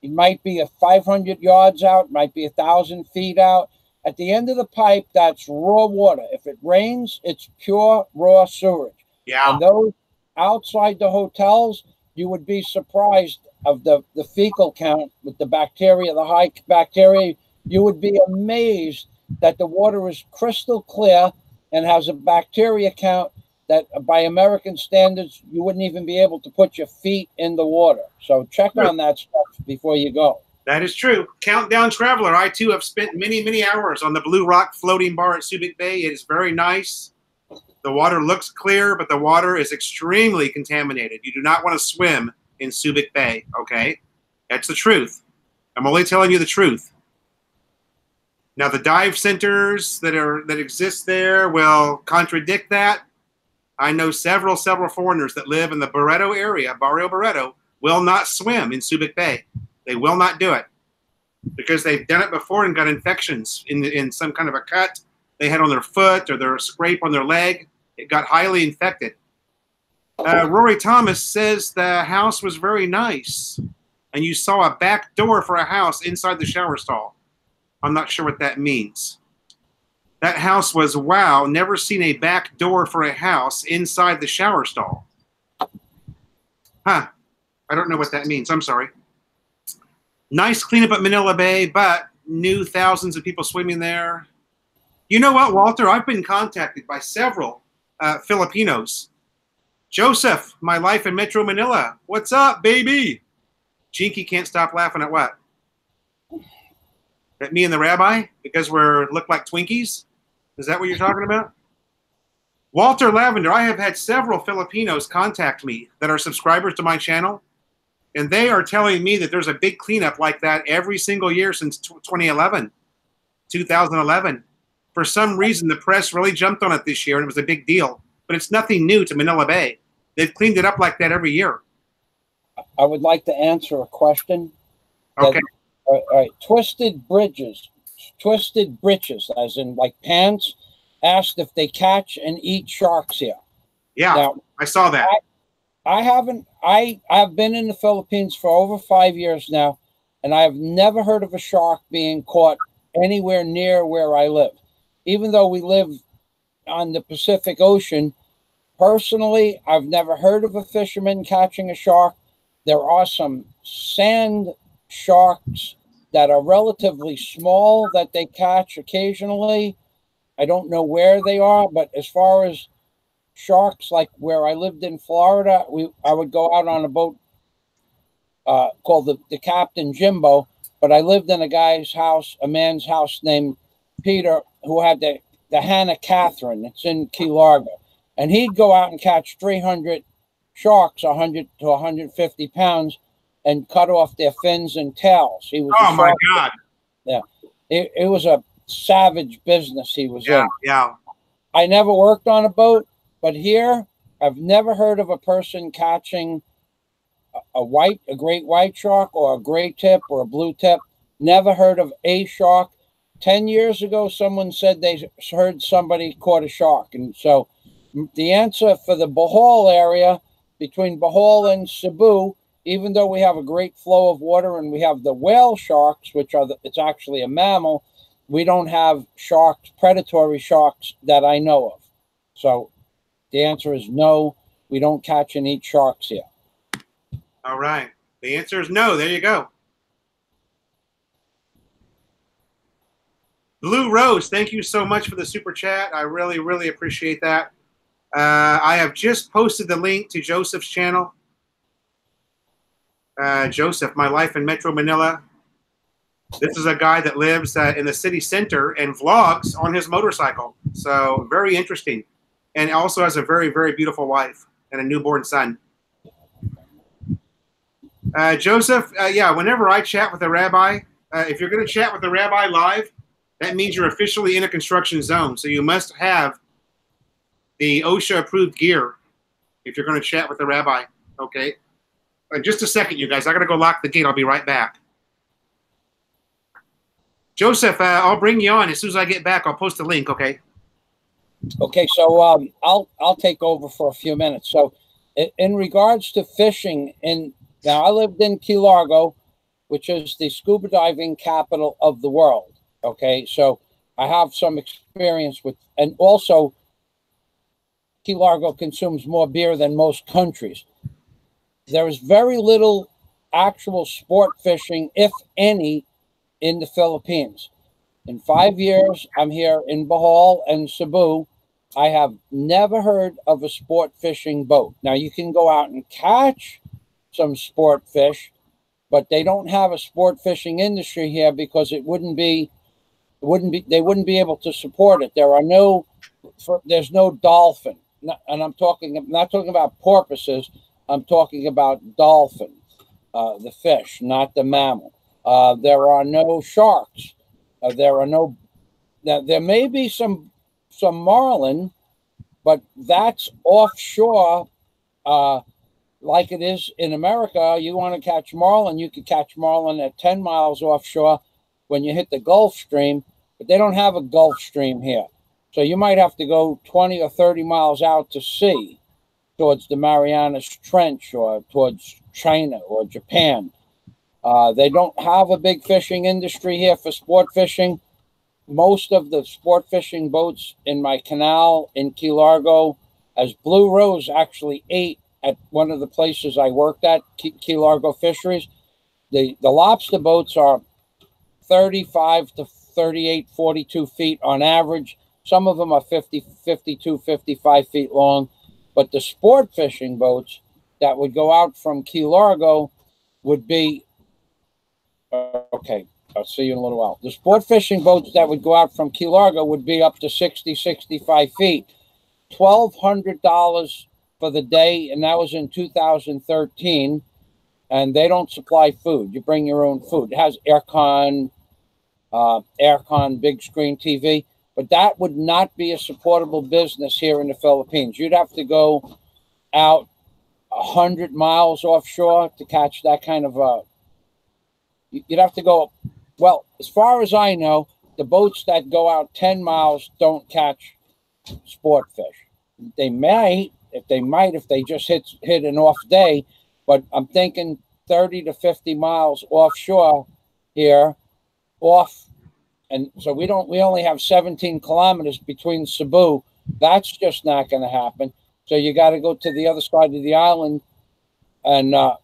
It might be 500 yards out, might be 1,000 feet out. At the end of the pipe, that's raw water. If it rains, it's pure raw sewage. Yeah. And those outside the hotels, you would be surprised of the fecal count with the bacteria, the high bacteria. You would be amazed that the water is crystal clear and has a bacteria count that by American standards, you wouldn't even be able to put your feet in the water. So check on that stuff before you go. That is true. Countdown Traveler. I, too, have spent many, many hours on the Blue Rock floating bar at Subic Bay. It is very nice. The water looks clear, but the water is extremely contaminated. You do not want to swim in Subic Bay, okay? That's the truth. I'm only telling you the truth. Now, the dive centers that exist there will contradict that. I know several foreigners that live in the Barreto area, Barrio Barreto, will not swim in Subic Bay. They will not do it because they've done it before and got infections in some kind of a cut they had on their foot or their scrape on their leg. It got highly infected. Rory Thomas says the house was very nice, and you saw a back door for a house inside the shower stall. I'm not sure what that means. That house was, wow, never seen a back door for a house inside the shower stall. Huh. I don't know what that means. I'm sorry. Nice cleanup at Manila Bay, but new thousands of people swimming there. You know what, Walter? I've been contacted by several Filipinos. Joseph, my life in Metro Manila. What's up, baby? Jinky can't stop laughing at what? At me and the rabbi? Because we look like Twinkies? Is that what you're talking about? Walter Lavender, I have had several Filipinos contact me that are subscribers to my channel, and they are telling me that there's a big cleanup like that every single year since 2011. For some reason, the press really jumped on it this year, and it was a big deal. But it's nothing new to Manila Bay. They've cleaned it up like that every year. I would like to answer a question. Okay. All right. Twisted Britches, as in like pants, asked if they catch and eat sharks here. Yeah, now, I saw that. I've been in the Philippines for over 5 years now, and I have never heard of a shark being caught anywhere near where I live. Even though we live on the Pacific Ocean, personally, I've never heard of a fisherman catching a shark. There are some sand sharks that are relatively small that they catch occasionally. I don't know where they are, but as far as sharks, like where I lived in Florida, I would go out on a boat called the Captain Jimbo, but I lived in a man's house named Peter, who had the Hannah Catherine. It's in Key Largo. And he'd go out and catch 300 sharks, 100 to 150 pounds, and cut off their fins and tails. He was my God. Yeah. It was a savage business he was in. Yeah. I never worked on a boat, but here I've never heard of a person catching a great white shark or a gray tip or a blue tip. Never heard of a shark. 10 years ago, someone said they heard somebody caught a shark. And so the answer for the Bohol area, between Bohol and Cebu, even though we have a great flow of water and we have the whale sharks, it's actually a mammal, we don't have sharks, predatory sharks that I know of. So the answer is no, we don't catch and eat sharks here. All right. The answer is no. There you go. Blue Rose, thank you so much for the super chat. I really, really appreciate that. I have just posted the link to Joseph's channel. Joseph, my life in Metro Manila. This is a guy that lives in the city center and vlogs on his motorcycle. So very interesting. And also has a very, very beautiful wife and a newborn son. Joseph, yeah, whenever I chat with a rabbi, if you're going to chat with a rabbi live, that means you're officially in a construction zone. So you must have the OSHA-approved gear if you're going to chat with the rabbi, okay? Just a second, you guys. I got to go lock the gate. I'll be right back. Joseph, I'll bring you on as soon as I get back. I'll post a link. Okay. Okay, so I'll take over for a few minutes. So, in regards to fishing, now I lived in Key Largo, which is the scuba diving capital of the world. Okay, so I have some experience with, and also Key Largo consumes more beer than most countries. There is very little actual sport fishing, if any, in the Philippines. In 5 years, I'm here in Bohol and Cebu. I have never heard of a sport fishing boat. Now, you can go out and catch some sport fish, but they don't have a sport fishing industry here because they wouldn't be able to support it. There's no dolphin, and I'm not talking about porpoises. I'm talking about dolphin, the fish, not the mammal. There are no sharks. There may be some marlin, but that's offshore, like it is in America. You want to catch marlin, you could catch marlin at 10 miles offshore when you hit the Gulf Stream, but they don't have a Gulf Stream here. So you might have to go 20 or 30 miles out to sea towards the Marianas Trench or towards China or Japan. They don't have a big fishing industry here for sport fishing. Most of the sport fishing boats in my canal in Key Largo, as Blue Rose actually ate at one of the places I worked at, Key Largo Fisheries, the lobster boats are 35 to 38, 42 feet on average. Some of them are 50, 52, 55 feet long. But the sport fishing boats that would go out from Key Largo would be, okay, I'll see you in a little while. The sport fishing boats that would go out from Key Largo would be up to 60, 65 feet. $1,200 for the day, and that was in 2013. And they don't supply food. You bring your own food. It has aircon, big screen TV. But that would not be a supportable business here in the Philippines. You'd have to go out 100 miles offshore to catch that kind of you'd have to go, well, as far as I know, the boats that go out 10 miles don't catch sport fish. They might if they just hit an off day, but I'm thinking 30 to 50 miles offshore here, and so we only have 17 kilometers between Cebu. That's just not going to happen. So you got to go to the other side of the island, and the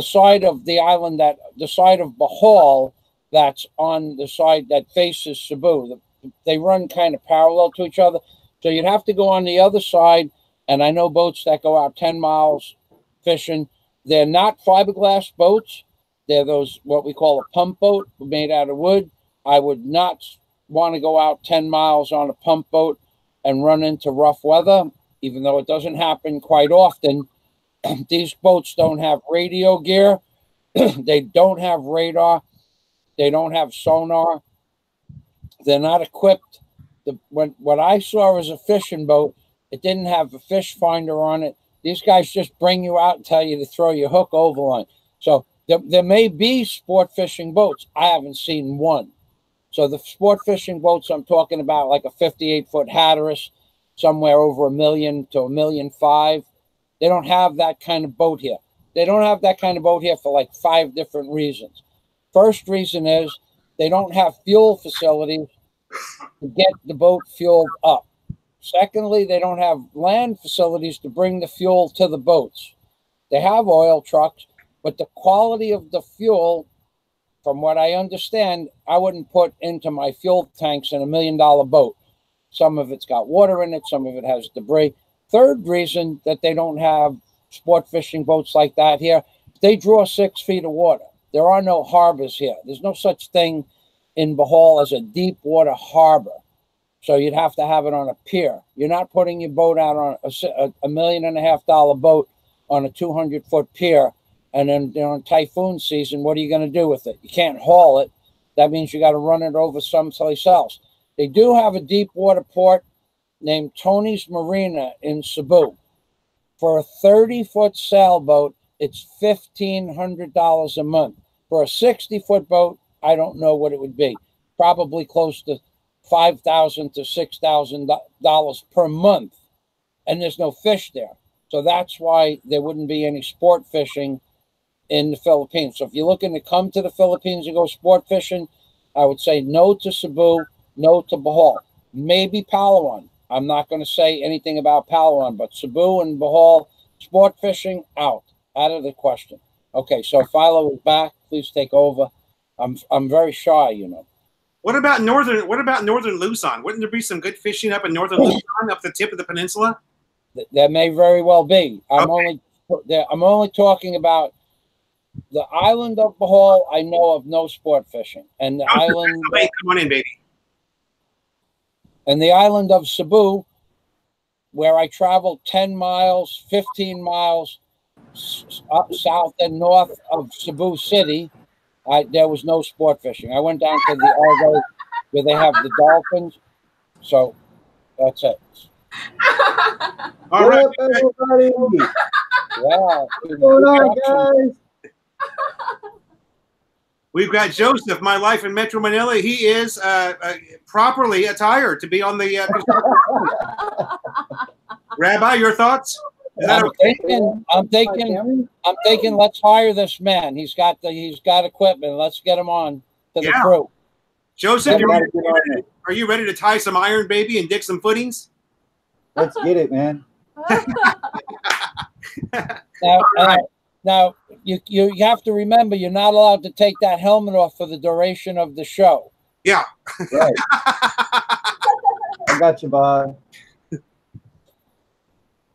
side of the island the side of Bohol that's on the side that faces Cebu. They run kind of parallel to each other. So you'd have to go on the other side. And I know boats that go out 10 miles fishing. They're not fiberglass boats. They're those, what we call a pump boat made out of wood. I would not want to go out 10 miles on a pump boat and run into rough weather, even though it doesn't happen quite often. These boats don't have radio gear. They don't have radar. They don't have sonar. They're not equipped. What I saw as a fishing boat, it didn't have a fish finder on it. These guys just bring you out and tell you to throw your hook over line. So there may be sport fishing boats. I haven't seen one. So the sport fishing boats I'm talking about, like a 58-foot Hatteras, somewhere over $1 million to $1.5 million. They don't have that kind of boat here. They don't have that kind of boat here for like 5 different reasons. First reason is they don't have fuel facilities to get the boat fueled up. Secondly, they don't have land facilities to bring the fuel to the boats. They have oil trucks, but the quality of the fuel, from what I understand, I wouldn't put into my fuel tanks in $1 million boat. Some of it's got water in it, some of it has debris. Third reason that they don't have sport fishing boats like that here, they draw 6 feet of water. There are no harbors here. There's no such thing in Bohol as a deep water harbor. So you'd have to have it on a pier. You're not putting your boat out on a $1.5 million boat on a 200-foot pier. And then during typhoon season, what are you going to do with it? You can't haul it. That means you got to run it over someplace else. They do have a deep water port named Tony's Marina in Cebu. For a 30-foot sailboat, it's $1,500 a month. For a 60-foot boat, I don't know what it would be. Probably close to $5,000 to $6,000 per month, and there's no fish there. So that's why there wouldn't be any sport fishing in the Philippines. So if you're looking to come to the Philippines and go sport fishing, I would say no to Cebu, no to Bohol. Maybe Palawan. I'm not going to say anything about Palawan, but Cebu and Bohol, sport fishing, out of the question. Okay, so Philo is back. Please take over. I'm very shy, you know. What about northern Luzon? Wouldn't there be some good fishing up in northern Luzon, up the tip of the peninsula? There may very well be. I'm only talking about the island of Bohol. I know of no sport fishing, and the island. Come on in, baby. And the island of Cebu, where I traveled 10 miles, 15 miles up south and north of Cebu City, there was no sport fishing. I went down to the Argo where they have the dolphins. So that's it. All right, everybody. Yeah. What's going on, guys? We've got Joseph, My Life in Metro Manila. He is properly attired to be on the. Rabbi, your thoughts? Is that I'm thinking. Let's hire this man. He's got equipment. Let's get him on to the crew. Joseph, are you ready to tie some iron, baby, and dig some footings? Let's get it, man. Now you have to remember you're not allowed to take that helmet off for the duration of the show. Yeah. Right. I got you, Bob.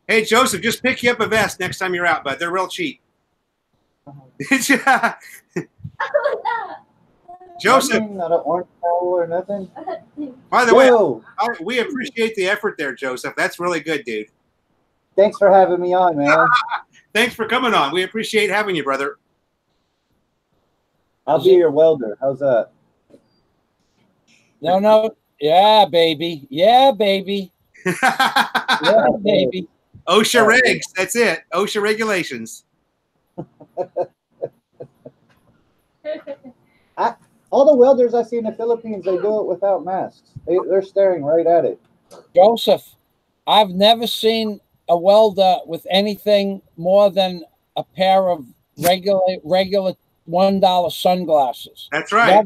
Hey, Joseph, just pick you up a vest next time you're out, bud. They're real cheap. Joseph. Not an orange towel or nothing. By the way, we appreciate the effort there, Joseph. That's really good, dude. Thanks for having me on, man. Thanks for coming on. We appreciate having you, brother. I'll be your welder. How's that? No. Yeah, baby. Yeah, baby. Yeah, baby. OSHA regs. That's it. OSHA regulations. All the welders I see in the Philippines, they do it without masks. They're staring right at it. Joseph, I've never seen a welder with anything more than a pair of regular $1 sunglasses. That's right.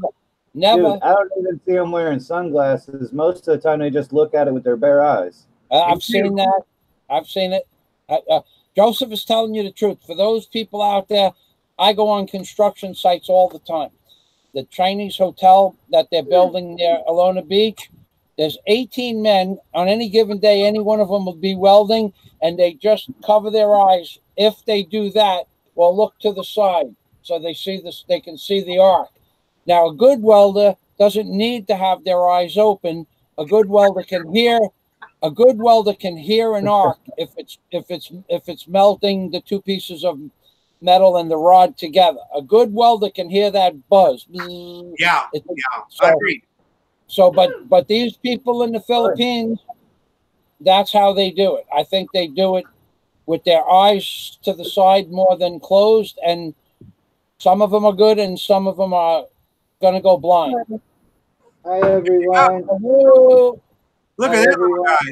Never. Dude, I don't even see them wearing sunglasses. Most of the time, they just look at it with their bare eyes. I've seen that. I've seen it. Joseph is telling you the truth. For those people out there, I go on construction sites all the time. The Chinese hotel that they're building near Alona Beach, there's 18 men on any given day. Any one of them will be welding, and they just cover their eyes. If they do that, well, look to the side so they see this. They can see the arc. Now, a good welder doesn't need to have their eyes open. A good welder can hear. A good welder can hear an arc if it's melting the two pieces of metal and the rod together. A good welder can hear that buzz. Yeah, I agree. So, but these people in the Philippines, that's how they do it. I think they do it with their eyes to the side more than closed, and some of them are good, and some of them are going to go blind. Hi, everyone. Hello. Look at that guy.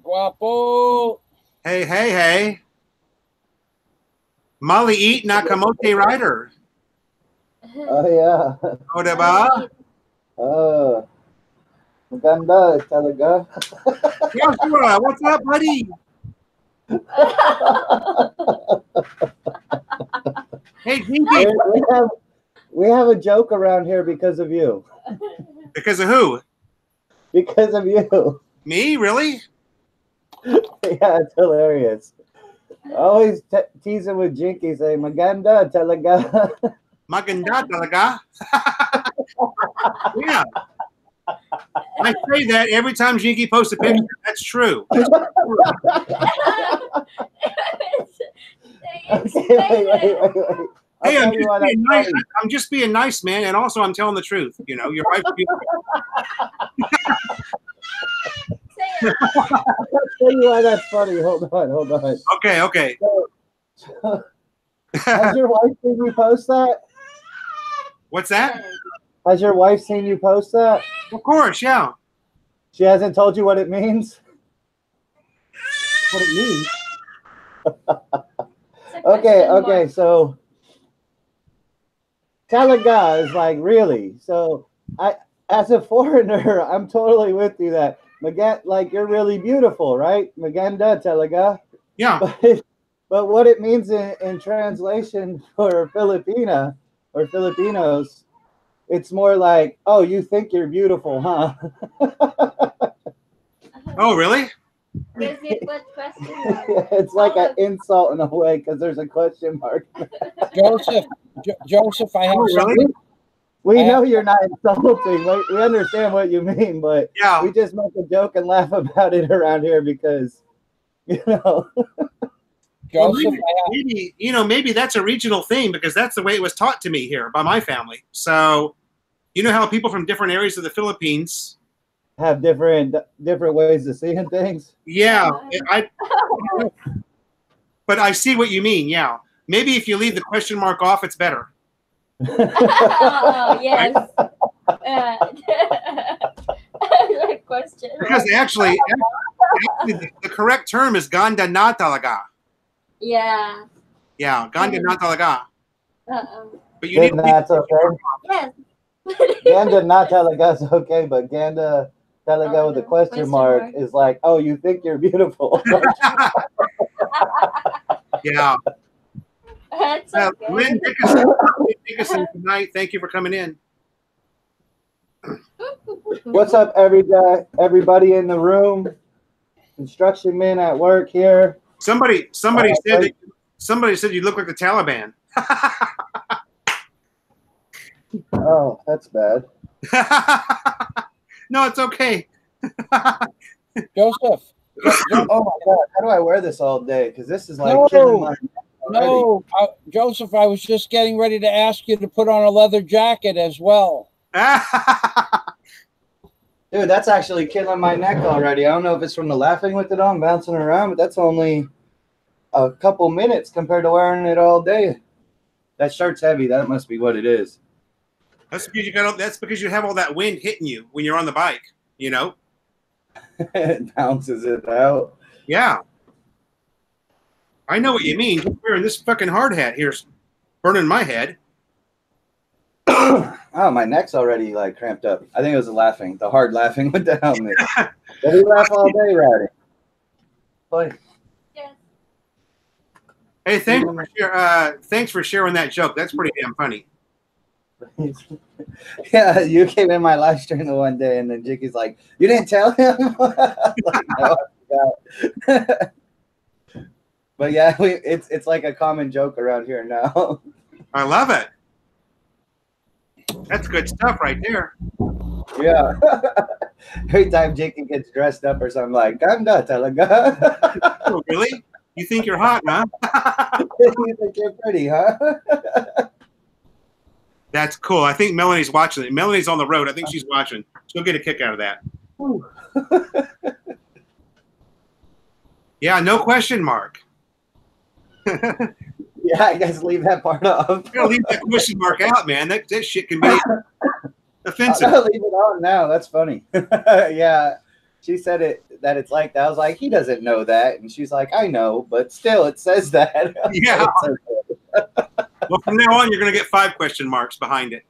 Guapo. Hey. Maliit na kamote rider. Oh, yeah. O, diba? Maganda talaga. Joshua, what's up, buddy? Hey, Gigi. We have a joke around here because of you. Because of who? Because of you. Me? Really? Yeah, it's hilarious. I always teasing with Jinky, say, maganda talaga. Maganda talaga. Yeah. I say that every time Jinky posts a picture. That's true. Wait. Hey, I'm just being nice, man, and also I'm telling the truth. You know, your wife's beautiful. I'll tell you why that's funny. Hold on. Okay. Has your wife seen you post that? What's that? Has your wife seen you post that? Of course, yeah. She hasn't told you what it means? What it means? Okay, so Talaga is like, really? So as a foreigner, I'm totally with you that like you're really beautiful, right? Maganda Talaga. Yeah. But what it means in translation for Filipina or Filipinos, it's more like, oh, you think you're beautiful, huh? Oh, really? Does it put question mark? It's like an insult in a way because there's a question mark. Joseph, I have Oh, really? something. We know you're not insulting. We understand what you mean, but Yeah. we just make a joke and laugh about it around here because, you know. Well, Joseph, maybe that's a regional thing because that's the way it was taught to me here by my family. So, you know how people from different areas of the Philippines have different ways of seeing things. Yeah, but I see what you mean. Yeah, maybe if you leave the question mark off, it's better. Oh, yes. Like question. Because actually, the correct term is ganda na talaga. Yeah. Yeah, ganda na talaga. But you Then need that's okay. Yes. Ganda not talaga is okay, but Ganda talaga with a question mark is like, oh, you think you're beautiful. Yeah. That's okay. Lynn Dickinson tonight. Thank you for coming in. What's up, everybody in the room? Construction men at work here. Somebody said you look like the Taliban. Oh, that's bad. No, it's okay. Joseph. Oh my God, how do I wear this all day? Because this is like No. killing my. No, Joseph, I was just getting ready to ask you to put on a leather jacket as well. Dude, that's actually killing my neck already. I don't know if it's from the laughing with it on, bouncing around, but that's only a couple minutes compared to wearing it all day. That shirt's heavy. That must be what it is. That's because you have all that wind hitting you when you're on the bike, you know? It bounces it out. Yeah. I know what you mean. Just wearing this fucking hard hat here's burning my head. Oh, my neck's already like cramped up. I think it was the laughing, the hard laughing with the helmet. But we laugh all day, Rowdy. Boy. Yes. Hey, thanks for sharing that joke. That's pretty damn funny. Yeah, you came in my live stream the one day, and then Jiggly's like, "You didn't tell him." Like, no, I forgot. But yeah, it's like a common joke around here now. I love it. That's good stuff right there. Yeah. Every time Jiggly gets dressed up or something, like, "Ganda talaga." Oh, really? You think you're hot, huh? You think you're pretty, huh? That's cool. I think Melanie's watching it. Melanie's on the road. I think she's watching. She'll get a kick out of that. Yeah, no question mark. Yeah, I guess leave that part off. You gotta leave that question mark out, man. That shit can be offensive. I'll leave it on now. That's funny. Yeah, she said that it's like that. I was like, he doesn't know that, and she's like, I know, but still, it says that. Yeah. Well, from now on, you're gonna get 5 question marks behind it.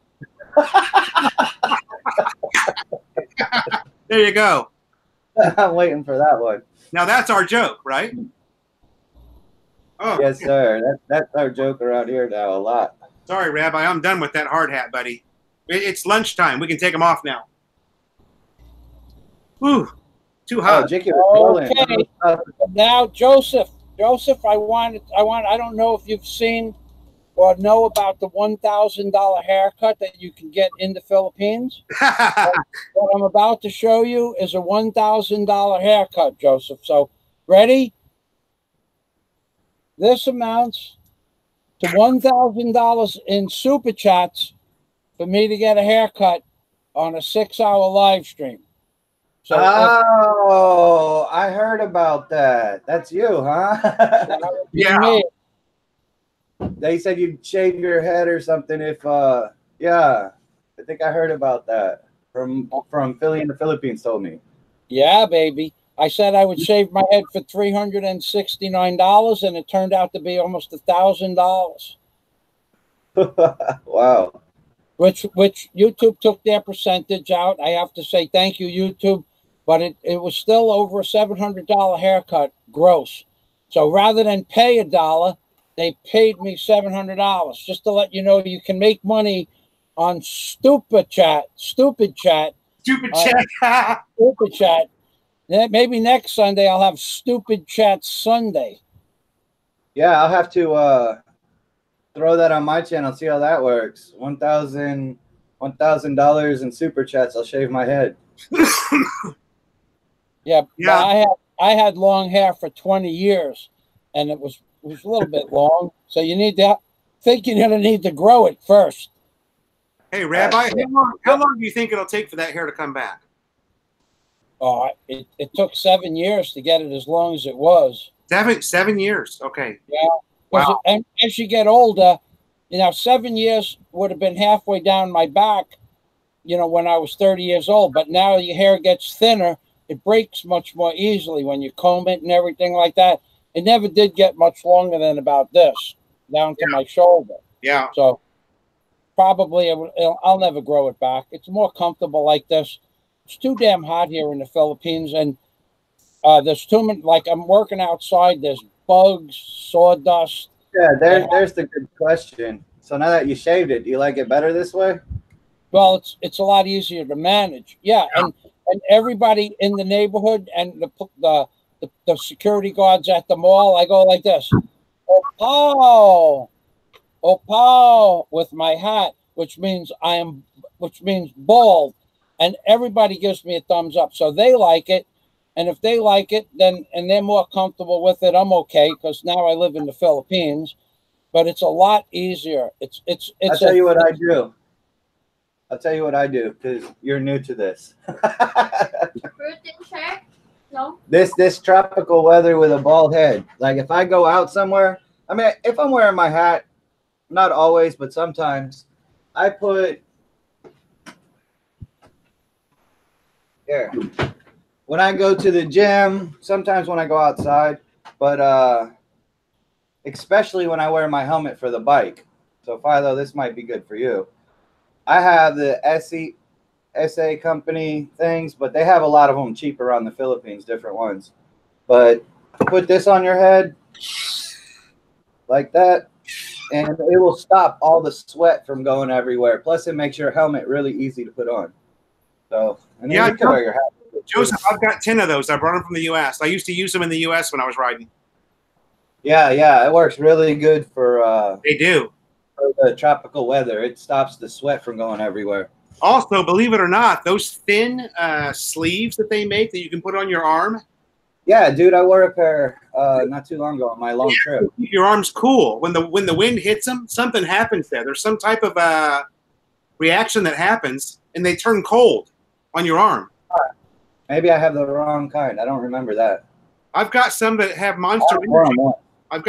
There you go. I'm waiting for that one. Now that's our joke, right? Oh, Yes, sir. That's our joke around here now a lot. sorry, Rabbi. I'm done with that hard hat, buddy. It's lunchtime. We can take them off now. Whew, too Oh, hot. Jicky was Okay. rolling. Now, Joseph, I don't know if you've seen or know about the $1,000 haircut that you can get in the Philippines. What I'm about to show you is a $1,000 haircut, Joseph. So, ready? This amounts to $1,000 in super chats for me to get a haircut on a 6-hour live stream. So, Oh, I heard about that. That's you, huh? Yeah. me. they said you'd shave your head or something if yeah. I think I heard about that from Philly in the Philippines told me. Yeah, baby. I said I would shave my head for $369, and it turned out to be almost $1,000. Wow. Which YouTube took their percentage out. I have to say thank you, YouTube, but it was still over a $700 haircut gross. So rather than pay $1, they paid me $700. Just to let you know, you can make money on Stupid Chat. Maybe next Sunday I'll have Stupid Chat Sunday. Yeah, I'll have to throw that on my channel, see how that works. $1,000 in super chats, I'll shave my head. Yeah. I had long hair for 20 years, and it was a little bit long. So you need to think you're gonna need to grow it first. Hey, Rabbi, how long do you think it'll take for that hair to come back? Oh, it took 7 years to get it as long as it was. 7 years. Okay. Yeah. Wow. And as you get older, 7 years would have been halfway down my back, when I was 30 years old. But now your hair gets thinner. It breaks much more easily when you comb it and everything like that. It never did get much longer than about this, down to my shoulder. Yeah. So probably I'll never grow it back. It's more comfortable like this. It's too damn hot here in the Philippines, and there's too many. Like, I'm working outside. There's bugs, sawdust. Yeah, there's the good question. So now that you shaved it, do you like it better this way? Well, it's a lot easier to manage. Yeah, and everybody in the neighborhood and the security guards at the mall, I go like this, Paul, with my hat, which means bald, and everybody gives me a thumbs up. So they like it, and if they like it, then and they're more comfortable with it, I'm okay, because now I live in the Philippines. But it's a lot easier. I'll tell you what I do. Because you're new to this. Protein shake? No. This tropical weather with a bald head. Like, if I go out somewhere, I mean, if I'm wearing my hat, not always, but sometimes, I put here. When I go to the gym, sometimes when I go outside, but especially when I wear my helmet for the bike. So Philo, this might be good for you. I have the SA company things, but they have a lot of them cheap around the Philippines, different ones. But put this on your head like that, and it will stop all the sweat from going everywhere. Plus, it makes your helmet really easy to put on. So, and then Yeah, you can wear your hat. Joseph, I've got 10 of those. I brought them from the U.S. I used to use them in the U.S. when I was riding. Yeah, it works really good for They do. for the tropical weather. It stops the sweat from going everywhere. Also, believe it or not, those thin sleeves that they make that you can put on your arm. Yeah, dude, I wore a pair not too long ago on my long trip. Keep your arms cool. When the wind hits them, something happens there. There's some type of reaction that happens, and they turn cold on your arm. Maybe I have the wrong kind. I don't remember that. I've got some that have Monster Energy. I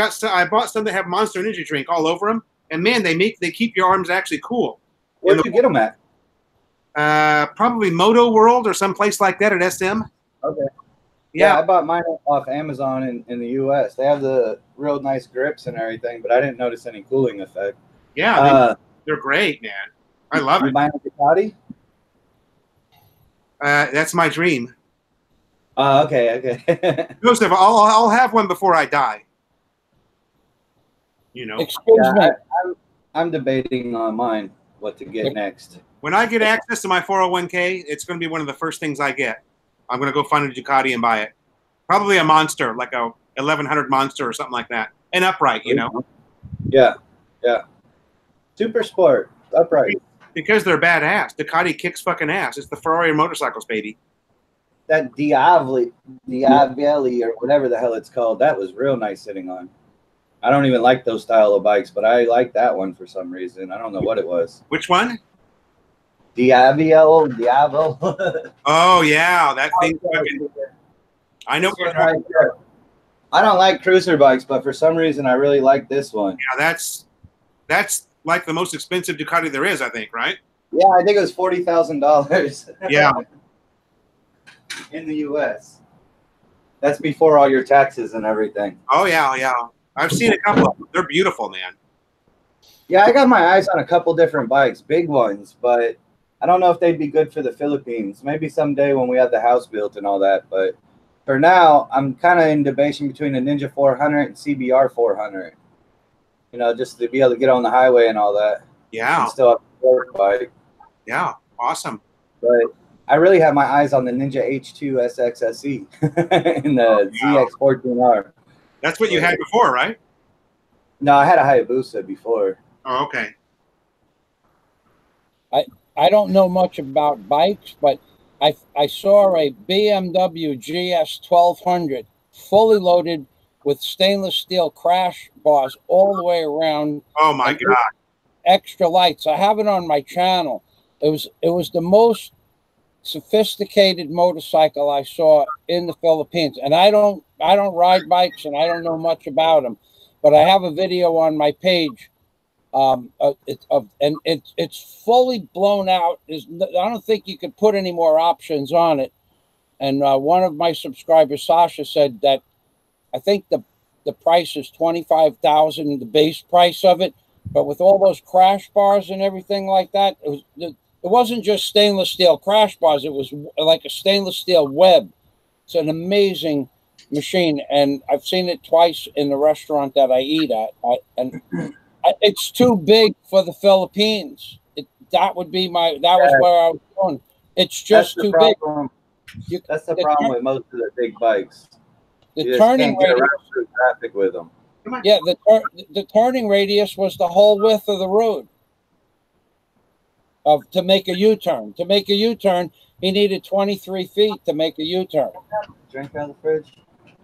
bought some that have Monster Energy drink all over them, and man, they keep your arms actually cool. Where'd you get them at? Probably Moto World or some place like that at SM. Okay. Yeah, I bought mine off Amazon in the U.S. They have the real nice grips and everything, but I didn't notice any cooling effect. Yeah, they're great, man. I love it. You buying a Ducati? That's my dream. Okay. Joseph, I'll have one before I die. Excuse me. I'm debating on mine what to get next. When I get access to my 401k, it's going to be one of the first things I get. I'm going to go find a Ducati and buy it. Probably a Monster, like a 1100 Monster or something like that. An upright, Yeah. Super Sport, upright. Because they're badass. Ducati kicks fucking ass. It's the Ferrari of motorcycles, baby. That Diavoli or whatever the hell it's called, that was real nice sitting on. I don't even like those style of bikes, but I like that one for some reason. I don't know what it was. Which one? Diavolo. Oh, yeah. That thing fucking... I know. Right there. I don't like cruiser bikes, but for some reason I really like this one. Yeah, That's like the most expensive Ducati there is, I think, right? Yeah, I think it was $40,000. Yeah. In the U.S. That's before all your taxes and everything. Oh yeah, yeah. I've seen a couple of them. They're beautiful, man. Yeah, I got my eyes on a couple different bikes, big ones, but I don't know if they'd be good for the Philippines. Maybe someday when we have the house built and all that. But for now, I'm kind of in debating between a Ninja 400 and CBR 400. You know, just to be able to get on the highway and all that. Yeah. And still have a sport bike. Yeah. Awesome. But I really have my eyes on the Ninja H2 SX SE and the ZX14R. That's what you had before, right? No, I had a Hayabusa before. Oh, okay. I don't know much about bikes, but I saw a BMW GS 1200 fully loaded with stainless steel crash bars all the way around. Oh my God. Extra lights. I have it on my channel. It was the most sophisticated motorcycle I saw in the Philippines. And I don't ride bikes and I don't know much about them, but I have a video on my page. It's fully blown out. I don't think you could put any more options on it. And one of my subscribers, Sasha, said that I think the price is $25,000, the base price of it, but with all those crash bars and everything like that, it wasn't just stainless steel crash bars. It was like a stainless steel web. It's an amazing machine, and I've seen it twice in the restaurant that I eat at. It's too big for the Philippines. That was where I was going. It's just too big. That's the problem with most of the big bikes. The turning radius through traffic with them. Yeah, the turning radius was the whole width of the road. To make a U-turn. To make a U-turn, he needed 23 feet to make a U-turn. Drink out of the fridge.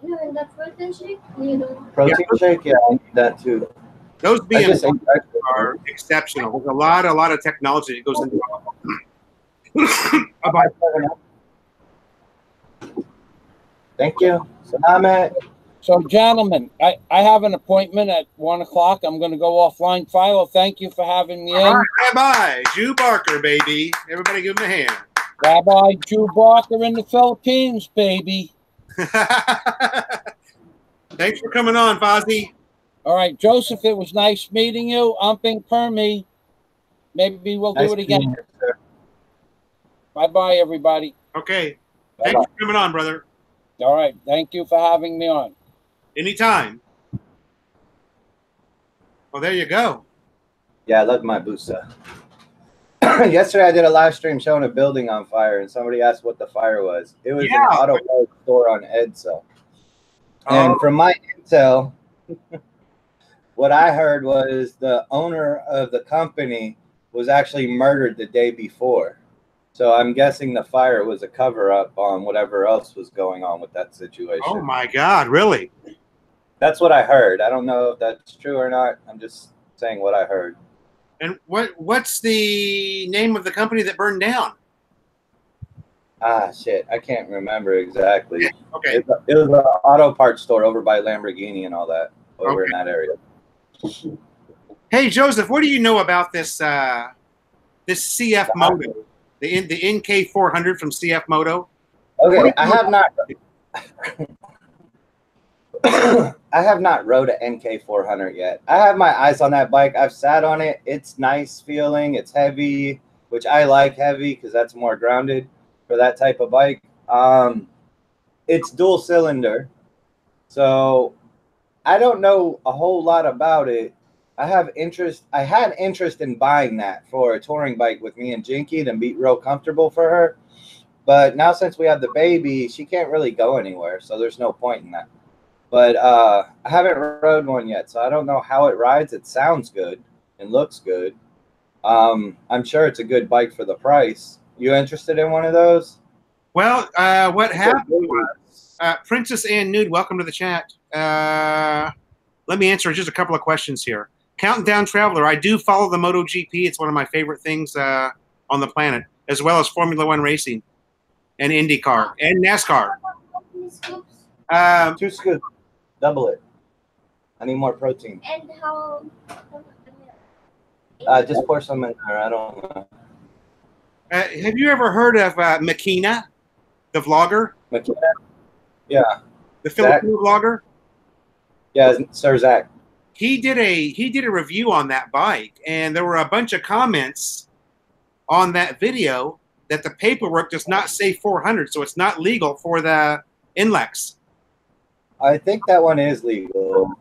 No, and that protein shake, you know. Protein shake, yeah, I need that too. Those BMWs are exceptional. There's a lot of technology that goes into a bike. Thank you. Salamat. So, gentlemen, I have an appointment at 1 o'clock. I'm going to go offline. Philo, thank you for having me in. Rabbi Jew Barker, baby. Everybody give him a hand. Rabbi Jew Barker in the Philippines, baby. Thanks for coming on, Fozzie. All right, Joseph, it was nice meeting you. Umping Permy. Maybe we'll do it again. Bye-bye, everybody. Okay. Thanks for coming on, brother. All right. Thank you for having me on. Anytime. Well, there you go. Yeah, I love my Busa. Yesterday, I did a live stream showing a building on fire, and somebody asked what the fire was. It was an auto parts store on Edsel. And from my intel, what I heard was the owner of the company was actually murdered the day before. So I'm guessing the fire was a cover-up on whatever else was going on with that situation. Oh, my God. Really? That's what I heard. I don't know if that's true or not. I'm just saying what I heard. And what's the name of the company that burned down? Ah, shit. I can't remember exactly. Okay. It was an auto parts store over by Lamborghini and all that, over in that area. Hey, Joseph, what do you know about this this CF Moto, the NK 400 from CF Moto? Okay, I have not. I have not rode an NK 400 yet. I have my eyes on that bike. I've sat on it. It's nice feeling. It's heavy, which I like heavy because that's more grounded for that type of bike. It's dual cylinder, so I don't know a whole lot about it. I have interest. I had interest in buying that for a touring bike with me and Jinky to be real comfortable for her. But now since we have the baby, she can't really go anywhere, so there's no point in that. But I haven't rode one yet, so I don't know how it rides. It sounds good and looks good. I'm sure it's a good bike for the price. You interested in one of those? Well, what happened was, Princess Ann Nude, welcome to the chat. Let me answer just a couple of questions here. Countdown Traveler, I do follow the MotoGP. It's one of my favorite things on the planet, as well as Formula One racing and IndyCar and NASCAR. 2 scoops. Double it. I need more protein. And how Just pour some in there. I don't know. Have you ever heard of Makina, the vlogger, McKenna? Yeah. the Filipino vlogger? Yeah, Sir Zach. He did a review on that bike, and there were a bunch of comments on that video that the paperwork does not say 400, so it's not legal for the NLEX. I think that one is legal.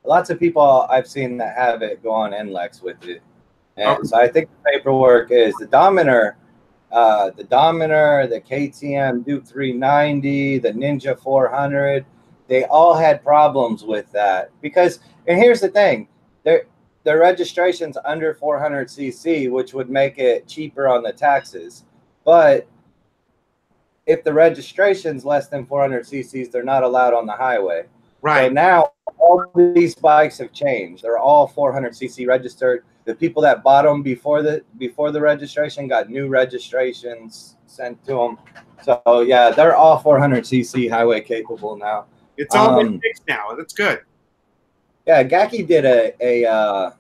Lots of people I've seen that have it go on NLEX with it. And so I think the paperwork is the Dominator, the KTM Duke 390, the Ninja 400. They all had problems with that because, and here's the thing, their registration's under 400cc, which would make it cheaper on the taxes. But if the registration's less than 400 cc's, they're not allowed on the highway. Right. So now all these bikes have changed. They're all 400 cc registered. The people that bought them before the registration got new registrations sent to them. So yeah, they're all 400 cc highway capable now. It's all been fixed now. That's good. Yeah, Gaki did a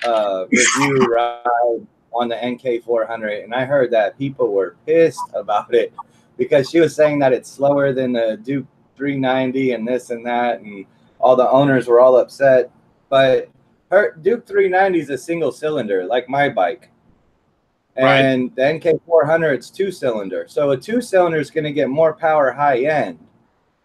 review ride on the NK 400, and I heard that people were pissed about it because she was saying that it's slower than the Duke 390 and this and that, and all the owners were all upset. But her Duke 390 is a single cylinder, like my bike, and the NK 400 it's 2-cylinder. So a 2-cylinder is going to get more power high end,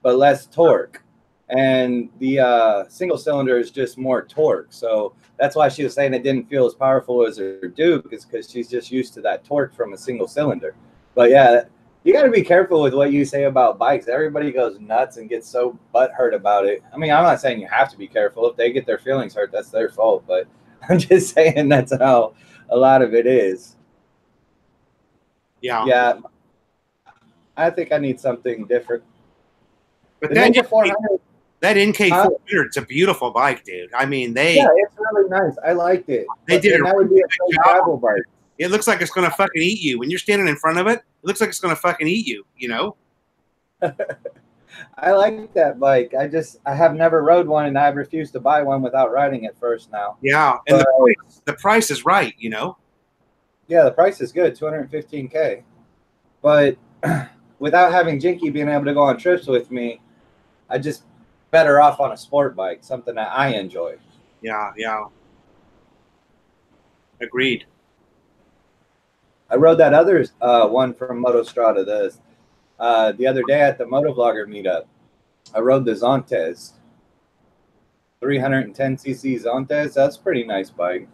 but less torque. And the single cylinder is just more torque. So that's why she was saying it didn't feel as powerful as her Duke, is because she's just used to that torque from a single cylinder. But yeah, you got to be careful with what you say about bikes. Everybody goes nuts and gets so butthurt about it. I mean, I'm not saying you have to be careful. If they get their feelings hurt, that's their fault. But I'm just saying that's how a lot of it is. Yeah. Yeah. I think I need something different. But The that Ninja 400. That NK 400 is a beautiful bike, dude. I mean, Yeah, it's really nice. I liked it. They did that would be a great travel bike. It looks like it's going to fucking eat you. When you're standing in front of it, it looks like it's going to fucking eat you, you know? I like that bike. I have never rode one, and I refuse to buy one without riding it first now. Yeah, and the price is right, you know? Yeah, the price is good, $215K. But without having Jinky being able to go on trips with me, I just better off on a sport bike, something that I enjoy. Yeah, yeah. Agreed. I rode that other one from Motostrada the other day at the Motovlogger meetup. I rode the Zontes. 310cc Zontes. That's a pretty nice bike.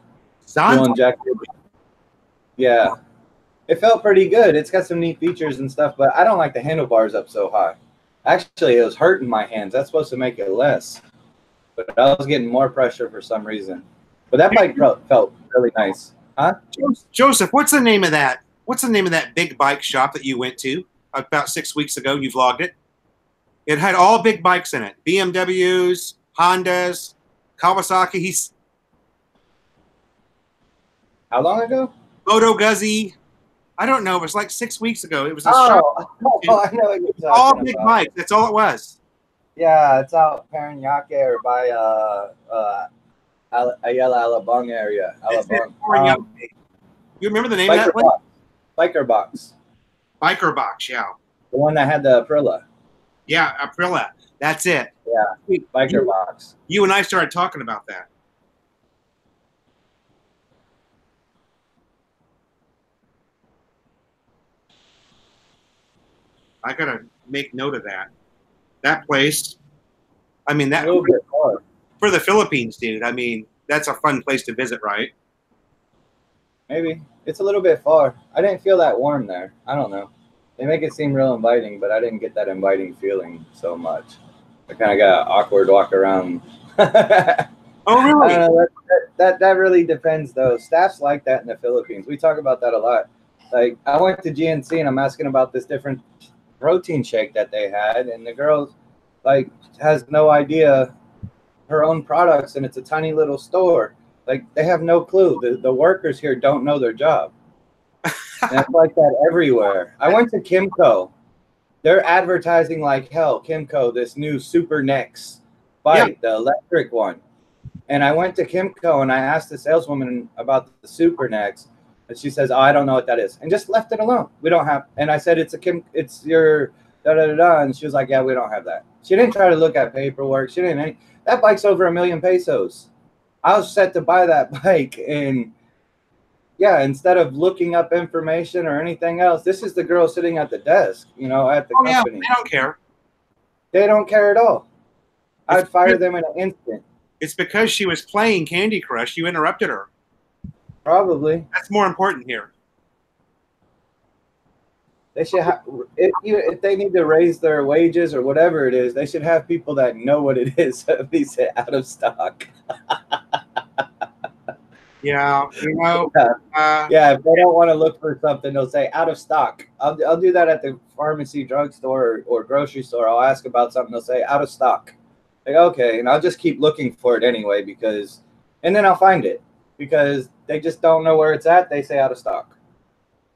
Zontes? Yeah. It felt pretty good. It's got some neat features and stuff, but I don't like the handlebars up so high. Actually, it was hurting my hands. That's supposed to make it less. But I was getting more pressure for some reason. But that bike felt really nice. Huh? Joseph, what's the name of that? What's the name of that big bike shop that you went to about 6 weeks ago? You vlogged it. It had all big bikes in it. BMWs, Hondas, Kawasaki. How long ago? Moto Guzzi. I don't know. It was like 6 weeks ago. It was a shop. I know what you're talking all big about. bikes. That's all it was. Yeah, it's out Paranaque or by Ayala, Alabang area. Alabang. You remember the name of that one? Biker Box. Biker Box, yeah. The one that had the Aprilia. Yeah, Aprilia. That's it. Yeah, Biker Box. You and I started talking about that. I gotta make note of that. That place. I mean, that for the Philippines, dude. I mean, that's a fun place to visit, right? Maybe it's a little bit far. I didn't feel that warm there. I don't know. They make it seem real inviting, but I didn't get that inviting feeling so much. I kind of got an awkward walk around. Oh, really? I don't know, that really depends, though. Staff's like that in the Philippines. We talk about that a lot. Like, I went to GNC and I'm asking about this different protein shake that they had, and the girl like has no idea her own products, and it's a tiny little store. Like, they have no clue. The workers here don't know their job. And it's like that everywhere. I went to Kimco. They're advertising like hell. Kimco, this new Super Nex bike, the electric one. And I went to Kimco and I asked the saleswoman about the Super Next, and she says, "Oh, I don't know what that is," and just left it alone. We don't have. And I said, it's your da da da da," and she was like, "Yeah, we don't have that." She didn't try to look at paperwork. She didn't. That bike's over $1 million pesos. I was set to buy that bike, and yeah, instead of looking up information or anything else, this is the girl sitting at the desk, you know, at the company. Yeah, they don't care. They don't care at all. I'd fire them in an instant. It's because she was playing Candy Crush. You interrupted her. Probably. That's more important here. They should have, if they need to raise their wages or whatever it is, they should have people that know what it is. At least out of stock. Yeah, you know. Yeah, if they don't want to look for something, they'll say out of stock. I'll do that at the pharmacy, drugstore, or grocery store. I'll ask about something. They'll say out of stock. Like, okay, and I'll just keep looking for it anyway and then I'll find it because they just don't know where it's at. They say out of stock.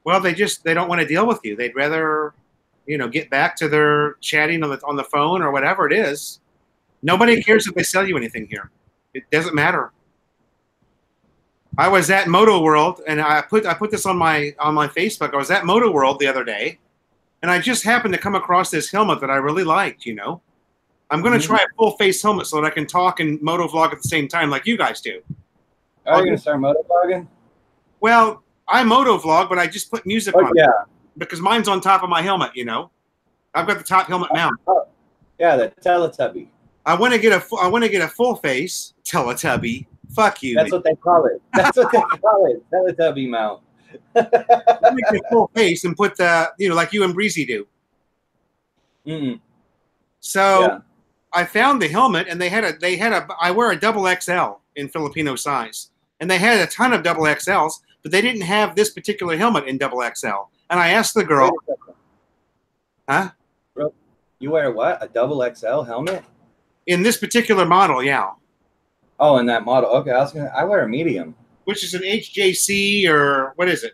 Well, they don't want to deal with you. They'd rather, you know, get back to their chatting on the phone or whatever it is. Nobody cares if they sell you anything here. It doesn't matter. I was at Moto World, and I put this on my Facebook. I was at Moto World the other day, and I just happened to come across this helmet that I really liked. You know, I'm going to try a full face helmet so that I can talk and moto vlog at the same time, like you guys do. Are you going to start moto vlogging? Well, I moto vlog, but I just put music on yeah, because mine's on top of my helmet. You know, I've got the top helmet mount. Oh, yeah, the Teletubby. I want to get a full face Teletubby. Fuck you. That's what they call it. That's what they call it. Teletubby mount. Let me get a full face and put the, you know, like you and Breezy do. So yeah. I found the helmet, and they had a. I wear a double XL in Filipino size, and they had a ton of double XLs, but they didn't have this particular helmet in double XL. And I asked the girl, "Huh? You wear what? A double XL helmet? In this particular model, yeah." Oh, in that model. Okay, I wear a medium. Which is an HJC or what is it?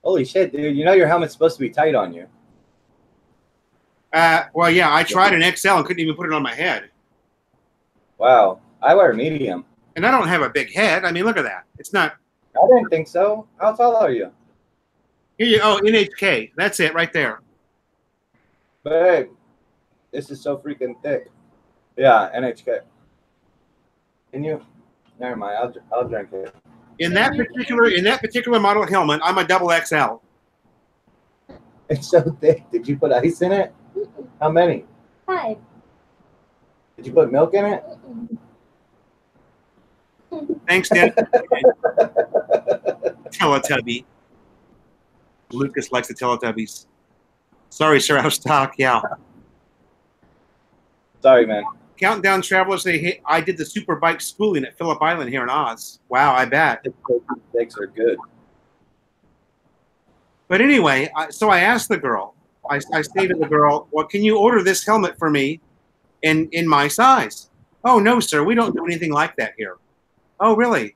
Holy shit, dude! You know your helmet's supposed to be tight on you. Well, yeah, I tried an XL and couldn't even put it on my head. Wow, I wear a medium. And I don't have a big head. I mean, look at that. It's not. I didn't think so. How tall are you? Here you. Oh, NHK. That's it, right there. Babe, this is so freaking thick. Yeah, NHK. Can you? Never mind. I'll drink it. In that particular model helmet, I'm a double XL. It's so thick. Did you put ice in it? How many? 5. Did you put milk in it? Thanks, Dad. Teletubby. Lucas likes the Teletubbies. Sorry, sir, out of stock. Yeah. Sorry, man. Countdown Travelers, I did the super bike schooling at Phillip Island here in Oz. Wow, I bet. Steaks are good. But anyway, so I asked the girl, I say to the girl, well, can you order this helmet for me in my size? Oh, no, sir, we don't do anything like that here. Oh, really?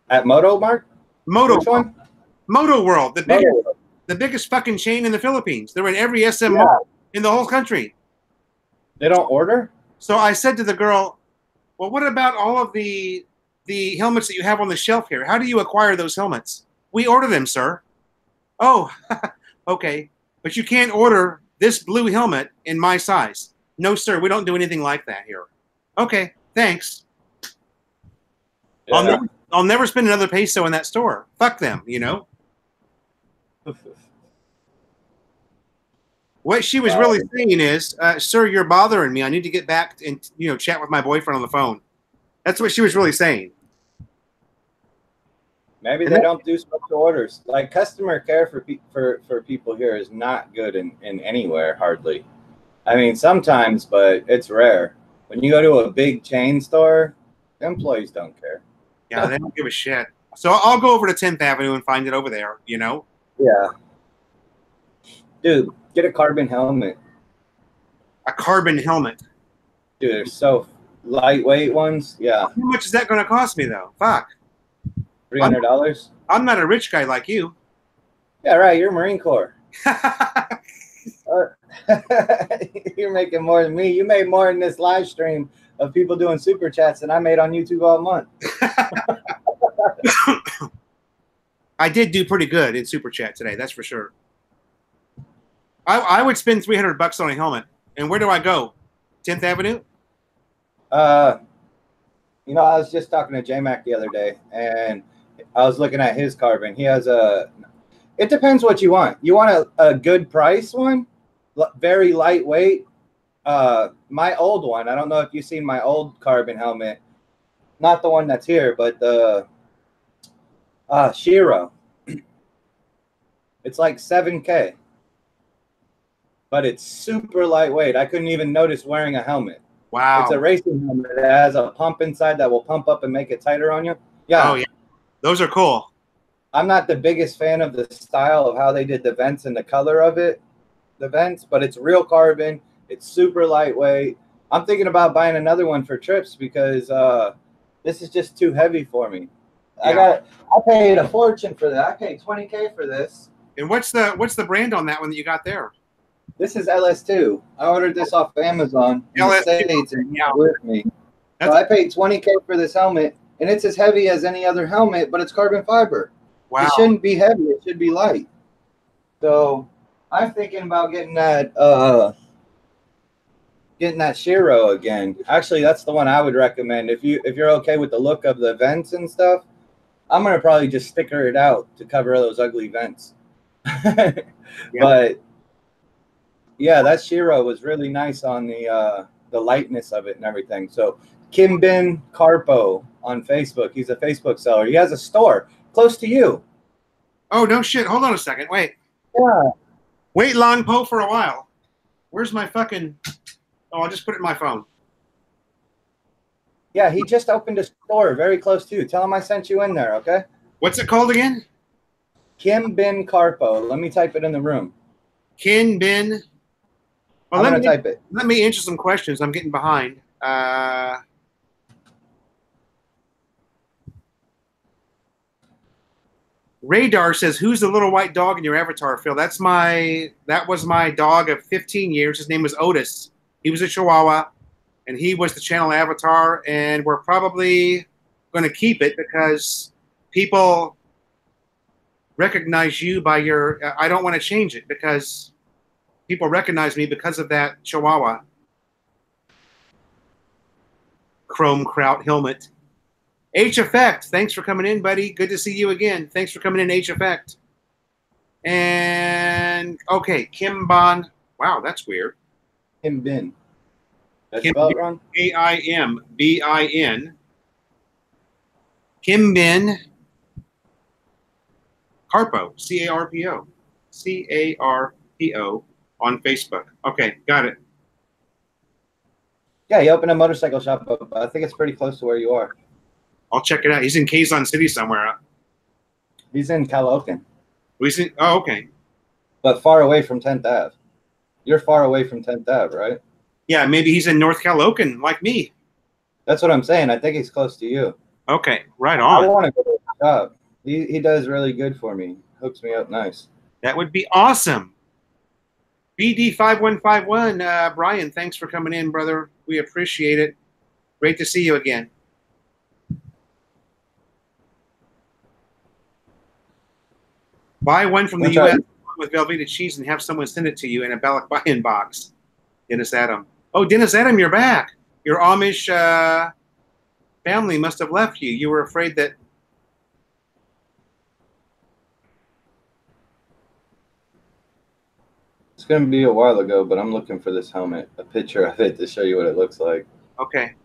At Moto Mart? Moto Which one? Moto World, the Moto World. biggest fucking chain in the Philippines. They're in every SM mall in the whole country. They don't order? So I said to the girl, well, what about all of the helmets that you have on the shelf here? How do you acquire those helmets? We order them, sir. Oh, okay. But you can't order this blue helmet in my size. No, sir, we don't do anything like that here. Okay, thanks. Yeah. I'll never spend another peso in that store. Fuck them, you know? What she was really saying is, sir, you're bothering me. I need to get back and, you know, chat with my boyfriend on the phone. That's what she was really saying. Maybe they don't do special orders. Like customer care for people here is not good in anywhere, hardly. I mean, sometimes, but it's rare. When you go to a big chain store, employees don't care. Yeah, they don't give a shit. So I'll go over to 10th Avenue and find it over there, you know? Yeah. Dude, get a carbon helmet. A carbon helmet. Dude, they're so lightweight ones. Yeah. How much is that going to cost me, though? Fuck. $300? I'm not a rich guy like you. Yeah, right. You're Marine Corps. You're making more than me. You made more in this live stream of people doing super chats than I made on YouTube all month. I did do pretty good in super chat today. That's for sure. I would spend $300 on a helmet. And where do I go? 10th Avenue? You know, I was just talking to J-Mac the other day, and I was looking at his carbon. He has a. It depends what you want. You want a good price one, very lightweight. My old one. I don't know if you've seen my old carbon helmet. Not the one that's here, but the Shiro. It's like $7K, but it's super lightweight. I couldn't even notice wearing a helmet. Wow. It's a racing helmet that has a pump inside that will pump up and make it tighter on you. Yeah. Oh, yeah. Those are cool. I'm not the biggest fan of the style of how they did the vents and the color of it, the vents, but it's real carbon. It's super lightweight. I'm thinking about buying another one for trips because this is just too heavy for me. Yeah. I paid a fortune for that. I paid $20K for this. And what's the brand on that one that you got there? This is LS2. I ordered this off of Amazon in the LS2, States and yeah. with me. So I paid $20K for this helmet, and it's as heavy as any other helmet, but it's carbon fiber. Wow. It shouldn't be heavy. It should be light. So I'm thinking about getting that Shiro again. Actually, that's the one I would recommend. If you're okay with the look of the vents and stuff, I'm gonna probably just sticker it out to cover those ugly vents. Yeah. But yeah, that Shiro was really nice on the lightness of it and everything. So Kimbin Carpo on Facebook. He's a Facebook seller. He has a store close to you. Oh, no shit. Hold on a second. Wait. Yeah. Wait, Long Po, for a while. Where's my fucking... Oh, I'll just put it in my phone. Yeah, he just opened a store very close to you. Tell him I sent you in there, okay? What's it called again? Kimbin Carpo. Let me type it in the room. Kimbin. Well, I'm going to type it. Let me answer some questions. I'm getting behind. Radar says, "Who's the little white dog in your avatar, Phil?" That was my dog of 15 years. His name was Otis. He was a Chihuahua, and he was the channel avatar. And we're probably going to keep it because people recognize you by your. I don't want to change it because people recognize me because of that Chihuahua. Chrome Kraut helmet. H Effect, thanks for coming in, buddy. Good to see you again. Thanks for coming in, H Effect. And okay, Kimbon. Wow, that's weird. Kimbin. That's Kimbin. spelled wrong? Kimbin. Kimbin Carpo. Carpo. Carpo on Facebook. Okay, got it. Yeah, he opened a motorcycle shop up. I think it's pretty close to where you are. I'll check it out. He's in Quezon City somewhere. He's in Calocan. Oh, okay. But far away from 10th Ave. You're far away from 10th Ave, right? Yeah, maybe he's in North Calocan, like me. That's what I'm saying. I think he's close to you. Okay, right I on. want to go to his shop. He does really good for me. Hooks me up nice. That would be awesome. BD5151, Brian, thanks for coming in, brother. We appreciate it. Great to see you again. Buy one from the U.S. with Velveeta cheese and have someone send it to you in a Balak buy-in box. Dennis Adam. Oh, Dennis Adam, you're back. Your Amish family must have left you. You were afraid that... It's going to be a while ago, but I'm looking for this helmet, a picture of it to show you what it looks like. Okay.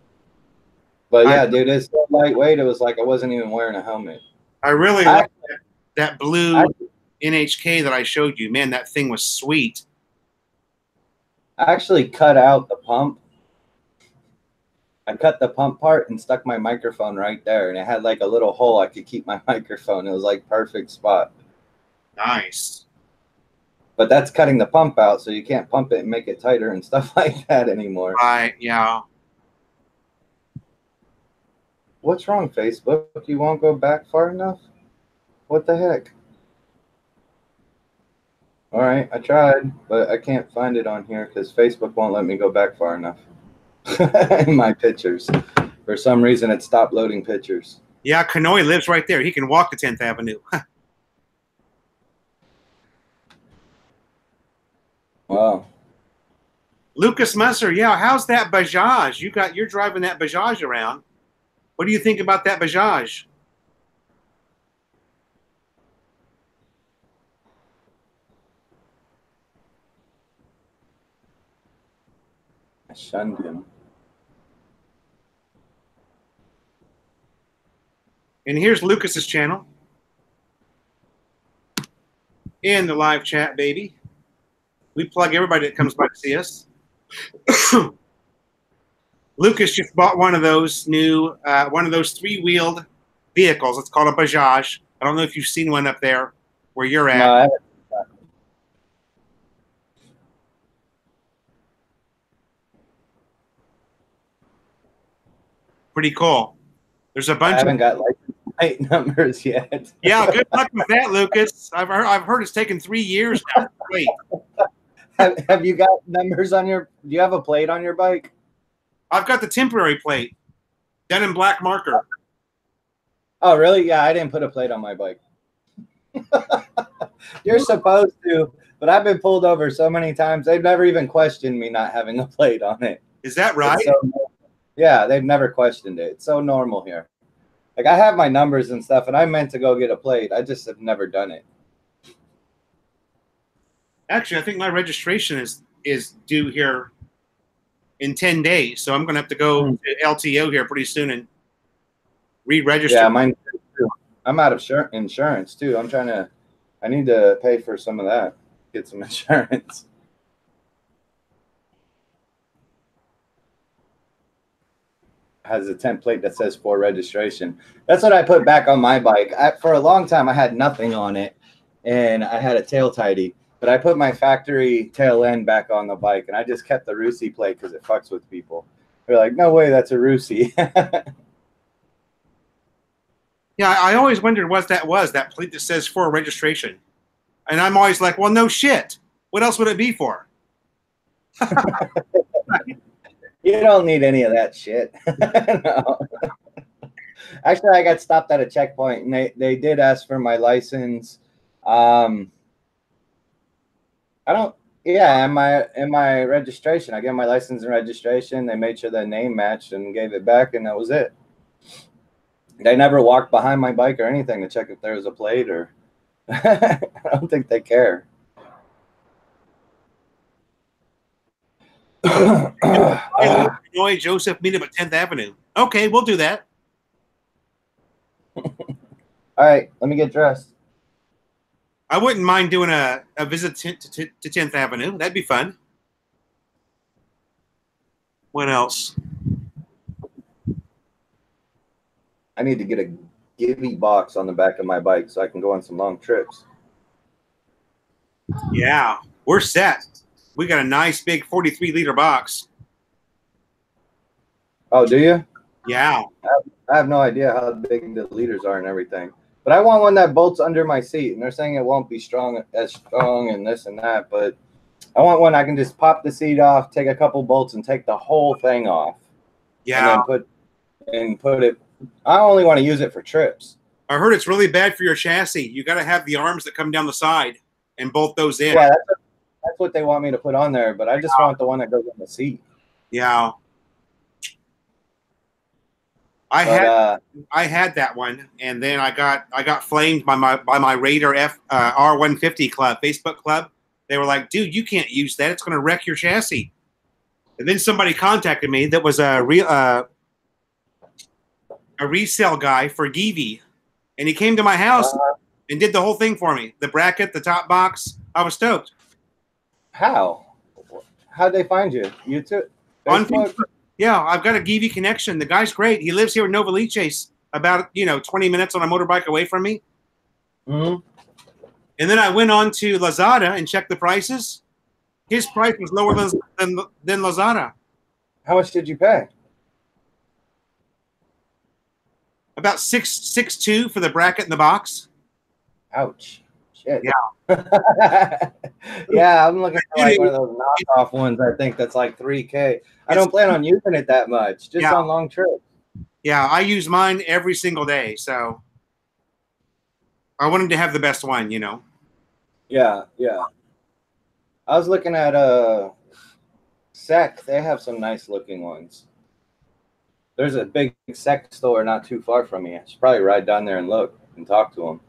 But yeah, dude, it's so lightweight. It was like I wasn't even wearing a helmet. I really like that blue NHK that I showed you. Man, that thing was sweet. I actually cut out the pump. I cut the pump part and stuck my microphone right there, and it had like a little hole I could keep my microphone. It was like perfect spot. Nice. But that's cutting the pump out, so you can't pump it and make it tighter and stuff like that anymore. Right, yeah. What's wrong, Facebook? You won't go back far enough? What the heck? All right, I tried, but I can't find it on here because Facebook won't let me go back far enough in my pictures. For some reason, it stopped loading pictures. Yeah, Kanoi lives right there. He can walk to 10th Avenue. Wow. Lucas Musser, yeah, how's that Bajaj? You're driving that Bajaj around. What do you think about that Bajaj? I shunned him. And here's Lucas's channel. In the live chat, baby. We plug everybody that comes by to see us. Lucas just bought one of those new, one of those three-wheeled vehicles. It's called a Bajaj. I don't know if you've seen one up there where you're at. No, I haven't. Pretty cool. There's a I bunch haven't of got license plate numbers yet. yeah. Good luck with that, Lucas. I've heard it's taken 3 years now. Wait, Have you got numbers on your? Do you have a plate on your bike? I've got the temporary plate, done in black marker. Oh, really? Yeah, I didn't put a plate on my bike. You're supposed to, but I've been pulled over so many times. They've never even questioned me not having a plate on it. Is that right? Yeah, they've never questioned it. It's so normal here. Like, I have my numbers and stuff, and I meant to go get a plate. I just have never done it. Actually, I think my registration is due here in 10 days. So I'm going to have to go to LTO here pretty soon and re-register. Yeah, mine too. I'm out of insurance too. I need to pay for some of that. Get some insurance. Has a template that says for registration. That's what I put back on my bike. For a long time, I had nothing on it, and I had a tail tidy. But I put my factory tail end back on the bike, and I just kept the Rusi plate because it fucks with people. They're like, no way, that's a Rusi. Yeah, I always wondered what that was, that plate that says for registration. And I'm always like, well, no shit. What else would it be for? You don't need any of that shit. No. Actually, I got stopped at a checkpoint, and they did ask for my license. In my registration, I gave my license and registration. They made sure the name matched and gave it back, and that was it. They never walked behind my bike or anything to check if there was a plate or. I don't think they care. Roy Joseph, meet him at 10th Avenue. Okay, we'll do that. All right, let me get dressed. I wouldn't mind doing a visit to 10th Avenue. That'd be fun. What else? I need to get a Givey box on the back of my bike so I can go on some long trips. Yeah, we're set. We got a nice big 43-liter box. Oh, do you? Yeah. I have no idea how big the liters are and everything. But I want one that bolts under my seat. And they're saying it won't be as strong and this and that. But I want one I can just pop the seat off, take a couple bolts, and take the whole thing off. Yeah. And put it. I only want to use it for trips. I heard it's really bad for your chassis. You got to have the arms that come down the side and bolt those in. Yeah, that's what they want me to put on there. But I just want the one that goes on the seat. Yeah. I had that one, and then I got flamed by my Raider R150 club, Facebook club. They were like, "Dude, you can't use that. It's going to wreck your chassis." And then somebody contacted me that was a resale guy for Givey, and he came to my house and did the whole thing for me. The bracket, the top box. I was stoked. How? How'd they find you? YouTube? On Facebook. Yeah, I've got a Givey connection. The guy's great. He lives here in Novaliches, about 20 minutes on a motorbike away from me. Mm-hmm. And then I went on to Lazada and checked the prices. His price was lower than Lazada. How much did you pay? About $6.2 for the bracket and the box. Ouch. shit. Yeah. Yeah, I'm looking for like one of those knockoff ones. I think that's like 3K. I don't plan on using it that much, just on long trips. Yeah, I use mine every single day, so I wanted to have the best one, you know. Yeah, yeah. I was looking at Sec. They have some nice looking ones. There's a big Sec store not too far from me. I should probably ride down there and look and talk to them.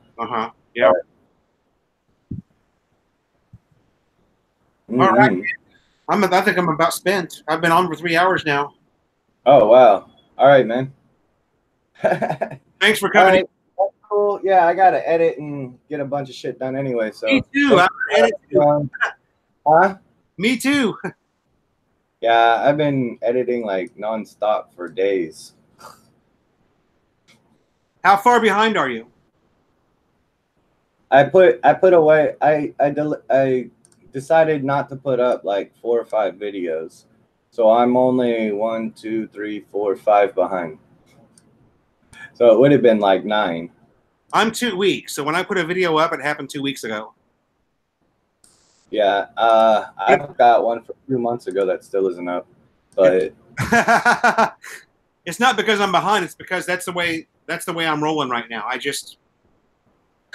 Yeah. All right. I think I'm about spent. I've been on for 3 hours now. Oh wow! All right, man. Thanks for coming. Right. That's cool. Yeah, I gotta edit and get a bunch of shit done anyway. So Me too. Huh? Me too. Yeah, I've been editing like nonstop for days. How far behind are you? I put away. I decided not to put up like 4 or 5 videos, so I'm only 1, 2, 3, 4, 5 behind. So it would have been like 9. I'm 2 weeks. So when I put a video up, it happened 2 weeks ago. Yeah, I've got one from 2 months ago that still isn't up, but it's not because I'm behind. It's because that's the way I'm rolling right now.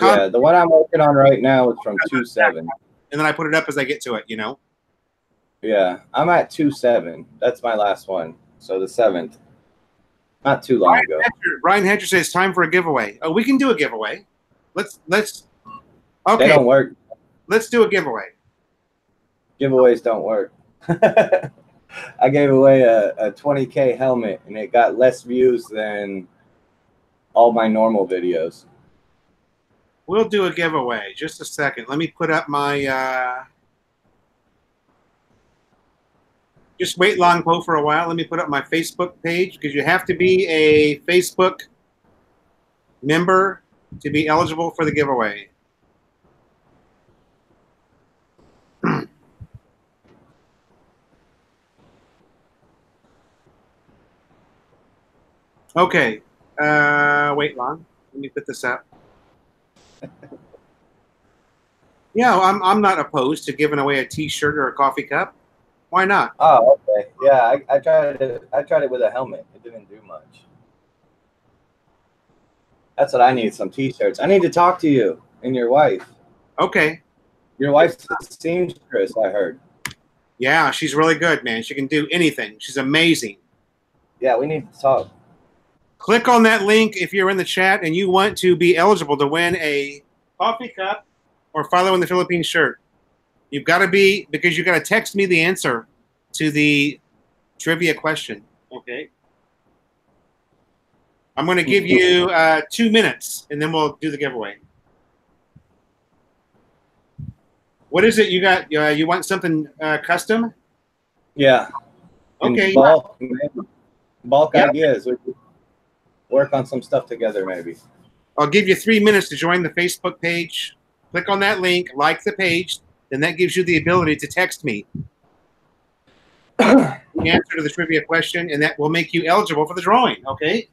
Yeah, the one I'm working on right now is from 2.7. And then I put it up as I get to it, you know? Yeah, I'm at 2.7. That's my last one. So the 7th. Not too long ago. Ryan Hatcher says time for a giveaway. Oh, we can do a giveaway. Let's okay. They don't work. Let's do a giveaway. Giveaways don't work. I gave away a 20K helmet and it got less views than all my normal videos. We'll do a giveaway. Just a second. Let me put up my just wait, Longpo, for a while. Let me put up my Facebook page because you have to be a Facebook member to be eligible for the giveaway. Okay. Wait, Long. Let me put this up. Yeah, I'm not opposed to giving away a T-shirt or a coffee cup. Why not? Oh, okay. Yeah, I tried it with a helmet. It didn't do much. That's what I need, some T-shirts. I need to talk to you and your wife. Okay. Your wife's a seamstress, I heard. Yeah, she's really good, man. She can do anything. She's amazing. Yeah, we need to talk. Click on that link if you're in the chat and you want to be eligible to win a coffee cup or Follow in the Philippines shirt. You've got to be, because you've got to text me the answer to the trivia question. Okay. I'm going to give you 2 minutes and then we'll do the giveaway. What is it you got? You want something custom? Yeah. Okay. Bulk ideas. We could work on some stuff together, maybe. I'll give you 3 minutes to join the Facebook page. Click on that link, like the page, then that gives you the ability to text me the answer to the trivia question, and that will make you eligible for the drawing, okay?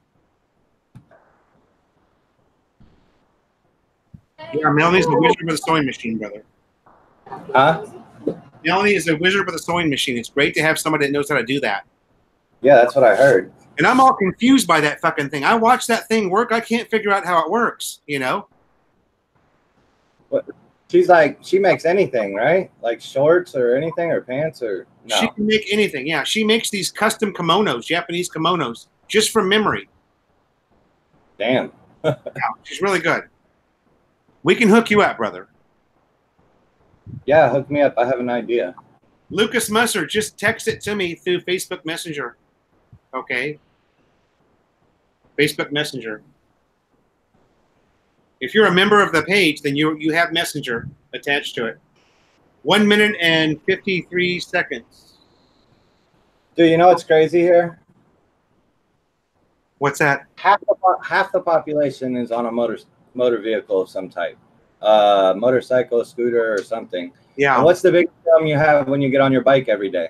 Yeah, Melanie's a wizard with a sewing machine, brother. Huh? Melanie is a wizard with a sewing machine. It's great to have somebody that knows how to do that. Yeah, that's what I heard. And I'm all confused by that fucking thing. I watch that thing work. I can't figure out how it works, you know? What? She's like, she makes anything, right? Like shorts or anything or pants or no? She can make anything, yeah. She makes these custom kimonos, Japanese kimonos, just from memory. Damn. Yeah, she's really good. We can hook you up, brother. Yeah, hook me up. I have an idea. Lucas Musser, just text it to me through Facebook Messenger. Okay? Facebook Messenger. If you're a member of the page, then you have Messenger attached to it. 1 minute and 53 seconds. Dude, you know what's crazy here? What's that? Half the population is on a motor vehicle of some type. Motorcycle, scooter, or something. Yeah. And what's the biggest problem you have when you get on your bike every day?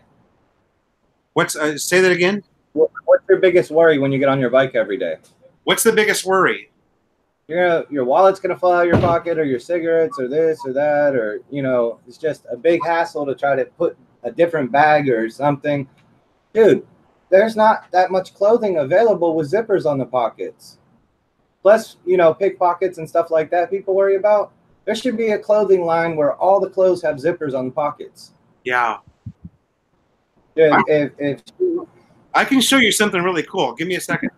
What's say that again? What's your biggest worry when you get on your bike every day? What's the biggest worry? your wallet's gonna fall out of your pocket, or your cigarettes, or this or that, or it's just a big hassle to try to put a different bag or something. Dude, there's not that much clothing available with zippers on the pockets. Plus, pickpockets and stuff like that people worry about. There should be a clothing line where all the clothes have zippers on the pockets. Yeah. Dude, I can show you something really cool. Give me a second.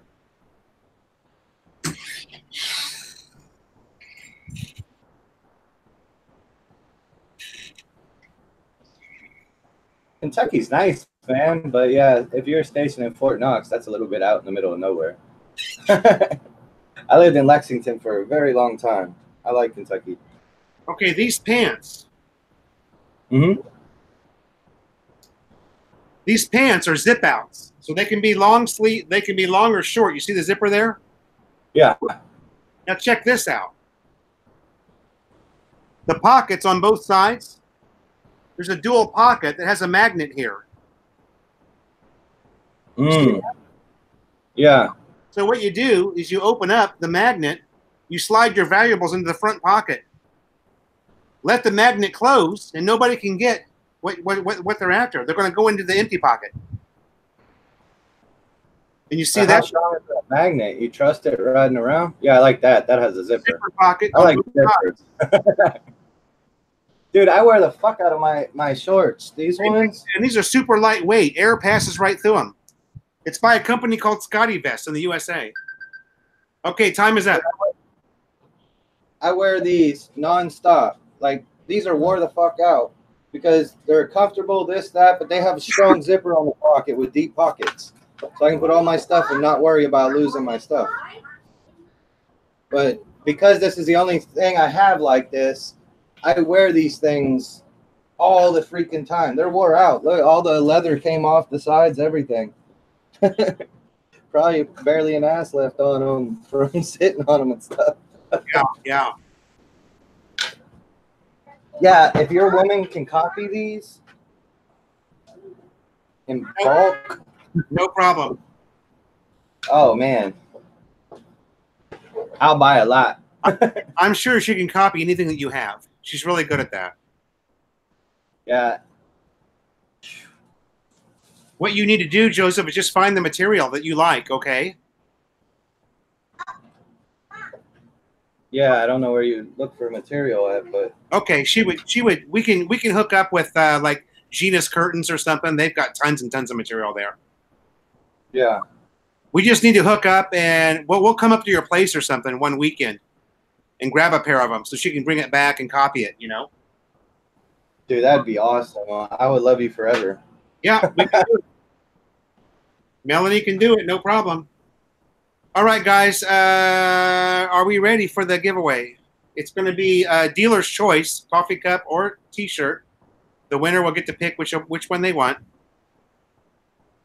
Kentucky's nice, man, but yeah, if you're stationed in Fort Knox, that's a little bit out in the middle of nowhere. I lived in Lexington for a very long time. I like Kentucky. Okay, these pants. Mm-hmm. These pants are zip outs, so they can be long sleeve. They can be long or short. You see the zipper there? Yeah. Now check this out. The pockets on both sides. There's a dual pocket that has a magnet here. Yeah. So what you do is you open up the magnet, you slide your valuables into the front pocket. Let the magnet close, and nobody can get what they're after. They're going to go into the empty pocket. And you see How that? strong is that magnet? You trust it riding around? Yeah, I like that. That has a zipper. Zipper pocket. I like zippers. Dude, I wear the fuck out of my shorts. These ones? And these are super lightweight. Air passes right through them. It's by a company called Scotty Vest in the USA. Okay, time is up. I wear these nonstop. Like, these are wore the fuck out because they're comfortable, this, that, but they have a strong zipper on the pocket with deep pockets. So I can put all my stuff and not worry about losing my stuff. But because this is the only thing I have like this, I wear these things all the freaking time. They're wore out. Look, all the leather came off the sides, everything. Probably barely an ass left on them from sitting on them and stuff. Yeah. Yeah, if your woman can copy these in bulk. No problem. Oh, man. I'll buy a lot. I'm sure she can copy anything that you have. She's really good at that. Yeah. What you need to do, Joseph, is just find the material that you like, okay? Yeah, I don't know where you look for material at, but Okay, we can hook up with like Genus Curtains or something. They've got tons and tons of material there. yeah. We just need to hook up, and we'll come up to your place or something one weekend and grab a pair of them so she can bring it back and copy it, Dude, that'd be awesome. I would love you forever. Yeah, we can do it. Melanie can do it, no problem. All right, guys, are we ready for the giveaway? It's going to be a dealer's choice, coffee cup or T-shirt. The winner will get to pick which one they want.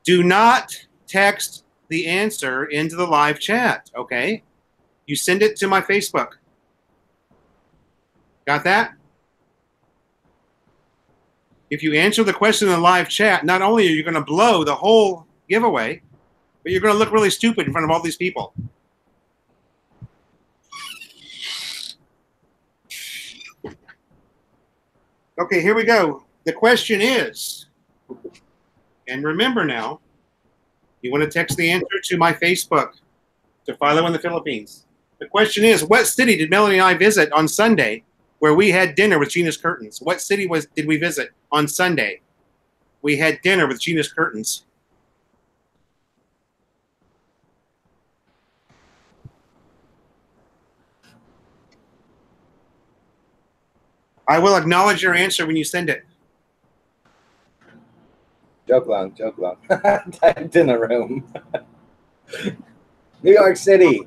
Do not text the answer into the live chat, okay? You send it to my Facebook. Got that? If you answer the question in the live chat, not only are you going to blow the whole giveaway, but you're going to look really stupid in front of all these people. Okay, here we go. The question is, and remember now, you want to text the answer to my Facebook, to Philo in the Philippines. The question is, what city did Melanie and I visit on Sunday where we had dinner with Genus Curtains? What city did we visit on Sunday? We had dinner with Genus Curtains. I will acknowledge your answer when you send it. Joke long. Typed in the room. New York City.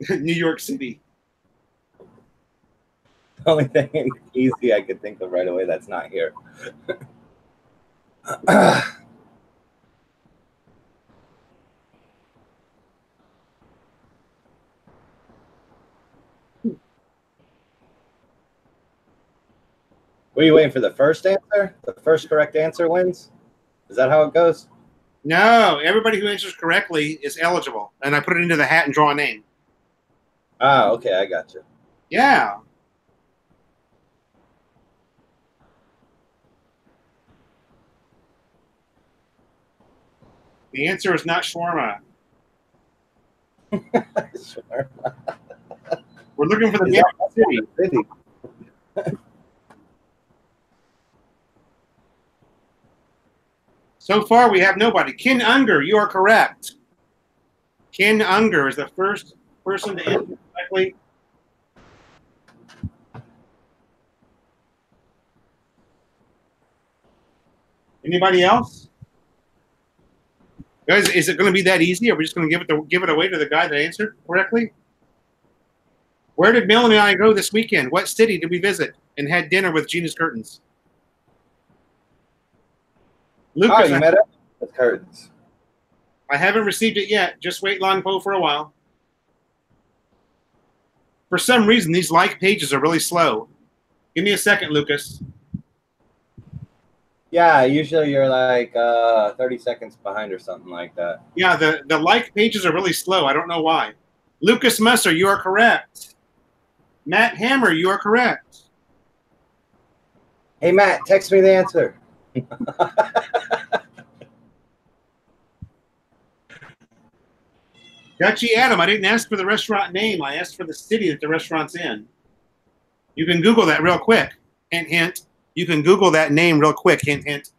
New York City. The only thing easy I could think of right away that's not here. Were you waiting for the first answer? The first correct answer wins? Is that how it goes? No, everybody who answers correctly is eligible. And I put it into the hat and draw a name. Ah, okay, I got you. Yeah. The answer is not shawarma. Sure. We're looking for the Is name that of the city. city? So far, we have nobody. Ken Unger, you are correct. Ken Unger is the first person to answer correctly. Anybody else? Guys, is it going to be that easy? Are we just going to give it away to the guy that answered correctly? Where did Melanie and I go this weekend? What city did we visit and had dinner with Gina's Curtains? Lucas, Oh, you met up with Curtains. I haven't received it yet. Just wait Long Po for a while. For some reason, these like pages are really slow. Give me a second, Lucas. Yeah, usually you're like 30 seconds behind or something like that. Yeah, the like pages are really slow. I don't know why. Lucas Musser, you are correct. Matt Hammer, you are correct. Hey, Matt, text me the answer. Dutchy Adam, I didn't ask for the restaurant name. I asked for the city that the restaurant's in. You can Google that real quick. Hint, hint. You can Google that name real quick. Hint, hint.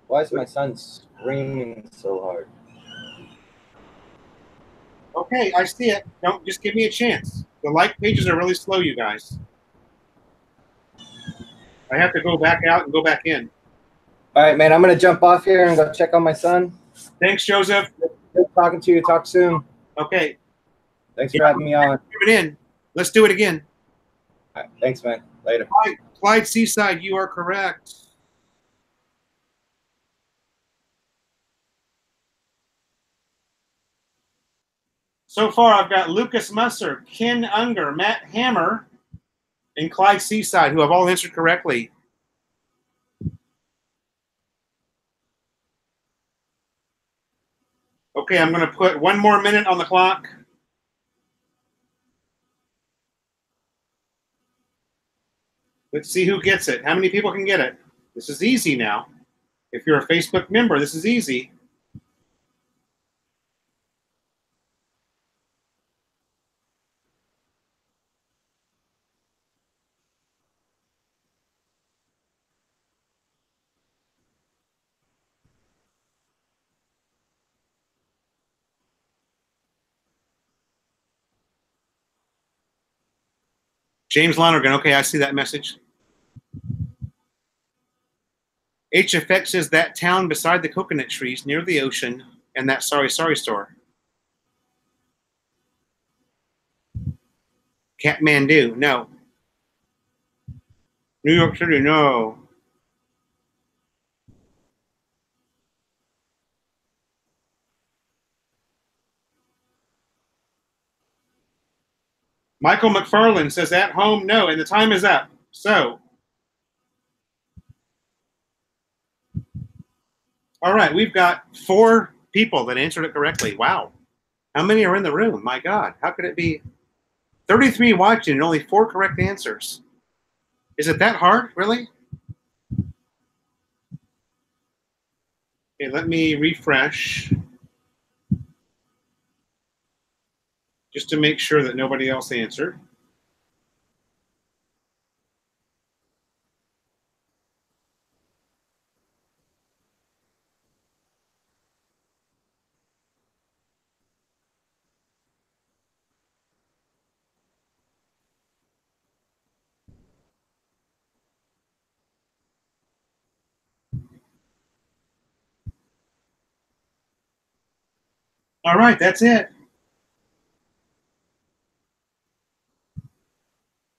Why is my son screaming so hard? Okay, I see it. Don't just give me a chance. The like pages are really slow, you guys. I have to go back out and go back in. All right, man, I'm going to jump off here and go check on my son. Thanks, Joseph. Good talking to you. Talk soon. Okay. Thanks for having me on. Coming in. Let's do it again. All right, thanks, man. Later. Clyde Seaside, you are correct. So far, I've got Lucas Musser, Ken Unger, Matt Hammer, and Clyde Seaside, who have all answered correctly. Okay, I'm going to put 1 more minute on the clock. Let's see who gets it. How many people can get it? This is easy now. If you're a Facebook member, this is easy. James Lonergan. Okay, I see that message. HFX says that town beside the coconut trees near the ocean and that Sorry Sorry store. Kathmandu, no. New York City, no. Michael McFarland says at home, no, and the time is up. So, all right, we've got 4 people that answered it correctly. Wow. How many are in the room? My God, how could it be 33 watching and only 4 correct answers? Is it that hard, really? Okay, let me refresh just to make sure that nobody else answered. All right, that's it.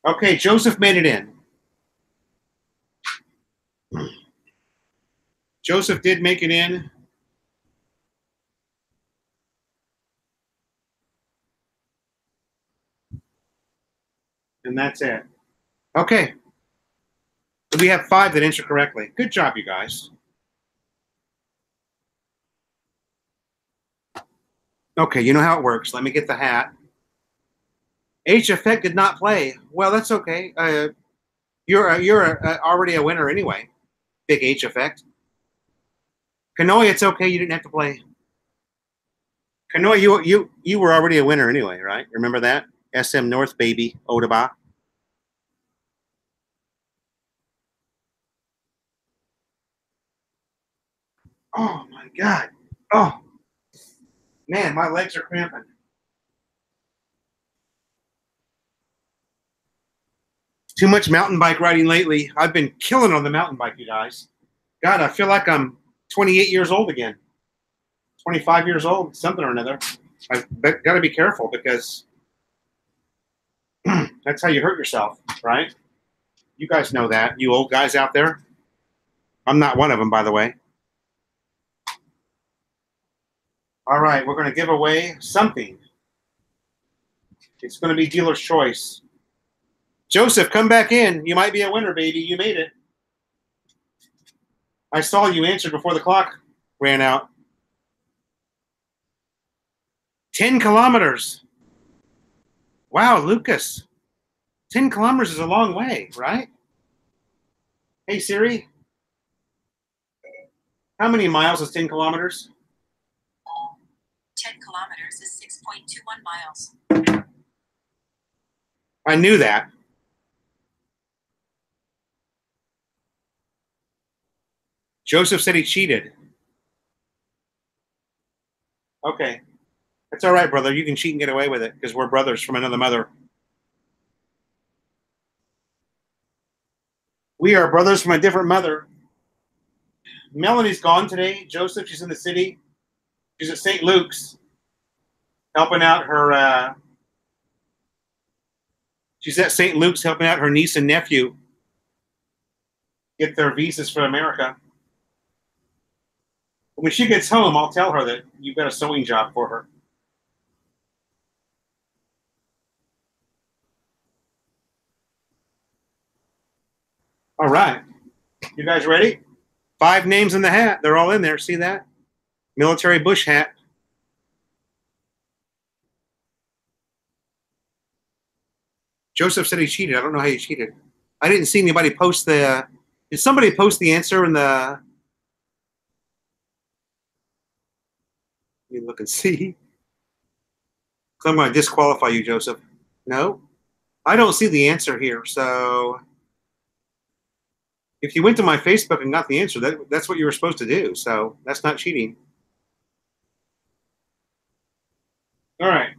Okay, Joseph made it in. Joseph did make it in. And that's it. Okay. So we have 5 that answered correctly. Good job, you guys. Okay, you know how it works. Let me get the hat. H Effect did not play. Well, that's okay. You're already a winner anyway. Big H Effect. Kanoe, it's okay. You didn't have to play. Kanoe, you were already a winner anyway, right? Remember that? SM North, baby. Odaba. Oh, my God. Oh, man, my legs are cramping. Too much mountain bike riding lately. I've been killing on the mountain bike, you guys. God, I feel like I'm 28 years old again. 25 years old, something or another. I've got to be careful because that's how you hurt yourself, right? You guys know that. You old guys out there. I'm not one of them, by the way. All right, we're going to give away something. It's going to be dealer's choice. Joseph, come back in. You might be a winner, baby. You made it. I saw you answered before the clock ran out. 10 kilometers. Wow, Lucas. 10 kilometers is a long way, right? Hey, Siri. How many miles is 10 kilometers? 10 kilometers is 6.21 miles. I knew that. Joseph said he cheated. Okay. That's all right, brother. You can cheat and get away with it because we're brothers from another mother. We are brothers from a different mother. Melanie's gone today. Joseph, she's in the city. She's at St. Luke's helping out her she's at St. Luke's helping out her niece and nephew get their visas for America. When she gets home, I'll tell her that you've got a sewing job for her. All right. You guys ready? 5 names in the hat. They're all in there. See that? Military bush hat. Joseph said he cheated. I don't know how he cheated. I didn't see anybody post the... Did somebody post the answer in the... Let me look and see. So I'm going to disqualify you, Joseph. No? I don't see the answer here, so... If you went to my Facebook and got the answer, that's what you were supposed to do, so that's not cheating. All right.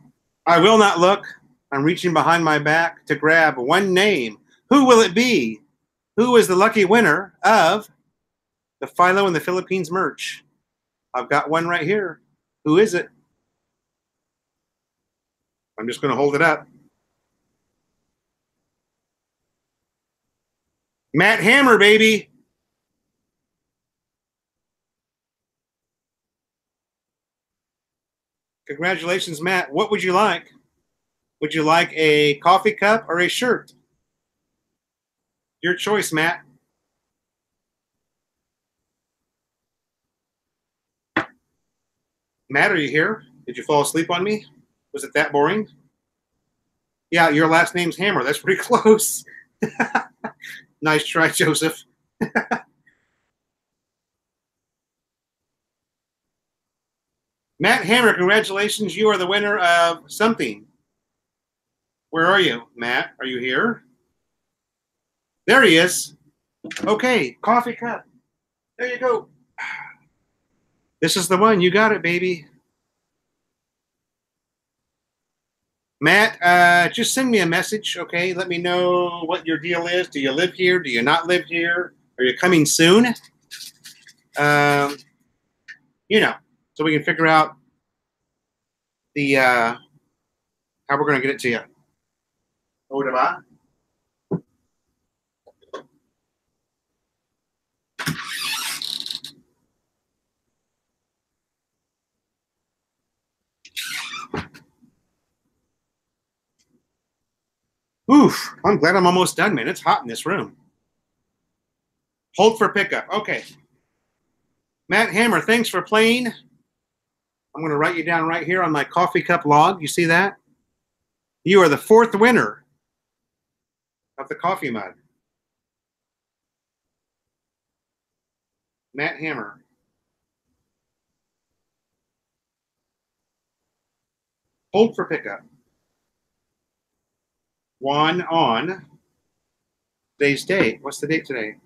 I will not look. I'm reaching behind my back to grab one name. Who will it be? Who is the lucky winner of the Philo in the Philippines merch? I've got one right here. Who is it? I'm just going to hold it up. Matt Hammer, baby. Congratulations, Matt. What would you like? Would you like a coffee cup or a shirt? Your choice, Matt. Matt, are you here? Did you fall asleep on me? Was it that boring? Yeah, your last name's Hammer. That's pretty close. Nice try, Joseph. Matt Hammer, congratulations. You are the winner of something. Where are you, Matt? Are you here? There he is. Okay, coffee cup. There you go. This is the one. You got it, baby. Matt, just send me a message, okay? Let me know what your deal is. Do you live here? Do you not live here? Are you coming soon? You know, so we can figure out the how we're going to get it to you. Odaba. Oof, I'm glad I'm almost done, man. It's hot in this room. Hold for pickup. Okay. Matt Hammer, thanks for playing. I'm going to write you down right here on my coffee cup log. You see that? You are the 4th winner of the coffee mug. Matt Hammer. Hold for pickup. One on today's date. What's the date today?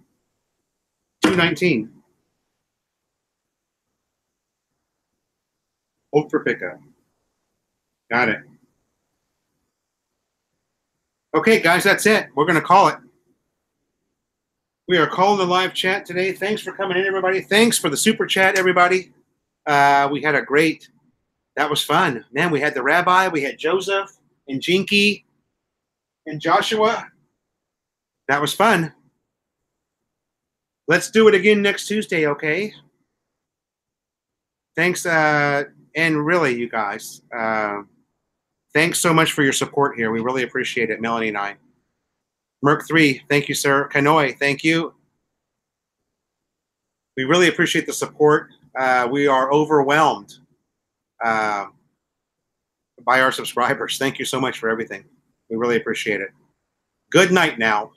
2/19. Hold for pickup. Got it. Okay, guys, that's it. We're going to call it. We are calling the live chat today. Thanks for coming in, everybody. Thanks for the super chat, everybody. We had a great, that was fun. Man, we had the rabbi, we had Joseph and Jinky and Joshua. That was fun. Let's do it again next Tuesday, okay? Thanks, and really, you guys, thanks so much for your support here. We really appreciate it, Melanie and I. Merc3, thank you, sir. Kanoi, thank you. We really appreciate the support. We are overwhelmed by our subscribers. Thank you so much for everything. We really appreciate it. Good night now.